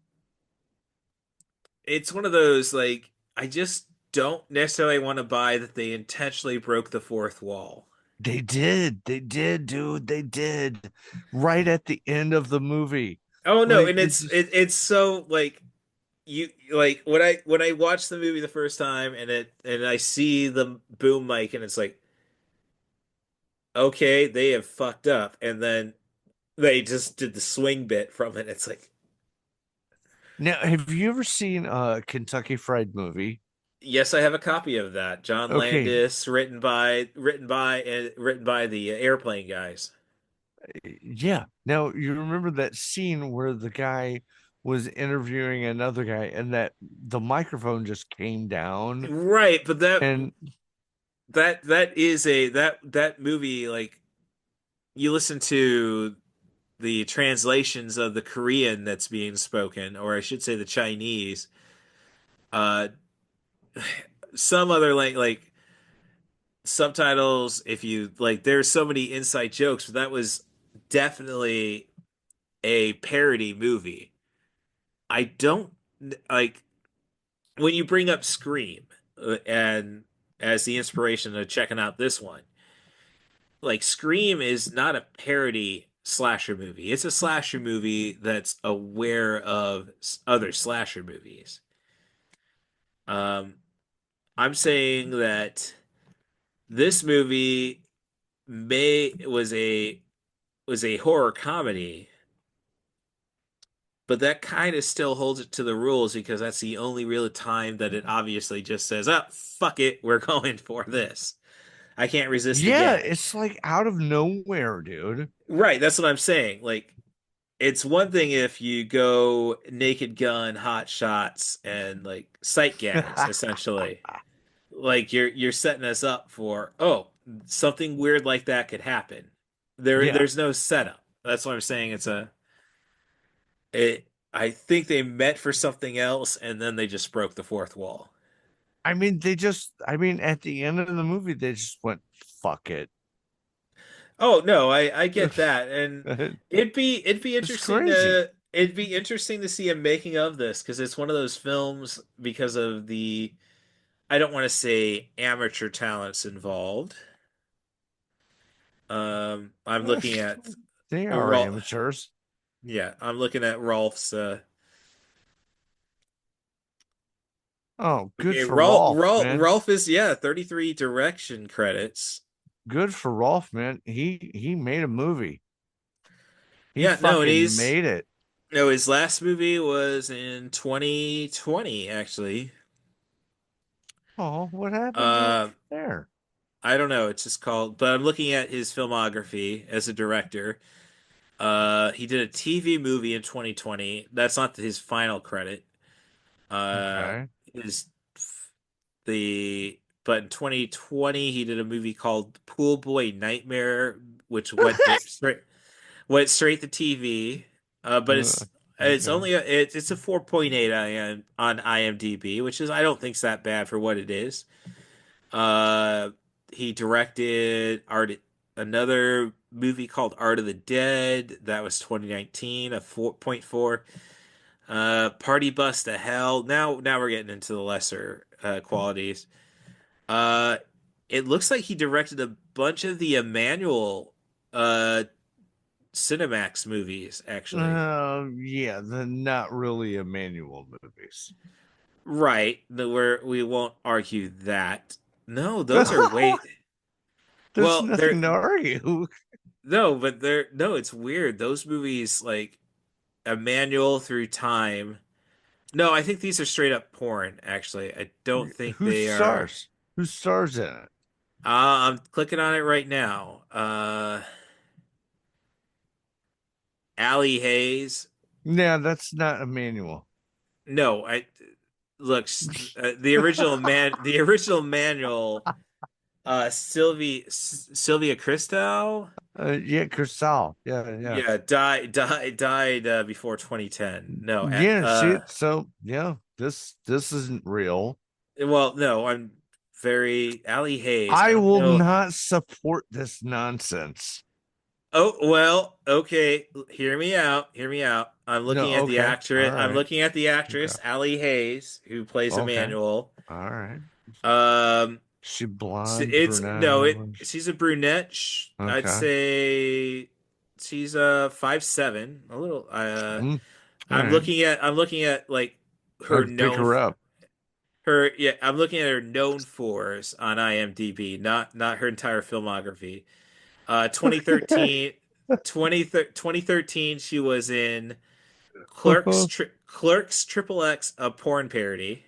I just don't necessarily want to buy that they intentionally broke the fourth wall. They did, dude. They did right at the end of the movie. Oh no, Like and it just it's so like you like when I watched the movie the first time and I see the boom mic and it's like okay, they have fucked up and then they just did the swing bit from it. It's like Now, have you ever seen a Kentucky Fried Movie? Yes, I have a copy of that. John Okay, Landis, written by the airplane guys. yeah. Now you remember that scene where the guy was interviewing another guy and that the microphone just came down Right, but and that is a that movie, like, you listen to the translations of the Korean that's being spoken, or I should say the Chinese. Uh, some other like subtitles, if you like, there's so many inside jokes, but that was definitely a parody movie. I don't like when you bring up Scream and as the inspiration of checking out this one. Like, Scream is not a parody slasher movie. It's a slasher movie that's aware of other slasher movies. Um, I'm saying that this movie may was a horror comedy, but that kind of still holds it to the rules because that's the only real time that it obviously just says, "Oh, fuck it, we're going for this. I can't resist the yeah, gag." it's like out of nowhere, dude. Right, that's what I'm saying. Like, it's one thing if you go Naked Gun, Hot Shots, and like sight gags, essentially. Like, you're setting us up for, oh, something weird like that could happen. Yeah. There's no setup. That's what I'm saying. I think they meant for something else, and then they just broke the fourth wall. I mean, at the end of the movie, they just went, fuck it. Oh no, I get that, and it'd be It's interesting crazy. to see a making of this because it's one of those films because of the, I don't want to say amateur talents involved. I'm looking at They are Rolf. amateurs. Yeah, I'm looking at Rolf's. Oh, good Okay, for Rolf, man. Rolf is, yeah, 33 direction credits. Good for Rolf, man. He made a movie. He Yeah, no, and fucking made it. no, his last movie was in 2020, actually. Oh, what happened to Uh, there? I don't know. It's just called, but I'm looking at his filmography as a director. He did a TV movie in 2020. That's not his final credit. Uh, Okay. his the But in 2020 he did a movie called Pool Boy Nightmare, which went straight to TV. But it's Okay. only it's a 4.8 on IMDb, which is, I don't think, is that bad for what it is. Uh, he directed another movie called Art of the Dead. That was 2019, a 4.4. Party Bus to Hell. Now we're getting into the lesser qualities. Uh, it looks like he directed a bunch of the Emmanuel uh Cinemax movies, actually. Yeah, the not really Emmanuel movies. Right. We won't argue that. No, those are way, There's well, nothing to argue. no, but they're no, it's weird. Those movies, like A Manual Through Time. No, I think these are straight up porn, actually. I don't think Who they are. stars? Who stars in it? I'm clicking on it right now. Allie Hayes. Yeah, that's not Emmanuel. No, I look, the original manual, Sylvia Christou. Yeah, Cristal. Yeah, yeah. Yeah, died before 2010. No, Yeah, see, so yeah, this isn't real. well, no, I'm very Allie Hayes. I I don't will know. not support this nonsense. Oh, well, okay. Hear me out. Hear me out. I'm No, looking at the okay. All actress. I'm right. looking at the Okay. actress Allie Hayes, who plays Okay. Emmanuel. All right. Um, She blonde, it's no, brunette. she's a brunette. I'd Okay. say she's 5'7", a little. Mm, all right. I'm looking at like her I'd pick known her up. her yeah, I'm looking at her known fors on IMDb, not her entire filmography. 2013, 2013, she was in Clerks Triple X, a porn parody.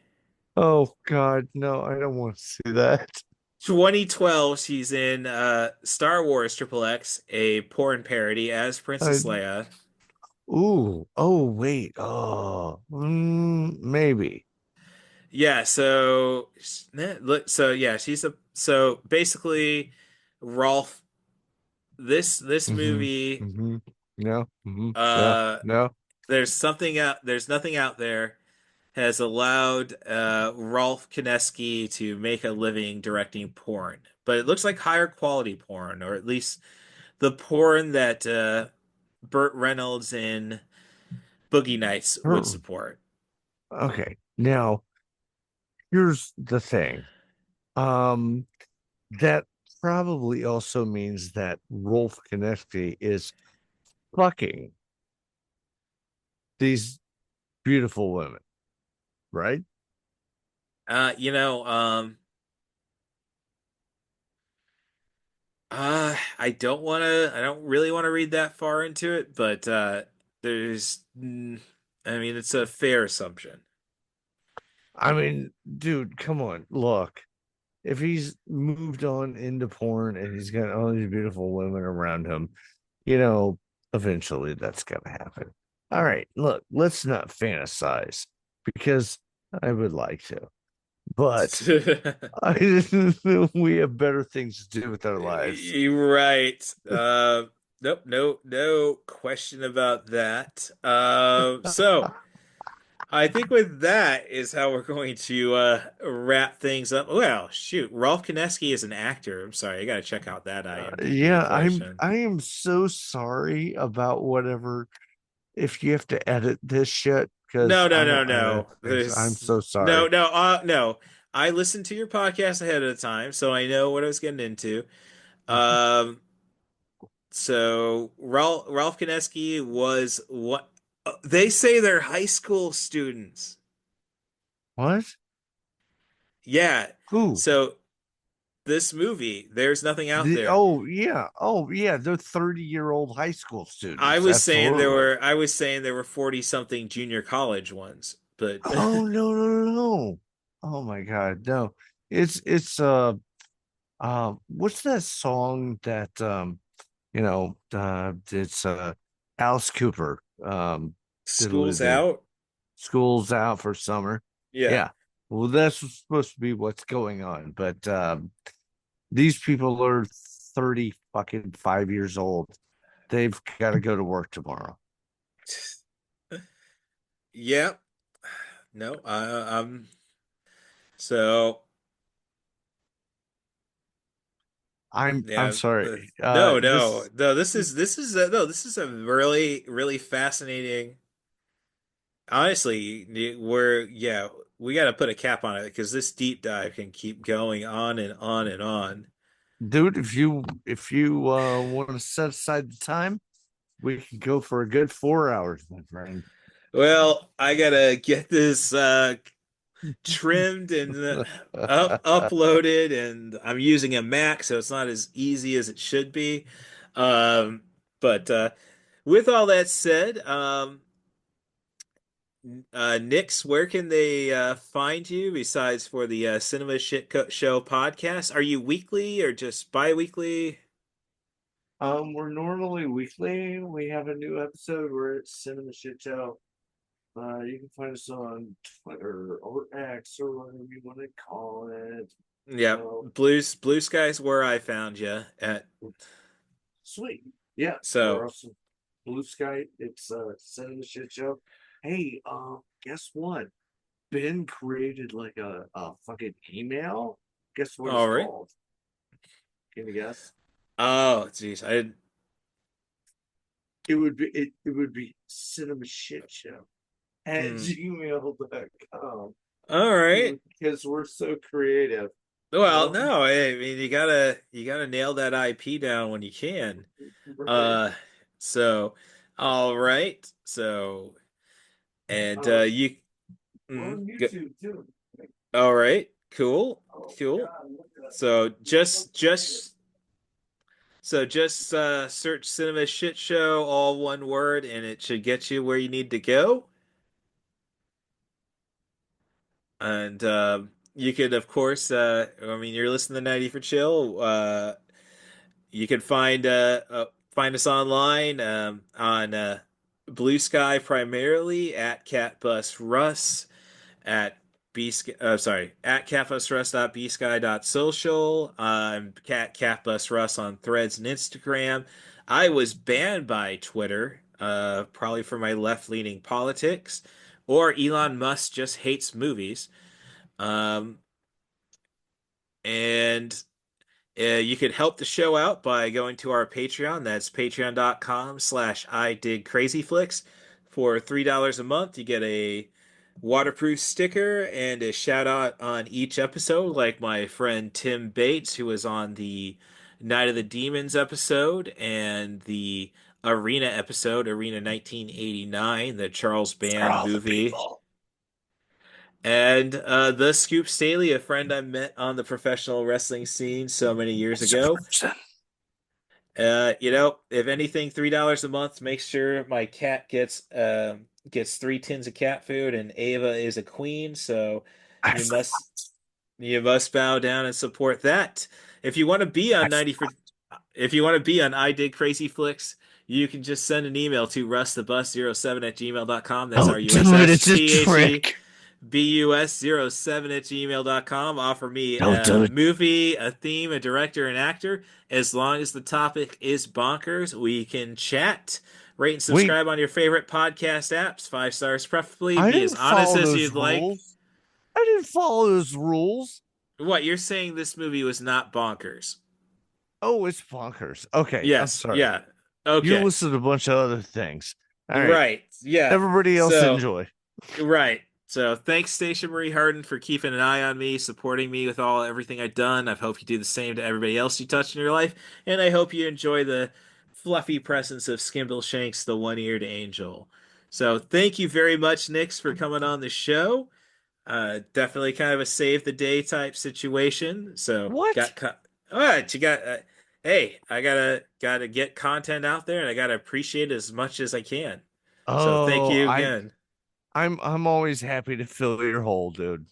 Oh God, no, I don't want to see that. 2012, she's in Star Wars Triple X, a porn parody as I, Princess Leia. ooh, oh wait, oh, maybe. Yeah, look, so yeah, she's a so basically Rolf. This Mm-hmm. movie, Mm-hmm. No. Mm-hmm. Yeah. uh, No. there's nothing out there has allowed Rolf Kineski to make a living directing porn, but it looks like higher quality porn, or at least the porn that Burt Reynolds in Boogie Nights would Her- support. Okay. Now, here's the thing. Um, that probably also means that Rolf Konecki is fucking these beautiful women, right? Uh, you know, um, I don't really want to read that far into it, but I mean, it's a fair assumption. I mean, dude, come on. Look, if he's moved on into porn and he's got all these beautiful women around him, you know, eventually that's gonna happen. All right, look, let's not fantasize because I would like to, but we have better things to do with our lives. You're right. Nope, no question about that. So I think with that is how we're going to wrap things up. Well, shoot, Rolf Kineski is an actor. I'm sorry, I gotta check out that IMDb Yeah, question. I am so sorry about whatever if you have to edit this shit because No, no, I no, don't edit no. things. I'm There's so no, sorry. no, no. I listened to your podcast ahead of time, so I know what I was getting into. Um, so Ralph Kineski was what they say they're high school students. What? Yeah. Who? So this movie, there's nothing out The there. oh yeah. Oh yeah, they're 30-year-old high school students. Absolutely. I was saying there were 40 something junior college ones, but Oh no, no, no, no. Oh my God, no. It's what's that song that it's Alice Cooper school's did out. School's Out for Summer. Yeah. Yeah. Well, that's supposed to be what's going on, but these people are 30 fucking 5 years old. They've got to go to work tomorrow. Yeah. No, so I'm yeah, sorry. no. This is a really fascinating. Honestly, we got to put a cap on it because this deep dive can keep going on and on and on. Dude, if you want to set aside the time, we can go for a good 4 hours, my friend. Well, I gotta get this trimmed and uploaded, and I'm using a Mac, so it's not as easy as it should be. Um, but with all that said, Nix, where can they find you besides for the Cinema Show podcast? Are you weekly or just bi-weekly? We're normally weekly. We have a new episode. We're at Cinema Shit Show. You can find us on Twitter or X or whatever you want to call it. Yeah, Uh, Blue Sky's where I found you at. Sweet. Yeah, we're So, also Blue Sky. It's Cinema Shit Show. Hey, guess what? Ben created like a fucking email. Guess what it's all right. called? Can you guess? Oh, geez, I It would be cinema shit show at hmm. gmail.com All right. because we're so creative. Well, Um, no, I mean you gotta nail that IP down when you can. right. Uh, so, all right. So, and Uh, you, we're on go, YouTube too. all right, cool, Oh cool. God, look at So that. just So just search Cinema Shit Show, all one word, and it should get you where you need to go. And you could, of course, I mean, you're listening to 90 for Chill. You can find us online on Blue Sky primarily at Catbus Russ at at catbusruss.bsky.social. I'm Catbus on Threads and Instagram. I was banned by Twitter, probably for my left-leaning politics, or Elon Musk just hates movies. Um, and you could help the show out by going to our Patreon. That's patreon.com/I dig crazy flicks. For $3 a month, you get a waterproof sticker and a shout out on each episode, like my friend Tim Bates, who was on the Night of the Demons episode and the Arena episode, Arena 1989, the Charles For Band all the movie. people. And the Scoop Staley, a friend I met on the professional wrestling scene so many years It's a ago. person. If anything, $3 a month, make sure my cat gets 3 tins of cat food, and Ava is a queen, so I you forgot. must you must bow down and support that. If you want to be I on 90 for forgot. if you want to be on I Dig Crazy Flicks, you can just send an email to rustthebus07@gmail.com. That's Don't do it. It's a RUSSTHE trick. bus07@gmail.com. Offer me Don't do a it. movie, a theme, a director, an actor. As long as the topic is bonkers, we can chat. Rate and Wait, subscribe on your favorite podcast apps. 5 stars preferably. I Be as didn't honest follow as those you'd like. rules. I didn't follow those rules. What, you're saying this movie was not bonkers? Oh, it's bonkers. Okay, I'm Yes. sorry. Yeah. You Okay. listed a bunch of other things. All right. Right. Yeah. Everybody else So, enjoy. right. So thanks, Station Marie Harden, for keeping an eye on me, supporting me with everything I've done. I hope you do the same to everybody else you touch in your life, and I hope you enjoy the fluffy presence of Skimble Shanks, the one-eared angel. So thank you very much, Nix, for coming on the show. Definitely kind of a save the day type situation. So What? all right, you got. Hey, I gotta get content out there, and I gotta appreciate it as much as I can. So thank Oh, you I again. I'm always happy to fill your hole, dude.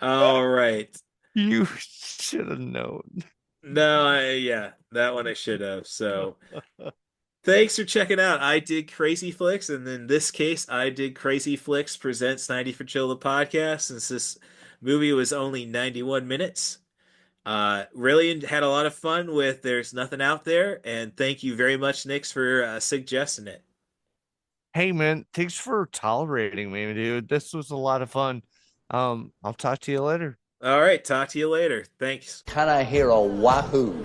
All right. You should have known. No, yeah, that one I should have. So thanks for checking out I Did Crazy Flicks, and in this case, I Did Crazy Flicks presents 90 for Chill the podcast, since this movie was only 91 minutes. Really had a lot of fun with There's Nothing Out There, and thank you very much, Nix, for suggesting it. Hey man, thanks for tolerating me, dude. This was a lot of fun. I'll talk to you later. All right, talk to you later. Thanks. Can I hear a wahoo?